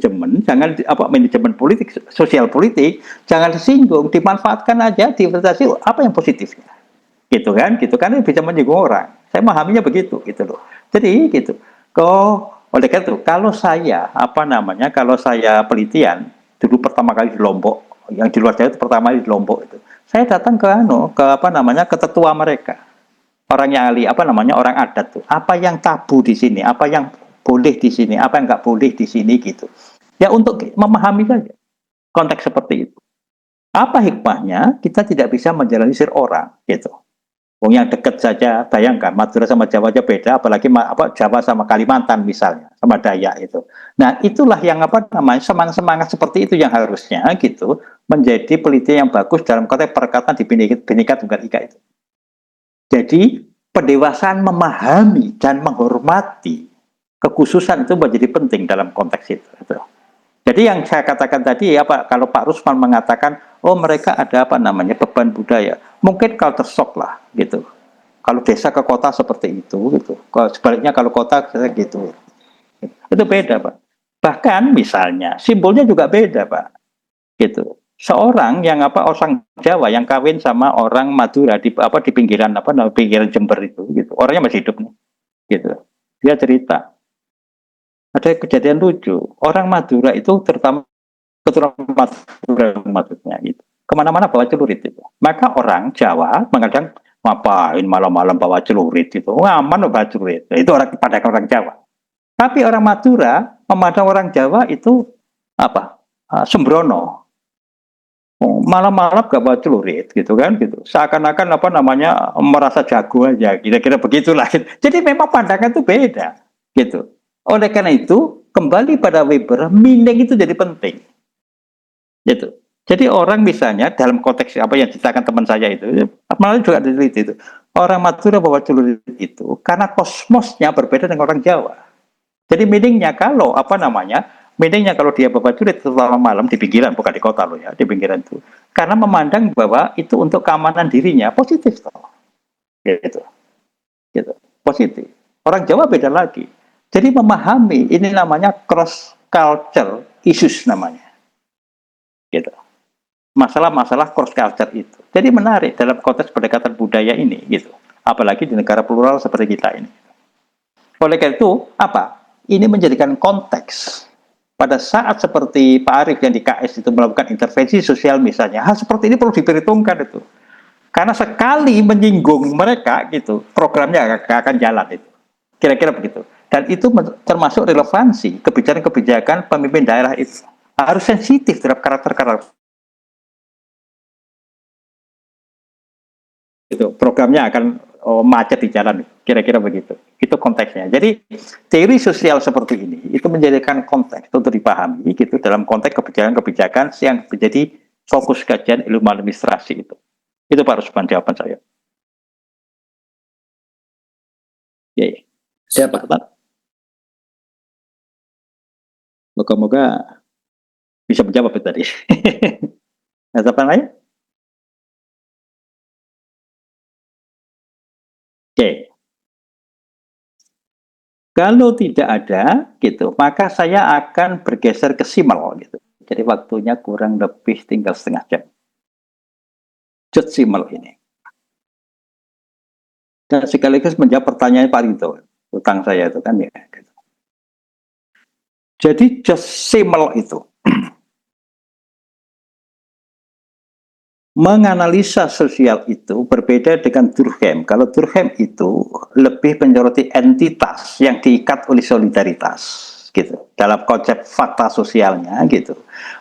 Manajemen politik, sosial politik, jangan disinggung, dimanfaatkan aja, diinvestasi apa yang positifnya, gitu kan bisa menyinggung orang. Saya memahaminya begitu, gitu loh. Jadi gitu. Oleh karena itu, kalau saya penelitian dulu pertama kali di Lombok, yang di luar Jawa itu pertama kali di Lombok itu, saya datang ke tetua mereka, orang yang ahli orang adat tuh, apa yang tabu di sini, apa yang boleh di sini, apa yang nggak boleh di sini gitu. Ya untuk memahami saja konteks seperti itu. Apa hikmahnya kita tidak bisa menjelaskan orang gitu. Yang dekat saja, bayangkan Madura sama Jawa aja beda, apalagi Jawa sama Kalimantan misalnya, sama Dayak itu. Nah itulah yang semangat seperti itu yang harusnya gitu menjadi penelitian yang bagus dalam konteks perkataan di Bhinneka Tunggal Ika itu. Jadi pendewasaan memahami dan menghormati kekhususan itu menjadi penting dalam konteks itu. Jadi yang saya katakan tadi kalau Pak Rusman mengatakan, oh mereka ada beban budaya, mungkin culture shock lah gitu. Kalau desa ke kota seperti itu gitu. Sebaliknya kalau kota gitu. Itu beda, Pak. Bahkan misalnya simbolnya juga beda, Pak. Gitu. Seorang yang orang Jawa yang kawin sama orang Madura di pinggiran pinggiran Jember itu gitu. Orangnya masih hidup nih. Gitu. Dia cerita ada kejadian lucu. Orang Madura itu terutama keturunan Madura maksudnya gitu. Kemana-mana bawa celurit itu. Maka orang Jawa mengadang ngapain malam-malam bawa celurit itu. Aman bawa celurit. Itu pada orang Jawa. Tapi orang Madura memandang orang Jawa itu sembrono. Malam-malam gak bawa celurit gitu kan gitu. Seakan-akan merasa jago aja. Kira-kira begitulah. Jadi memang pandangan itu beda gitu. Oleh karena itu, kembali pada Weber, meaning itu jadi penting. Gitu. Jadi orang misalnya dalam konteks apa yang diceritakan teman saya itu, malah juga diteliti itu. Orang Madura bawa celurit itu karena kosmosnya berbeda dengan orang Jawa. Jadi meaningnya kalau meaningnya kalau dia bawa celurit selama malam di pinggiran, bukan di kota loh ya, di pinggiran itu. Karena memandang bahwa itu untuk keamanan dirinya positif toh. Gitu. Positif. Orang Jawa beda lagi. Jadi memahami ini namanya cross culture issues namanya, gitu. Masalah-masalah cross culture itu. Jadi menarik dalam konteks pendekatan budaya ini, gitu. Apalagi di negara plural seperti kita ini. Oleh karena itu, ini menjadikan konteks pada saat seperti Pak Arief yang di KS itu melakukan intervensi sosial misalnya, hal seperti ini perlu diperhitungkan itu. Karena sekali menyinggung mereka, gitu, programnya akan jalan itu. Kira-kira begitu. Dan itu termasuk relevansi kebijakan-kebijakan pemimpin daerah itu. Harus sensitif terhadap karakter-karakter. Itu programnya akan macet di jalan. Kira-kira begitu. Itu konteksnya. Jadi teori sosial seperti ini itu menjadikan konteks untuk dipahami gitu dalam konteks kebijakan-kebijakan yang menjadi fokus kajian ilmu administrasi itu. Itu Pak Rusman jawaban saya. Ya. Siapa? Moga-moga bisa menjawab itu tadi. Ada apa lain? Oke. Kalau tidak ada, gitu, maka saya akan bergeser ke simel, gitu. Jadi waktunya kurang lebih tinggal setengah jam. George Simmel ini. Dan sekaligus menjawab pertanyaan Pak Rito, utang saya itu kan ya. Gitu. Jadi George Simmel itu menganalisa sosial itu berbeda dengan Durkheim. Kalau Durkheim itu lebih menyoroti entitas yang diikat oleh solidaritas, gitu. Dalam konsep fakta sosialnya, gitu.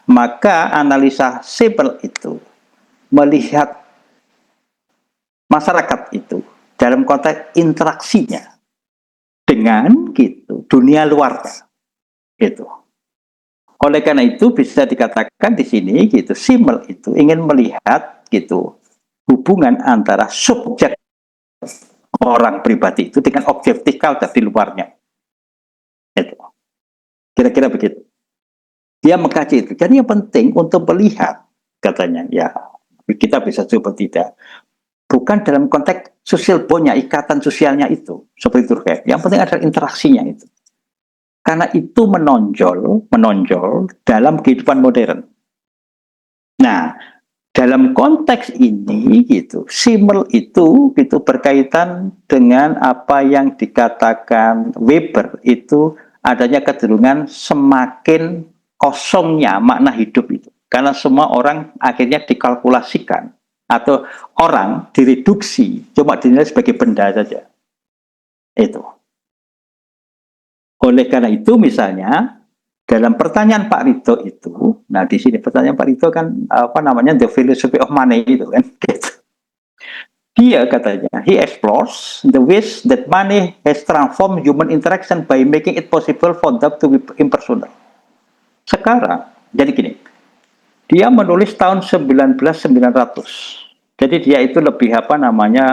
Maka analisa Simmel itu melihat masyarakat itu dalam konteks interaksinya dengan gitu dunia luarnya, gitu. Oleh karena itu bisa dikatakan di sini gitu Simmel itu ingin melihat gitu hubungan antara subjek orang pribadi itu dengan objektikal di luarnya. Itu. Kira-kira begitu. Dia mengkaji itu. Jadi yang penting untuk melihat katanya ya kita bisa coba tidak. Bukan dalam konteks sosial bondnya, ikatan sosialnya itu seperti Durkheim. Yang penting adalah interaksinya itu. Karena itu menonjol dalam kehidupan modern. Nah, dalam konteks ini gitu, Simmel itu gitu berkaitan dengan apa yang dikatakan Weber itu adanya kecenderungan semakin kosongnya makna hidup itu. Karena semua orang akhirnya dikalkulasikan atau orang direduksi cuma dinilai sebagai benda saja. Itu. Oleh karena itu misalnya dalam pertanyaan Pak Rito itu, nah di sini pertanyaan Pak Rito kan apa namanya the philosophy of money itu kan. Gitu. Dia katanya he explores the ways that money has transformed human interaction by making it possible for them to be impersonal. Sekarang jadi gini. Dia menulis tahun 1900. Jadi dia itu lebih apa namanya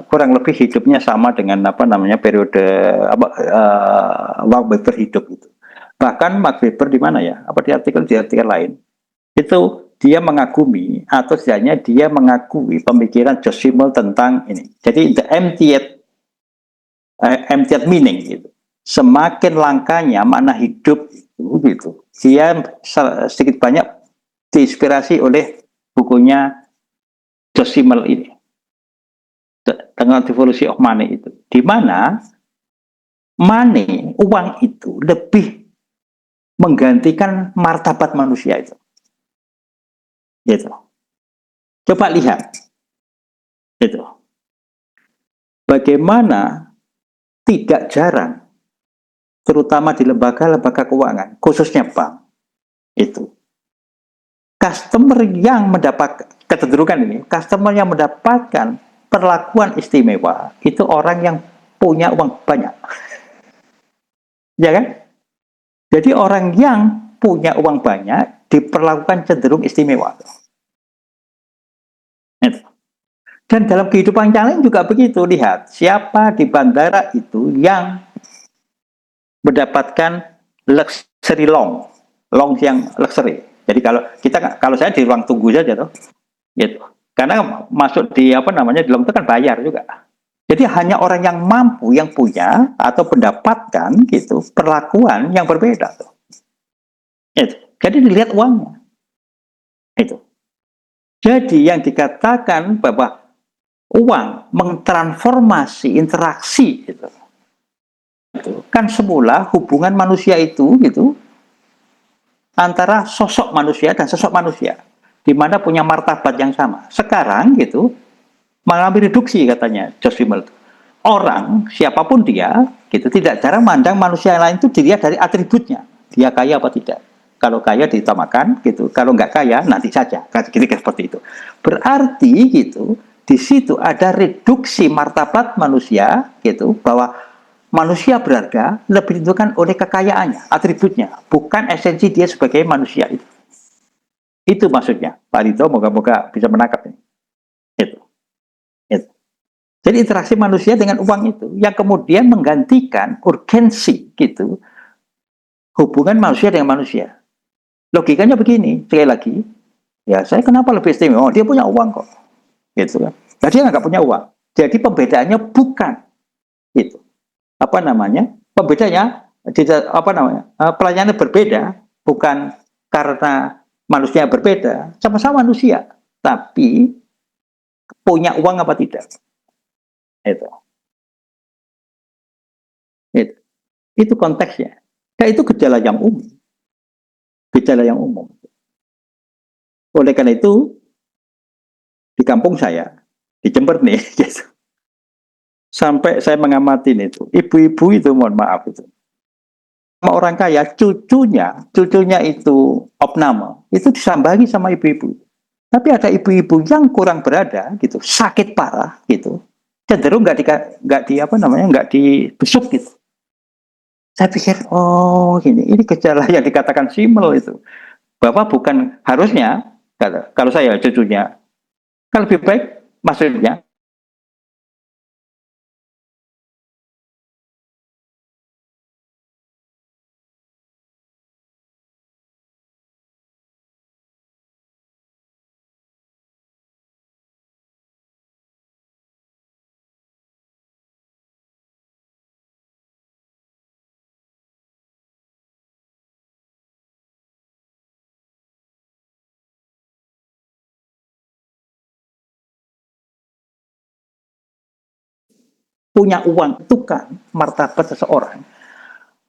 kurang lebih hidupnya sama dengan apa namanya periode Max Weber hidup itu. Bahkan Max Weber di mana ya? Apa di artikel lain? Itu dia mengagumi atau setidaknya dia mengakui pemikiran George Simmel tentang ini. Jadi the emptied meaning gitu. Semakin langkanya makna hidup itu gitu. Dia sedikit banyak diinspirasi oleh bukunya George Simmel ini tentang evolusi of money itu, di mana money, uang itu lebih menggantikan martabat manusia itu. Gitu. Coba lihat, itu bagaimana tidak jarang, terutama di lembaga-lembaga keuangan, khususnya bank, itu customer yang mendapat kecenderungan ini, customer yang mendapatkan perlakuan istimewa itu orang yang punya uang banyak, ya kan? Jadi orang yang punya uang banyak diperlakukan cenderung istimewa. Dan dalam kehidupan yang lain juga begitu. Lihat siapa di bandara itu yang mendapatkan luxury long yang luxury. Jadi kalau saya di ruang tunggu saja tuh, gitu. Karena masuk di apa namanya di long itu kan bayar juga. Jadi hanya orang yang mampu yang punya atau mendapatkan gitu perlakuan yang berbeda tuh. Itu. Jadi dilihat uangnya. Itu. Jadi yang dikatakan bahwa uang mentransformasi interaksi gitu. Itu kan semula hubungan manusia itu gitu antara sosok manusia dan sosok manusia, di mana punya martabat yang sama. Sekarang gitu mengalami reduksi katanya George Simmel. Orang siapapun dia gitu tidak jarang mandang manusia lain itu dilihat dari atributnya. Dia kaya apa tidak. Kalau kaya diutamakan gitu, kalau nggak kaya nanti saja. Kira-kira seperti itu. Berarti gitu di situ ada reduksi martabat manusia gitu bahwa manusia berharga lebih ditentukan oleh kekayaannya, atributnya, bukan esensi dia sebagai manusia itu. Itu maksudnya. Pak Rito moga-moga bisa menangkap ini. Itu. Jadi interaksi manusia dengan uang itu yang kemudian menggantikan urgensi gitu hubungan manusia dengan manusia. Logikanya begini, sekali lagi, ya saya kenapa lebih istimewa? Oh, dia punya uang kok, gitu kan? Nah, dia nggak punya uang. Jadi pembedaannya bukan itu. Apa namanya? Pembedanya apa namanya? Pelayanannya berbeda bukan karena manusia berbeda, sama-sama manusia, tapi punya uang apa tidak. Itu. Itu konteksnya. Nah, itu gejala yang umum. Gejala yang umum. Oleh karena itu, di kampung saya, di Jember nih, gitu. Sampai saya mengamati itu, ibu-ibu itu, mohon maaf itu, sama orang kaya, cucunya itu opname, itu disambangi sama ibu-ibu. Tapi ada ibu-ibu yang kurang berada, gitu, sakit parah, gitu, cenderung nggak dibesuk gitu. Saya pikir, oh ini gejala yang dikatakan simel itu. Bapak bukan harusnya, kalau saya cucunya, kan lebih baik maksudnya punya uang itu kan martabat seseorang,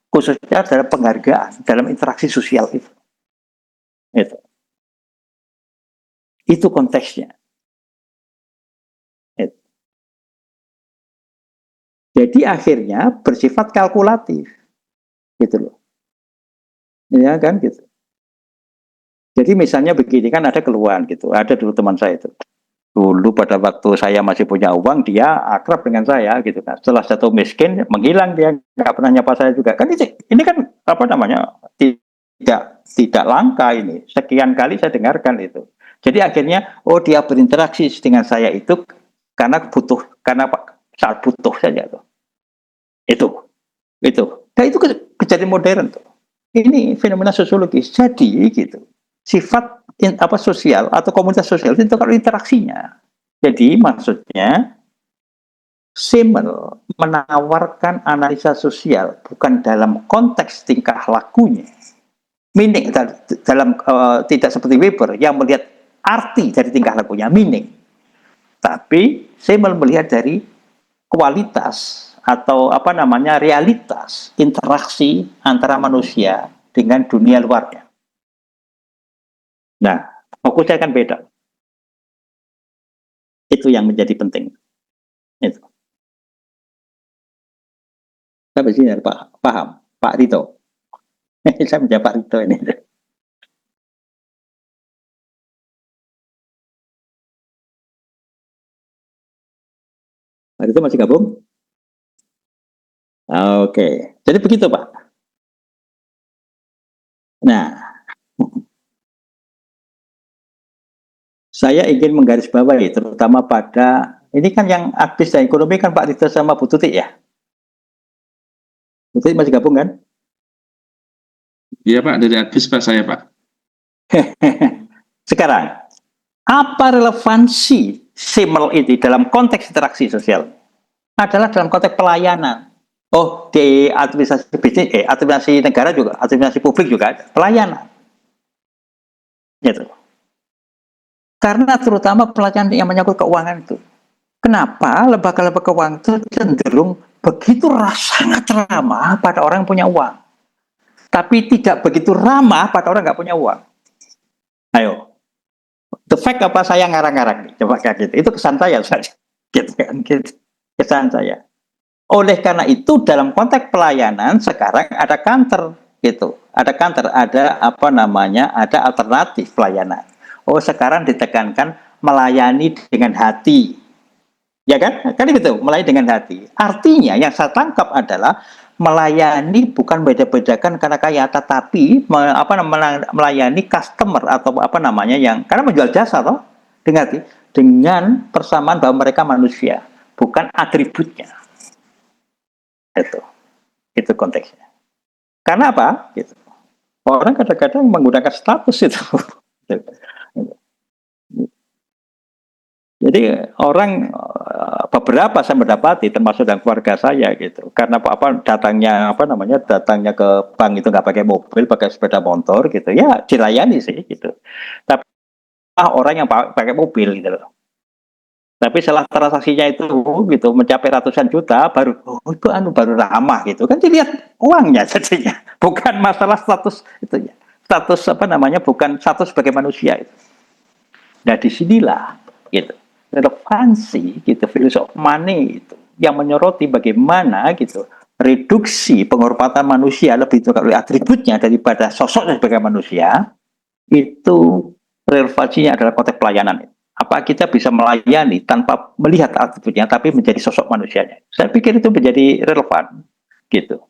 khususnya dalam penghargaan, dalam interaksi sosial itu. Itu konteksnya. Itu. Jadi akhirnya bersifat kalkulatif, gitu loh. Ya kan gitu. Jadi misalnya begini, kan ada keluhan gitu, ada dulu teman saya itu. Dulu pada waktu saya masih punya uang, dia akrab dengan saya gitu kan. Setelah jatuh miskin, menghilang, dia nggak pernah nyapa saya juga. Kan ini kan apa namanya, tidak langka ini. Sekian kali saya dengarkan itu. Jadi akhirnya, oh dia berinteraksi dengan saya itu karena saat butuh saja tuh. Itu. Nah itu kejadian modern tuh. Ini fenomena sosiologis. Jadi gitu, sifat sosial atau komunitas sosial itu kalau interaksinya. Jadi maksudnya Simmel menawarkan analisa sosial bukan dalam konteks tingkah lakunya, meaning dalam tidak seperti Weber yang melihat arti dari tingkah lakunya, meaning, tapi Simmel melihat dari kualitas atau realitas interaksi antara manusia dengan dunia luarnya. Nah, fokusnya kan beda. Itu yang menjadi penting. Itu. Sampai sini paham, Pak Rito. Saya menjawab Pak Rito ini. Pak Rito masih gabung? Oke, jadi begitu Pak. Nah, saya ingin menggarisbawahi terutama pada, ini kan yang aktif dan ekonomi kan Pak Rito sama Bu Tuti ya? Bu Tuti masih gabung kan? Iya Pak, dari Advis Pak, saya Pak. Sekarang, apa relevansi Simmel ini dalam konteks interaksi sosial? Adalah dalam konteks pelayanan. Oh, di administrasi bisnis, administrasi negara juga, administrasi publik juga ada pelayanan. Gitu. Karena terutama pelayanan yang menyangkut keuangan itu. Kenapa lembaga-lembaga keuangan itu cenderung begitu sangat ramah pada orang yang punya uang, tapi tidak begitu ramah pada orang nggak punya uang? Ayo, the fact apa saya ngarang-ngarang nih? Coba kayak gitu. Itu kesan saya saja. Gitu kan, gitu. Kesan saya. Oleh karena itu dalam konteks pelayanan sekarang ada counter gitu. Ada counter, ada ada alternatif pelayanan. Oh, sekarang ditekankan melayani dengan hati. Ya kan? Kan gitu, melayani dengan hati. Artinya yang saya tangkap adalah melayani bukan beda-bedakan karena kaya, tetapi melayani customer atau karena menjual jasa toh dengan persamaan bahwa mereka manusia, bukan atributnya. Itu konteksnya. Karena apa? Gitu. Orang kadang-kadang menggunakan status itu. Jadi orang beberapa saya mendapati termasuk dalam keluarga saya gitu. Karena datangnya ke bank itu nggak pakai mobil, pakai sepeda motor gitu. Ya dilayani sih gitu. Tapi orang yang pakai mobil gitu loh. Tapi setelah transaksinya itu gitu mencapai ratusan juta, baru itu baru ramah gitu kan, dilihat uangnya jadinya, bukan masalah status itu ya, status apa namanya, bukan status sebagai manusia itu. Nah disinilah gitu relevansi gitu filosofi money itu yang menyoroti bagaimana gitu reduksi penghormatan manusia lebih oleh atributnya daripada sosoknya sebagai manusia, itu relevansinya adalah konteks pelayanan. Apa kita bisa melayani tanpa melihat atributnya, tapi menjadi sosok manusianya? Saya pikir itu menjadi relevan, gitu.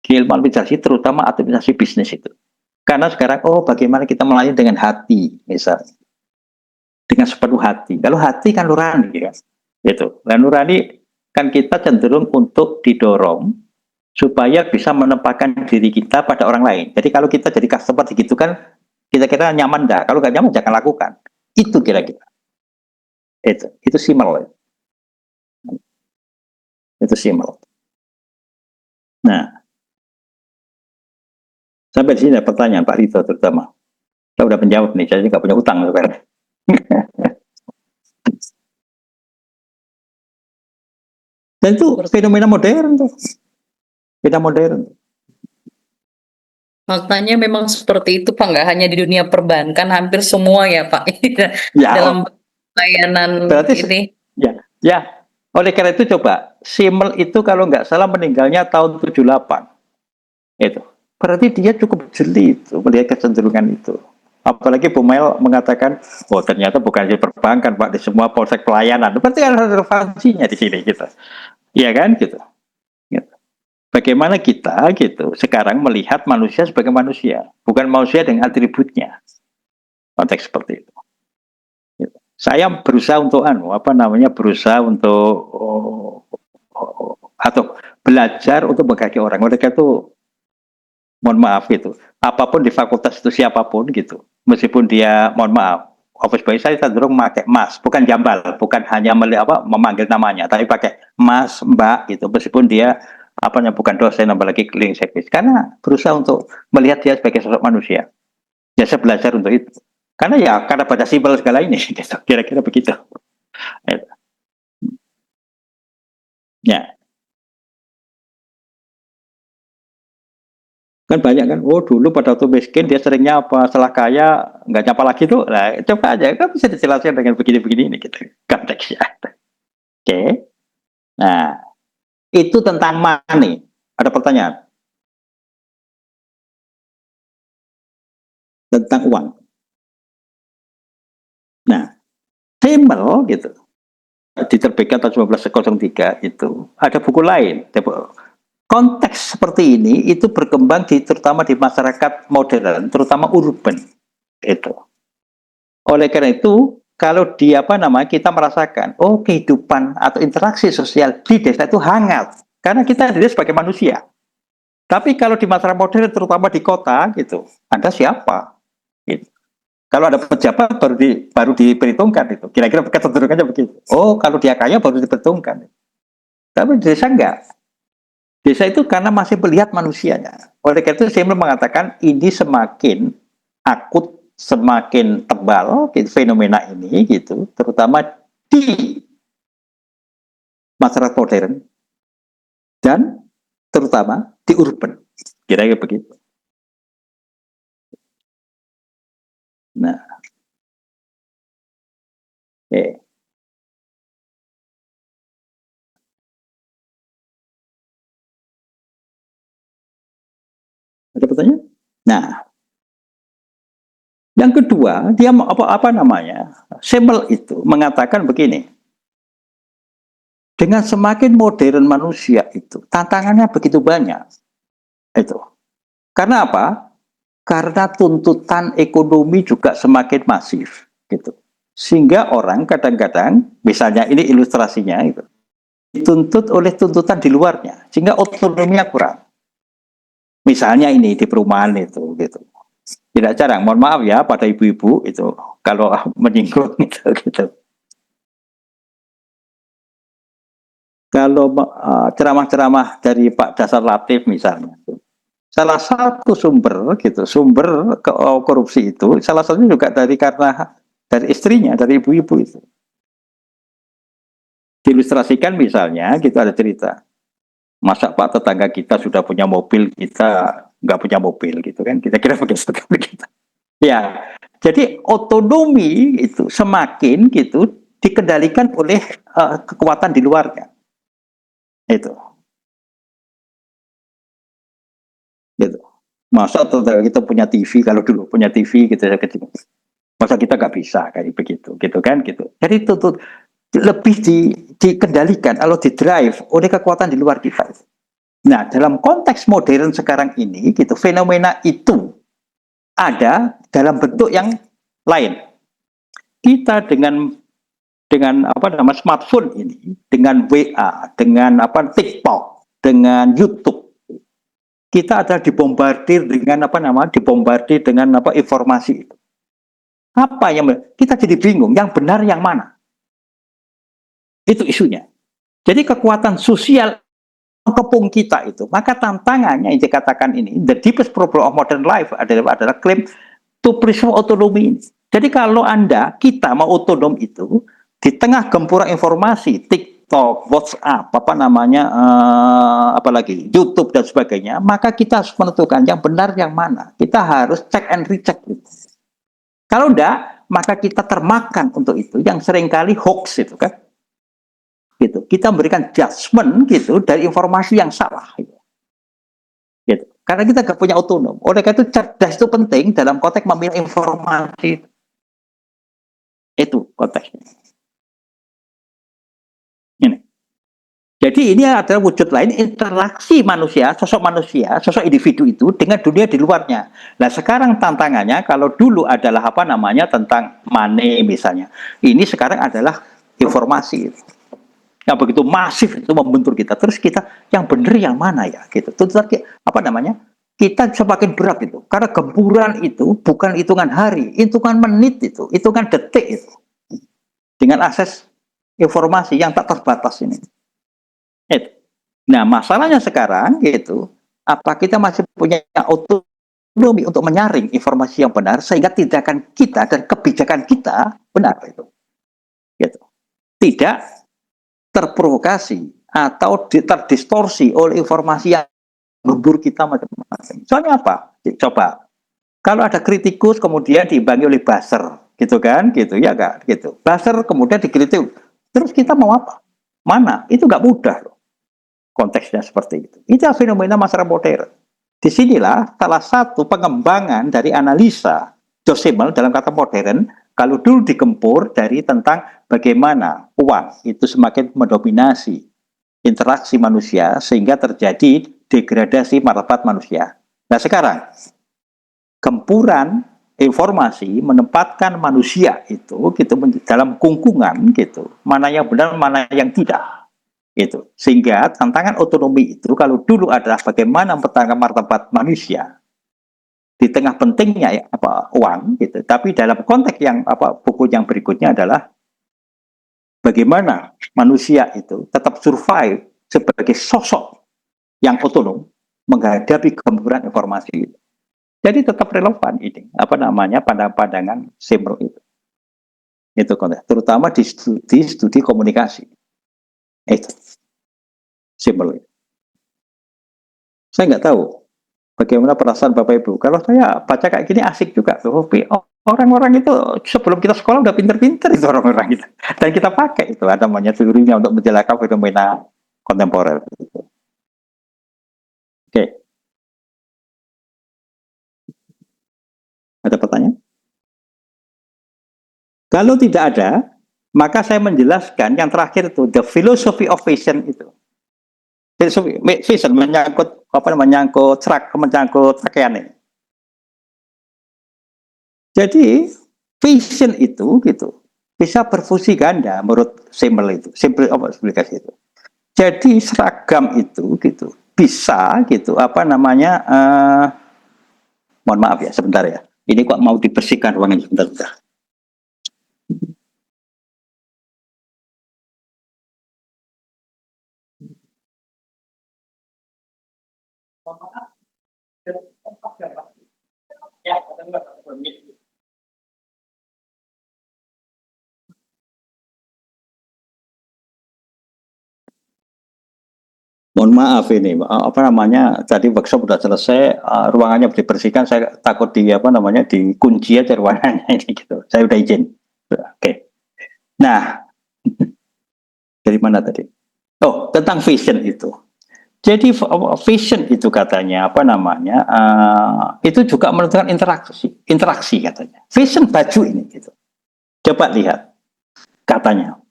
Di ilmu administrasi, terutama administrasi bisnis itu. Karena sekarang, bagaimana kita melayani dengan hati, misalnya. Dengan sepenuh hati. Kalau hati kan nurani, kan? Gitu. Dan nurani kan kita cenderung untuk didorong supaya bisa menempatkan diri kita pada orang lain. Jadi kalau kita jadi customer begitu kan, kira-kira nyaman dah. Kalau nggak nyaman jangan lakukan. Itu kira-kira. Itu simel. Itu simel. Nah, sampai di sini ada pertanyaan Pak Rito terutama. Saya udah menjawab nih, saya nggak punya utang sekarang. Dan itu fenomena modern tuh. Fenomena modern. Faktanya memang seperti itu Pak, nggak hanya di dunia perbankan, hampir semua ya Pak, Ya, dalam layanan berarti ini. Ya. Oleh karena itu coba, Simmel itu kalau nggak salah meninggalnya tahun 78. Itu. Berarti dia cukup jeli itu melihat kecenderungan itu. Apalagi Bu Mel mengatakan, ternyata bukan di perbankan Pak, di semua polsek pelayanan. Berarti ada relevansinya di sini gitu. Iya kan gitu. Bagaimana kita gitu sekarang melihat manusia sebagai manusia, bukan manusia dengan atributnya. Konteks seperti itu. Saya berusaha untuk berusaha untuk atau belajar untuk menghargai orang. Mereka itu mohon maaf gitu. Apapun di fakultas itu siapapun gitu. Meskipun dia mohon maaf, office boy saya cenderung pakai mas, bukan jambal, bukan hanya memanggil namanya, tapi pakai mas, mbak gitu. Meskipun dia bukan dosen apalagi cleaning service, karena berusaha untuk melihat dia sebagai sosok manusia. Ya saya belajar untuk itu. Karena baca simpel segala ini, gitu. Kira-kira begitu. Ya. Kan banyak kan, dulu pada waktu miskin dia seringnya setelah kaya nggak nyapa lagi tuh. Nah, coba aja kan bisa dijelaskan dengan begini-begini ini gitu konteksnya. Oke. Nah, itu tentang money. Ada pertanyaan? Tentang uang. Nah, Simmel gitu. Diterbitkan tahun 1903 itu ada buku lain. Konteks seperti ini itu berkembang terutama di masyarakat modern, terutama urban. Itu. Oleh karena itu, kalau kita merasakan, kehidupan atau interaksi sosial di desa itu hangat, karena kita diri sebagai manusia. Tapi kalau di masyarakat modern, terutama di kota, gitu, Anda siapa? Gitu. Kalau ada pejabat baru diperhitungkan itu. Kira-kira kecenderungannya begitu. Kalau dia kaya baru diperhitungkan. Tapi di desa enggak. Desa itu karena masih melihat manusianya. Oleh karena itu saya mengatakan ini semakin akut, semakin tebal gitu, fenomena ini gitu, terutama di masyarakat modern dan terutama di urban. Kira-kira begitu. Nah, ada pertanyaan? Nah, yang kedua, dia Simmel itu mengatakan begini. Dengan semakin modern manusia itu, tantangannya begitu banyak. Itu. Karena apa? Karena tuntutan ekonomi juga semakin masif, gitu. Sehingga orang kadang-kadang, misalnya ini ilustrasinya itu, dituntut oleh tuntutan di luarnya, sehingga otonominya kurang. Misalnya ini di perumahan itu, gitu. Tidak jarang, mohon maaf ya pada ibu-ibu itu kalau menyinggung gitu. Kalau ceramah-ceramah dari Pak Dasar Latif misalnya, salah satu sumber korupsi itu, salah satunya juga karena dari istrinya, dari ibu-ibu itu. Diilustrasikan misalnya, gitu ada cerita. Masa Pak tetangga kita sudah punya mobil, kita nggak punya mobil gitu kan? Kita kira begitu kita. Ya, jadi otonomi itu semakin gitu dikendalikan oleh kekuatan di luarnya. Itu. Gitu. Masa tetangga kita punya TV, kalau dulu punya TV gitu ya kecil. Masa kita nggak bisa kayak begitu, gitu kan? Gitu. Jadi itu tuh lebih dikendalikan atau didrive oleh kekuatan di luar kita. Nah, dalam konteks modern sekarang ini, gitu, fenomena itu ada dalam bentuk yang lain. Kita dengan apa namanya smartphone ini, dengan WA, dengan apa TikTok, dengan YouTube, kita ada dibombardir dengan apa namanya, dibombardir dengan apa informasi itu. Apa yang kita jadi bingung, yang benar yang mana? Itu isunya. Jadi kekuatan sosial kepung kita itu, maka tantangannya yang dikatakan ini, the deepest problem of modern life adalah klaim to preserve autonomy. Jadi kalau kita mau otonom itu, di tengah gempuran informasi, TikTok, WhatsApp, apa namanya, apalagi YouTube dan sebagainya, maka kita harus menentukan yang benar yang mana. Kita harus check and recheck itu. Kalau enggak, maka kita termakan untuk itu, yang seringkali hoax itu kan. Gitu. Kita memberikan judgement gitu dari informasi yang salah. Gitu. Karena kita nggak punya otonom. Oleh karena itu cerdas itu penting dalam konteks memilih informasi. Itu konteksnya. Ini. Jadi ini adalah wujud lain interaksi manusia, sosok individu itu dengan dunia di luarnya. Nah sekarang tantangannya kalau dulu adalah apa namanya tentang money misalnya, ini sekarang adalah informasi. Yang begitu masif itu membentur kita. Terus kita yang benar yang mana ya? Gitu. Terus apa namanya? Kita semakin berat itu. Karena gempuran itu bukan hitungan hari, hitungan menit itu, hitungan detik itu. Dengan akses informasi yang tak terbatas ini. Nah, masalahnya sekarang gitu, apa kita masih punya otonomi untuk menyaring informasi yang benar sehingga tindakan kita dan kebijakan kita benar itu. Gitu. Tidak terprovokasi atau terdistorsi oleh informasi yang gembur kita macam-macam. Soalnya apa? Coba, kalau ada kritikus kemudian diimbangi oleh buzzer, gitu kan? Gitu ya enggak? Gitu. Buzzer kemudian dikritik, terus kita mau apa? Mana? Itu nggak mudah loh. Konteksnya seperti itu. Itu fenomena masyarakat modern. Disinilah salah satu pengembangan dari analisa Josemel dalam kata modern. Kalau dulu digempur dari tentang bagaimana uang itu semakin mendominasi interaksi manusia sehingga terjadi degradasi martabat manusia. Nah sekarang gempuran informasi menempatkan manusia itu gitu dalam kungkungan gitu, mana yang benar mana yang tidak gitu. Sehingga tantangan otonomi itu kalau dulu adalah bagaimana mempertahankan martabat manusia di tengah pentingnya ya, apa uang gitu. Tapi dalam konteks yang apa buku yang berikutnya adalah bagaimana manusia itu tetap survive sebagai sosok yang otonom menghadapi gempuran informasi. Jadi tetap relevan ini apa namanya pandangan Semel itu. Itu konteks terutama di studi komunikasi. Itu Semel. Saya nggak tahu bagaimana perasaan Bapak Ibu? Kalau saya baca kayak gini asik juga. Orang-orang itu sebelum kita sekolah udah pinter-pinter itu orang-orang itu. Dan kita pakai itu namanya teorinya untuk menjelaskan fenomena kontemporer. Oke. Ada pertanyaan? Kalau tidak ada, maka saya menjelaskan yang terakhir itu the philosophy of vision itu. Vision menyangkut apa namanya menyangkut pakaian ini. Jadi vision itu gitu bisa berfungsi ganda menurut Semel itu, simple aplikasi itu. Jadi seragam itu gitu bisa gitu apa namanya mohon maaf ya sebentar ya. Ini kok mau dibersihkan ruangan sebentar. Ya, Mohon maaf ini, apa namanya, tadi workshop sudah selesai, ruangannya dibersihkan, saya takut dikunci aja ruangannya ini gitu. Saya udah izin. Oke. Nah, dari mana tadi? Oh, tentang vision itu. Jadi vision itu katanya itu juga menentukan interaksi katanya. Vision baju ini gitu. Coba lihat katanya.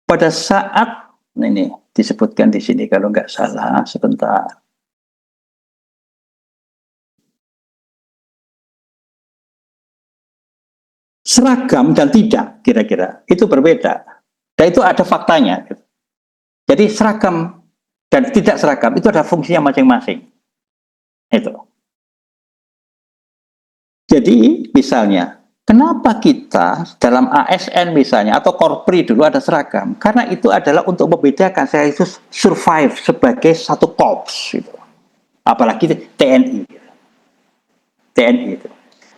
Pada saat ini disebutkan di sini kalau nggak salah, sebentar. Seragam dan tidak kira-kira itu berbeda. Dan itu ada faktanya. Jadi seragam dan tidak seragam itu ada fungsinya masing-masing. Itu. Jadi misalnya, kenapa kita dalam ASN misalnya atau Korpri dulu ada seragam? Karena itu adalah untuk membedakan saya itu survive sebagai satu korps gitu. Apalagi TNI. TNI itu.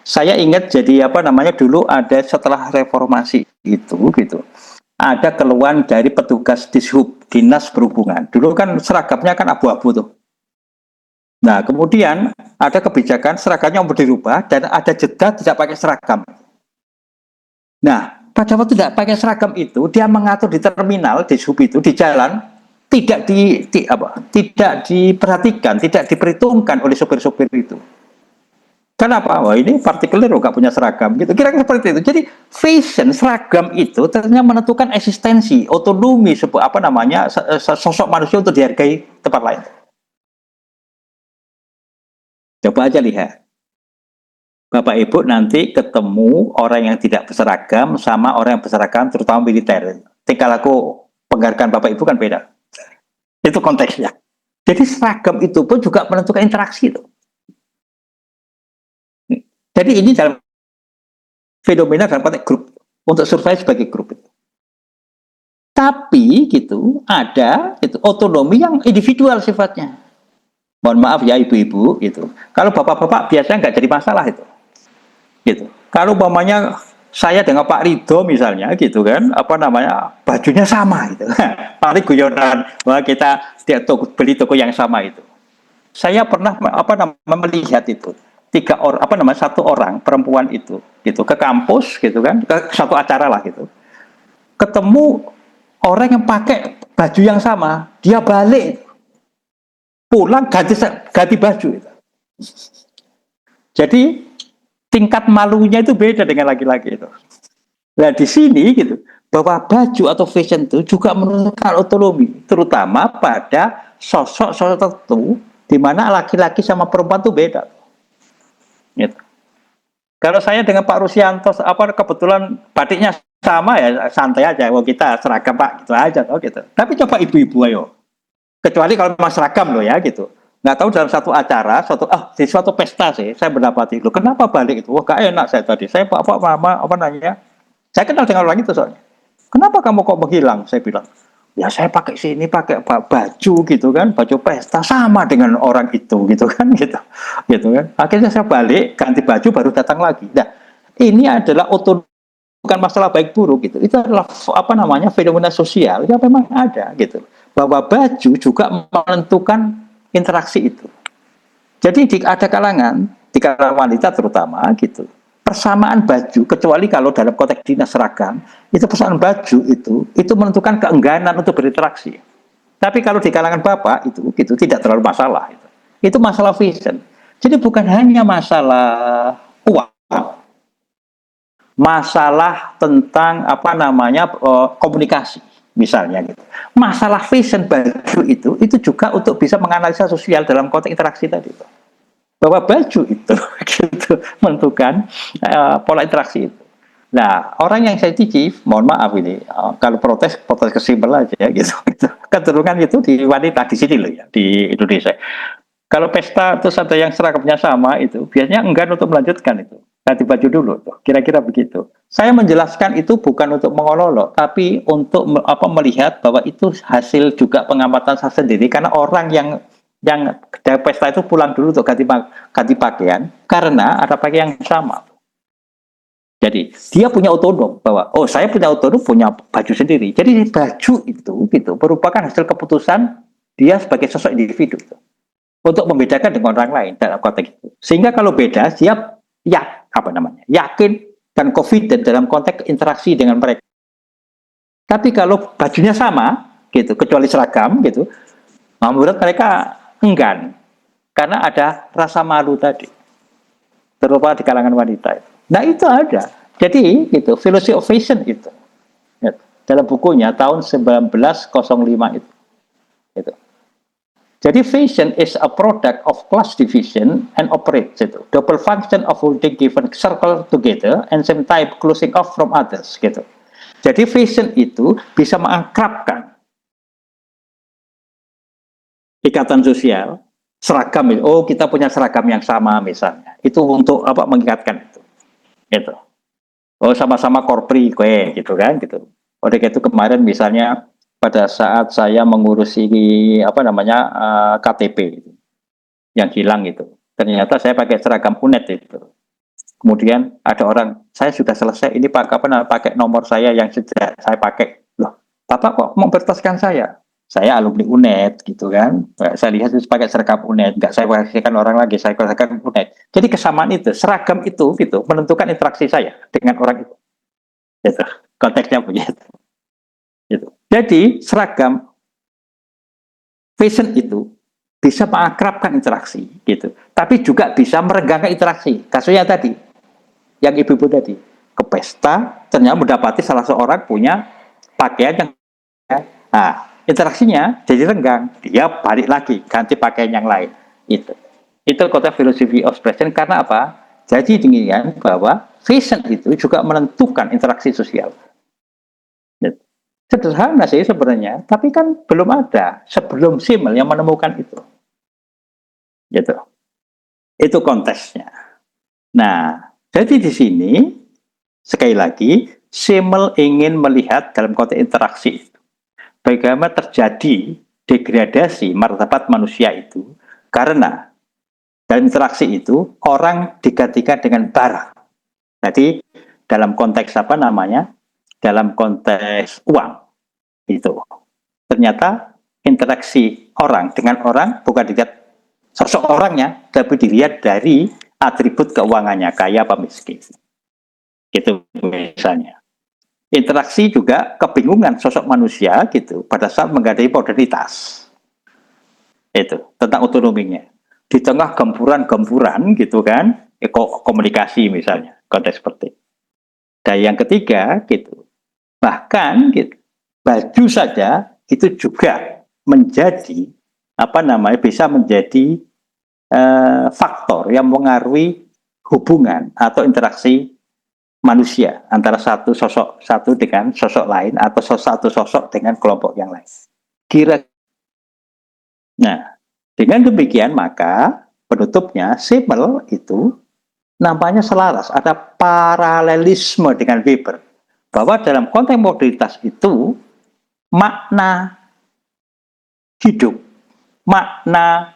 Saya ingat jadi dulu ada setelah reformasi itu gitu. Ada keluhan dari petugas Dishub, Dinas Perhubungan. Dulu kan seragamnya kan abu-abu tuh. Nah, kemudian ada kebijakan seragamnya mau dirubah dan ada jeda tidak pakai seragam. Nah, pada waktu tidak pakai seragam itu, dia mengatur di terminal Dishub itu di jalan tidak diperhatikan, tidak diperhitungkan oleh sopir-sopir itu. Kenapa? Wah, ini partikelir nggak punya seragam gitu. Kira-kira seperti itu. Jadi fashion seragam itu ternyata menentukan eksistensi, otonomi sosok manusia untuk dihargai tempat lain. Coba aja lihat. Bapak Ibu nanti ketemu orang yang tidak berseragam sama orang yang berseragam, terutama militer. Tingkah laku penghargaan Bapak Ibu kan beda. Itu konteksnya. Jadi seragam itu pun juga menentukan interaksi itu. Jadi ini dalam fenomena dalam konteks grup untuk survive sebagai grup itu. Tapi gitu ada otonomi yang individual sifatnya. Mohon maaf ya ibu-ibu itu. Kalau bapak-bapak biasanya nggak jadi masalah itu. Gitu. Kalau umpamanya saya dengan Pak Ridho misalnya gitu kan, bajunya sama gitu. Paling guyonan, wah kita beli toko yang sama itu. Saya pernah melihat itu. Satu orang perempuan itu gitu ke kampus gitu kan, ke satu acara lah gitu, ketemu orang yang pakai baju yang sama, dia balik pulang ganti baju itu. Jadi tingkat malunya itu beda dengan laki-laki itu. Nah di sini gitu bahwa baju atau fashion itu juga menunjukkan otonomi, terutama pada sosok-sosok tertentu di mana laki-laki sama perempuan itu beda. Gitu. Kalau saya dengan Pak Rusianto kebetulan batiknya sama ya santai aja, kita seragam Pak gitu aja gitu. Tapi coba ibu-ibu ayo, kecuali kalau mas seragam loh ya gitu. Nggak tahu dalam satu acara, di suatu pesta sih saya mendapati loh kenapa balik itu, wah gak enak saya tadi. Saya mama saya kenal dengan orang itu soalnya. Kenapa kamu kok menghilang? Saya bilang. Ya saya pakai baju gitu kan, baju pesta sama dengan orang itu gitu kan. Akhirnya saya balik ganti baju baru datang lagi. Nah ini adalah bukan masalah baik buruk gitu. Itu adalah fenomena sosial yang memang ada gitu. Bahwa baju juga menentukan interaksi itu. Jadi ada kalangan di kalangan wanita terutama gitu. Persamaan baju, kecuali kalau dalam konteks dinas seragam, itu persamaan baju itu menentukan keengganan untuk berinteraksi. Tapi kalau di kalangan bapak itu tidak terlalu masalah. Itu masalah fashion. Jadi bukan hanya masalah uang, masalah tentang komunikasi misalnya gitu. Masalah fashion baju itu juga untuk bisa menganalisa sosial dalam konteks interaksi tadi. Bahwa baju itu menentukan pola interaksi itu. Nah, orang yang sensitif, mohon maaf ini, kalau protes kesimpel aja gitu. Kecenderungan itu di wanita di sini loh ya, di Indonesia. Kalau pesta terus ada yang seragamnya sama itu, biasanya enggan untuk melanjutkan itu. Ganti baju dulu tuh, kira-kira begitu. Saya menjelaskan itu bukan untuk mengolok, tapi untuk melihat bahwa itu hasil juga pengamatan saya sendiri, karena orang yang dari pesta itu pulang dulu untuk ganti pakaian karena ada pakaian yang sama. Jadi dia punya otonom bahwa saya punya otonom punya baju sendiri. Jadi baju itu merupakan hasil keputusan dia sebagai sosok individu untuk membedakan dengan orang lain dalam konteks itu. Sehingga kalau beda, siap yakin dan confident dalam konteks interaksi dengan mereka. Tapi kalau bajunya sama, gitu, kecuali seragam, gitu, menurut mereka enggan, karena ada rasa malu tadi, terutama di kalangan wanita. Nah itu ada. Jadi, gitu, philosophy of fashion itu, ya, dalam bukunya tahun 1905 itu. Gitu. Jadi fashion is a product of class division and operates itu double function of holding given circle together and same time closing off from others gitu. Jadi fashion itu bisa mengakrabkan ikatan sosial, seragam itu. Oh kita punya seragam yang sama misalnya. Itu untuk apa mengikatkan itu. Gitu. Oh sama-sama korpri kue gitu kan gitu. Oleh itu kemarin misalnya pada saat saya mengurusi KTP yang hilang itu, ternyata saya pakai seragam UNED itu. Kemudian ada orang, saya sudah selesai, ini pakai nomor saya yang sudah saya pakai. Loh, Bapak kok mempertaskan saya? Saya alumni UNED gitu kan. Saya lihat itu pakai seragam UNED, nggak saya pakaikan orang lagi, saya pakaikan UNED. Jadi kesamaan itu, seragam itu gitu menentukan interaksi saya dengan orang itu. Gitu. Konteksnya begitu. Gitu. Jadi seragam fashion itu bisa mengakrabkan interaksi, gitu. Tapi juga bisa merenggangkan interaksi. Kasusnya tadi, yang ibu-ibu tadi ke pesta, ternyata mendapati salah seorang punya pakaian yang, nah interaksinya jadi renggang, dia balik lagi ganti pakaian yang lain. Itu konteks philosophy of fashion karena apa? Jadi demikian bahwa fashion itu juga menentukan interaksi sosial. Gitu. Sederhana sih sebenarnya, tapi kan belum ada sebelum Simmel yang menemukan itu. Gitu. Itu konteksnya. Nah, jadi di sini sekali lagi Simmel ingin melihat dalam konteks interaksi itu bagaimana terjadi degradasi martabat manusia itu karena dalam interaksi itu orang digantikan dengan barang. Jadi dalam konteks dalam konteks uang itu ternyata interaksi orang dengan orang bukan dilihat sosok orangnya, tapi dilihat dari atribut keuangannya, kaya apa miskin. Gitu misalnya. Interaksi juga kebingungan sosok manusia gitu pada saat menghadapi modernitas. Itu tentang otonominya. Di tengah gempuran-gempuran gitu kan, komunikasi misalnya, konteks seperti itu. Dan yang ketiga gitu, bahkan gitu, baju saja itu juga menjadi bisa menjadi faktor yang mengaruhi hubungan atau interaksi manusia antara satu dengan sosok lain atau satu sosok dengan kelompok yang lain. Nah, dengan demikian maka penutupnya Simmel itu nampaknya selaras, ada paralelisme dengan Weber bahwa dalam konteks modernitas itu makna hidup, makna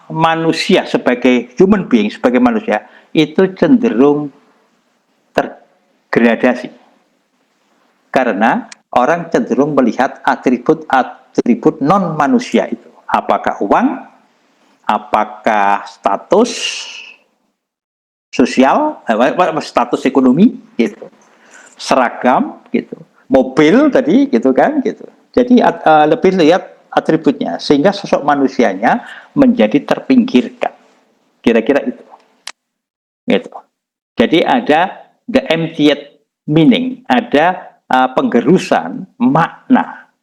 manusia sebagai human being, sebagai manusia itu cenderung tergradasi karena orang cenderung melihat atribut non manusia itu, apakah uang, apakah status sosial, status ekonomi gitu, seragam gitu, mobil tadi gitu kan gitu. Jadi lebih lihat atributnya sehingga sosok manusianya menjadi terpinggirkan. Kira-kira itu. Gitu. Jadi ada the emptied meaning, ada penggerusan makna,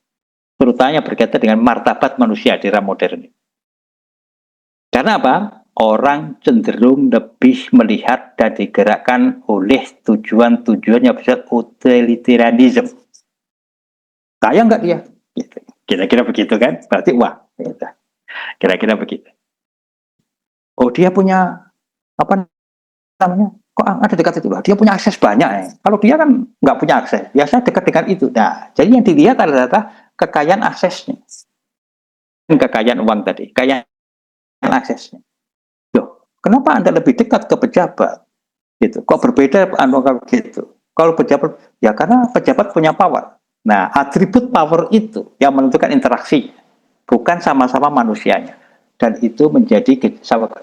terutama berkaitan dengan martabat manusia di era modern. Karena apa? Orang cenderung lebih melihat dan digerakkan oleh tujuan-tujuan yang bersifat utilitarianism. Kaya nggak dia? Gitu. Kira-kira begitu kan? Berarti uang. Gitu. Kira-kira begitu. Oh dia punya kok ada dekat itu lah. Dia punya akses banyak ya. Kalau dia kan nggak punya akses, biasanya dekat dengan itu. Nah, jadi yang dilihat adalah kekayaan aksesnya, kekayaan uang tadi, kekayaan aksesnya. Loh, kenapa Anda lebih dekat ke pejabat? Gitu. Kok berbeda gitu? Kalau pejabat, ya karena pejabat punya power. Nah, atribut power itu yang menentukan interaksi. bukan sama-sama manusianya. Dan itu menjadi,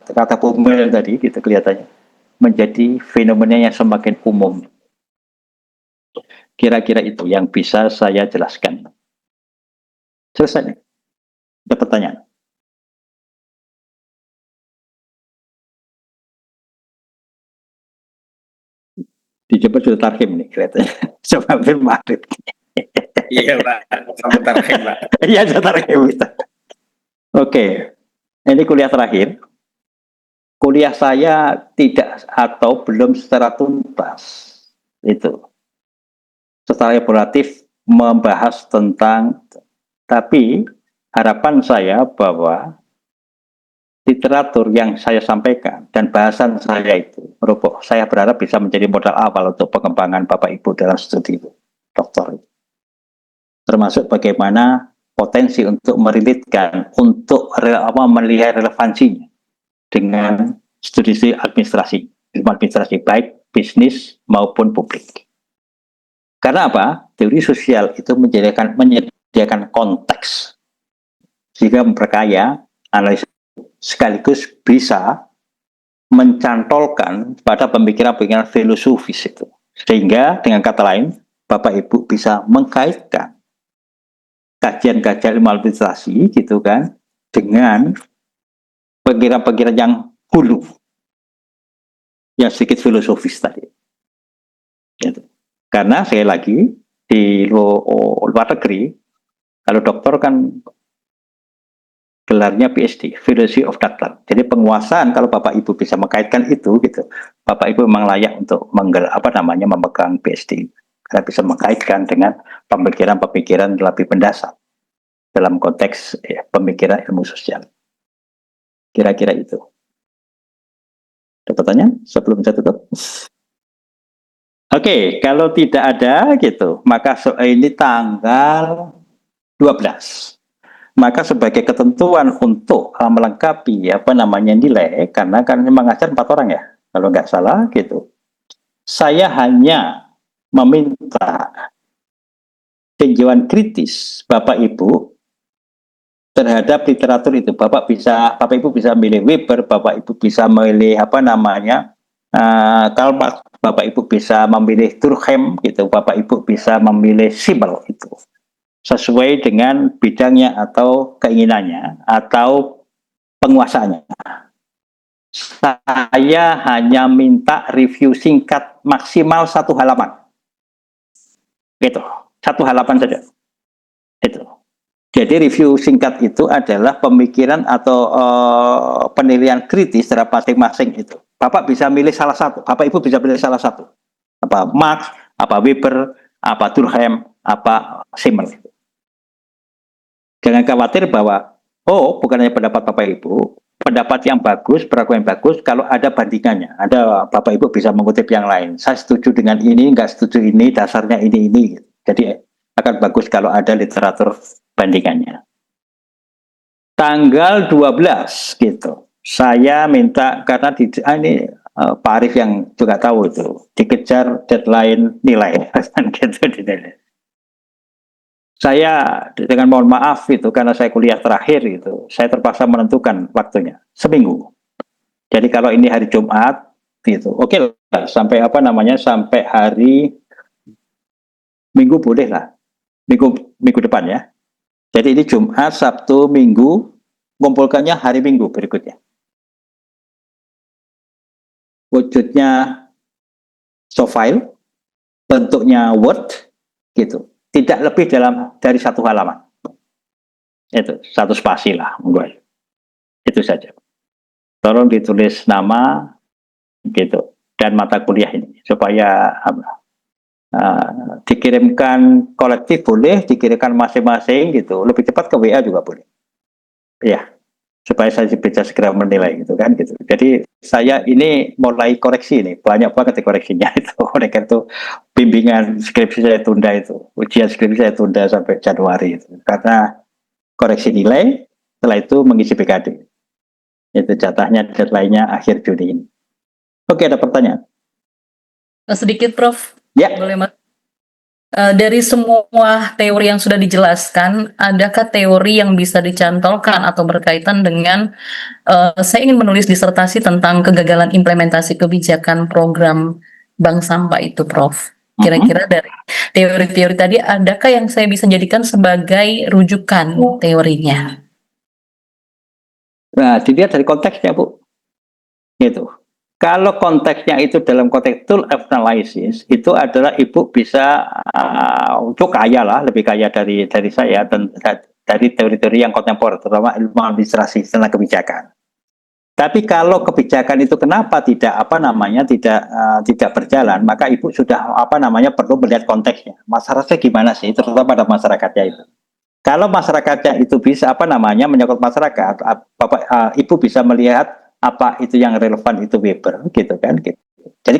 kata Pumel tadi, gitu kelihatannya, menjadi fenomena yang semakin umum. Kira-kira itu yang bisa saya jelaskan. Selesai. Ada pertanyaan? Dijemput sudah tarhim nih kelihatannya. Coba Marit. Iya Pak, kamu tarhim Pak. Iya, sudah tarhim. Oke, ini kuliah terakhir. Kuliah saya tidak atau belum secara tuntas itu secara elaboratif membahas tentang, tapi harapan saya bahwa literatur yang saya sampaikan dan bahasan saya itu, saya berharap bisa menjadi modal awal untuk pengembangan Bapak Ibu dalam studi doktor. Termasuk bagaimana potensi untuk merilitkan, untuk melihat relevansinya dengan studi administrasi, ilmu administrasi baik bisnis maupun publik. Karena apa? Teori sosial itu menyediakan konteks sehingga memperkaya analisis sekaligus bisa mencantolkan pada pemikiran-pemikiran filosofis itu. Sehingga dengan kata lain, Bapak Ibu bisa mengkaitkan kajian-kajian ilmu administrasi gitu kan dengan pemikiran-pemikiran yang hulu, yang sedikit filosofis tadi. Gitu. Karena sekali lagi di luar negeri, kalau dokter kan gelarnya PhD, Philosophy of Doctor. Jadi penguasaan kalau Bapak Ibu bisa mengkaitkan itu gitu, Bapak Ibu memang layak untuk memegang PhD karena bisa mengkaitkan dengan pemikiran-pemikiran lebih mendasar dalam konteks pemikiran ilmu sosial. Kira-kira itu. Ada pertanyaan sebelum saya tutup? Oke, kalau tidak ada gitu, maka ini tanggal 12. Maka sebagai ketentuan untuk melengkapi nilai, karena kan mengajar 4 orang ya, kalau nggak salah gitu. Saya hanya meminta tinjauan kritis Bapak Ibu terhadap literatur itu. Bapak Ibu bisa milih Weber, Bapak Ibu bisa milih Karl Marx, Bapak Ibu bisa memilih Durkheim gitu, Bapak Ibu bisa memilih Simmel itu. Sesuai dengan bidangnya atau keinginannya atau penguasaannya. Saya hanya minta review singkat maksimal 1 halaman. Gitu, 1 halaman saja. Itu. Jadi review singkat itu adalah pemikiran atau penilaian kritis terhadap masing-masing itu. Bapak bisa milih salah satu. Bapak Ibu bisa pilih salah satu. Apa Marx, apa Weber, apa Durkheim, apa Simmel. Jangan khawatir bahwa, bukan hanya pendapat Bapak Ibu, pendapat yang bagus, perlakuan yang bagus, kalau ada bandingannya. Ada Bapak Ibu bisa mengutip yang lain. Saya setuju dengan ini, nggak setuju ini, dasarnya ini. Jadi akan bagus kalau ada literatur bandingannya. Tanggal 12 gitu. Saya minta, karena ini Pak Arief yang juga tahu itu, dikejar deadline nilai. Gitu dinilai. Saya dengan mohon maaf itu karena saya kuliah terakhir itu, saya terpaksa menentukan waktunya seminggu. Jadi kalau ini hari Jumat gitu, oke lah, sampai sampai hari Minggu boleh lah, minggu depan ya. Jadi ini Jumat, Sabtu, Minggu, kumpulkannya hari Minggu berikutnya. Wujudnya soft file, bentuknya Word gitu. Tidak lebih dari 1 halaman. Itu 1 spasi lah, itu saja. Tolong ditulis nama gitu dan mata kuliah ini supaya dikirimkan kolektif boleh, dikirimkan masing-masing gitu. Lebih cepat ke WA juga boleh. Ya, supaya saya bisa segera menilai gitu kan gitu. Jadi saya ini mulai koreksi nih, banyak banget koreksinya itu. Oleh karena itu bimbingan skripsi saya tunda itu, ujian skripsi saya tunda sampai Januari itu. Karena koreksi nilai, setelah itu mengisi PKD. Itu jatahnya deadline-nya akhir Juni ini. Oke, ada pertanyaan? Sedikit Prof. Ya. Boleh Mas? Dari semua teori yang sudah dijelaskan, adakah teori yang bisa dicantolkan atau berkaitan dengan saya ingin menulis disertasi tentang kegagalan implementasi kebijakan program bank sampah itu, Prof. Kira-kira dari teori-teori tadi, adakah yang saya bisa jadikan sebagai rujukan teorinya? Nah, dilihat dari konteksnya, Bu. Gitu. Kalau konteksnya itu dalam konteks tool analysis, itu adalah Ibu bisa untuk kaya lah, lebih kaya dari saya dan dari teori-teori yang kontemporer, terutama ilmu administrasi tentang kebijakan. Tapi kalau kebijakan itu kenapa tidak tidak berjalan, maka Ibu sudah perlu melihat konteksnya. Masyarakatnya gimana sih, terutama pada masyarakatnya itu. Kalau masyarakatnya itu bisa menyangkut masyarakat, Ibu bisa melihat apa itu yang relevan itu Weber, gitu kan? Gitu. Jadi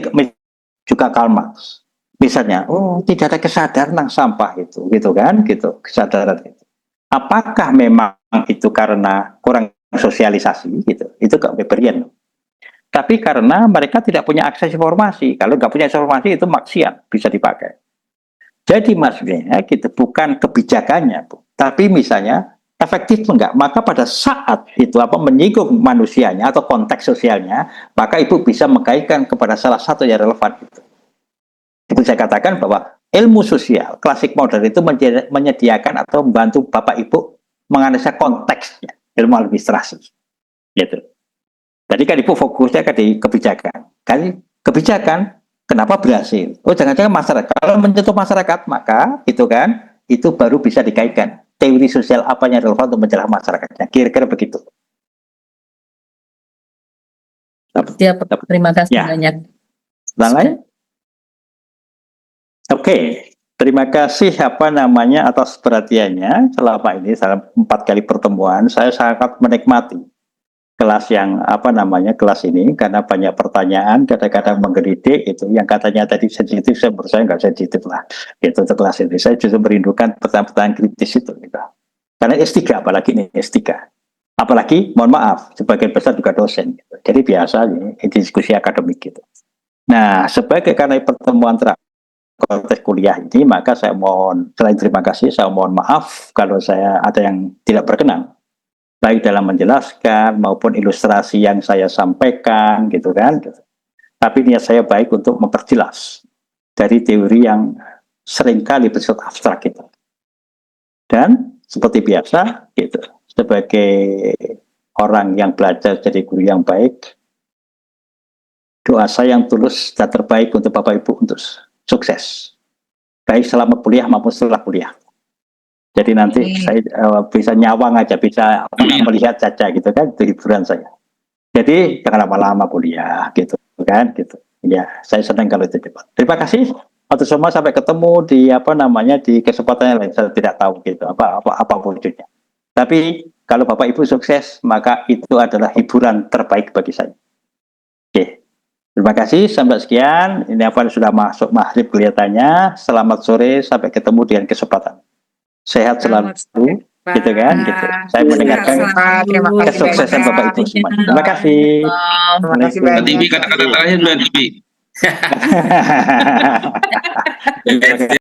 juga Karl Marx, misalnya, tidak ada kesadaran tentang sampah itu, gitu kan? Gitu, kesadaran itu. Apakah memang itu karena kurang sosialisasi, gitu? Itu ke Weberian. Tapi karena mereka tidak punya akses informasi, kalau nggak punya informasi itu maksiat bisa dipakai. Jadi maksudnya gitu, bukan kebijakannya, Bu, tapi misalnya efektif enggak, maka pada saat itu menyinggung manusianya atau konteks sosialnya, maka Ibu bisa mengkaitkan kepada salah satu yang relevan itu. Itu saya katakan bahwa ilmu sosial klasik modern itu menyediakan atau membantu Bapak Ibu menganalisa konteksnya, ilmu administrasi. Gitu. Jadi kan Ibu fokusnya di kebijakan. Kan kebijakan kenapa berhasil? Jangan-jangan masyarakat. Kalau menyentuh masyarakat, maka itu baru bisa dikaitkan. Teori sosial apa yang relevan untuk menjelaskan masyarakatnya. Kira-kira begitu. Siap, terima kasih banyak. Lain? Oke. Terima kasih atas perhatiannya selama ini, dalam 4 kali pertemuan. Saya sangat menikmati kelas yang kelas ini karena banyak pertanyaan, kadang-kadang menggelitik itu yang katanya tadi sensitif, menurut saya nggak sensitif lah itu untuk kelas ini. Saya justru merindukan pertanyaan-pertanyaan kritis itu gitu. Karena S3, apalagi ini S3, apalagi mohon maaf sebagian besar juga dosen gitu. Jadi biasa ini diskusi akademik gitu. Nah, karena pertemuan konteks kuliah ini, maka saya mohon, selain terima kasih, saya mohon maaf kalau saya ada yang tidak berkenan, baik dalam menjelaskan maupun ilustrasi yang saya sampaikan, gitu kan. Tapi niat saya baik untuk memperjelas dari teori yang seringkali bersifat abstrak gitu. Dan seperti biasa, gitu, sebagai orang yang belajar jadi guru yang baik, doa saya yang tulus dan terbaik untuk Bapak Ibu untuk sukses, baik selama kuliah maupun setelah kuliah. Jadi nanti saya bisa nyawang aja, bisa melihat saja gitu kan, itu hiburan saya. Jadi jangan lama-lama kuliah gitu kan, gitu. Ya, saya senang kalau itu cepat. Terima kasih untuk semua, sampai ketemu di di kesempatan yang lain. Saya tidak tahu gitu apa wujudnya. Tapi kalau Bapak Ibu sukses, maka itu adalah hiburan terbaik bagi saya. Oke. Terima kasih, sampai sekian. Ini sudah masuk maghrib kelihatannya. Selamat sore, sampai ketemu di kesempatan. Sehat selalu, gitu kan? Gitu. Saya mendengarkan kesuksesan Bapak Ibu semua. Terima kasih. Terima kasih banyak. Kata-kata terakhir Mbak Tibi. Terima kasih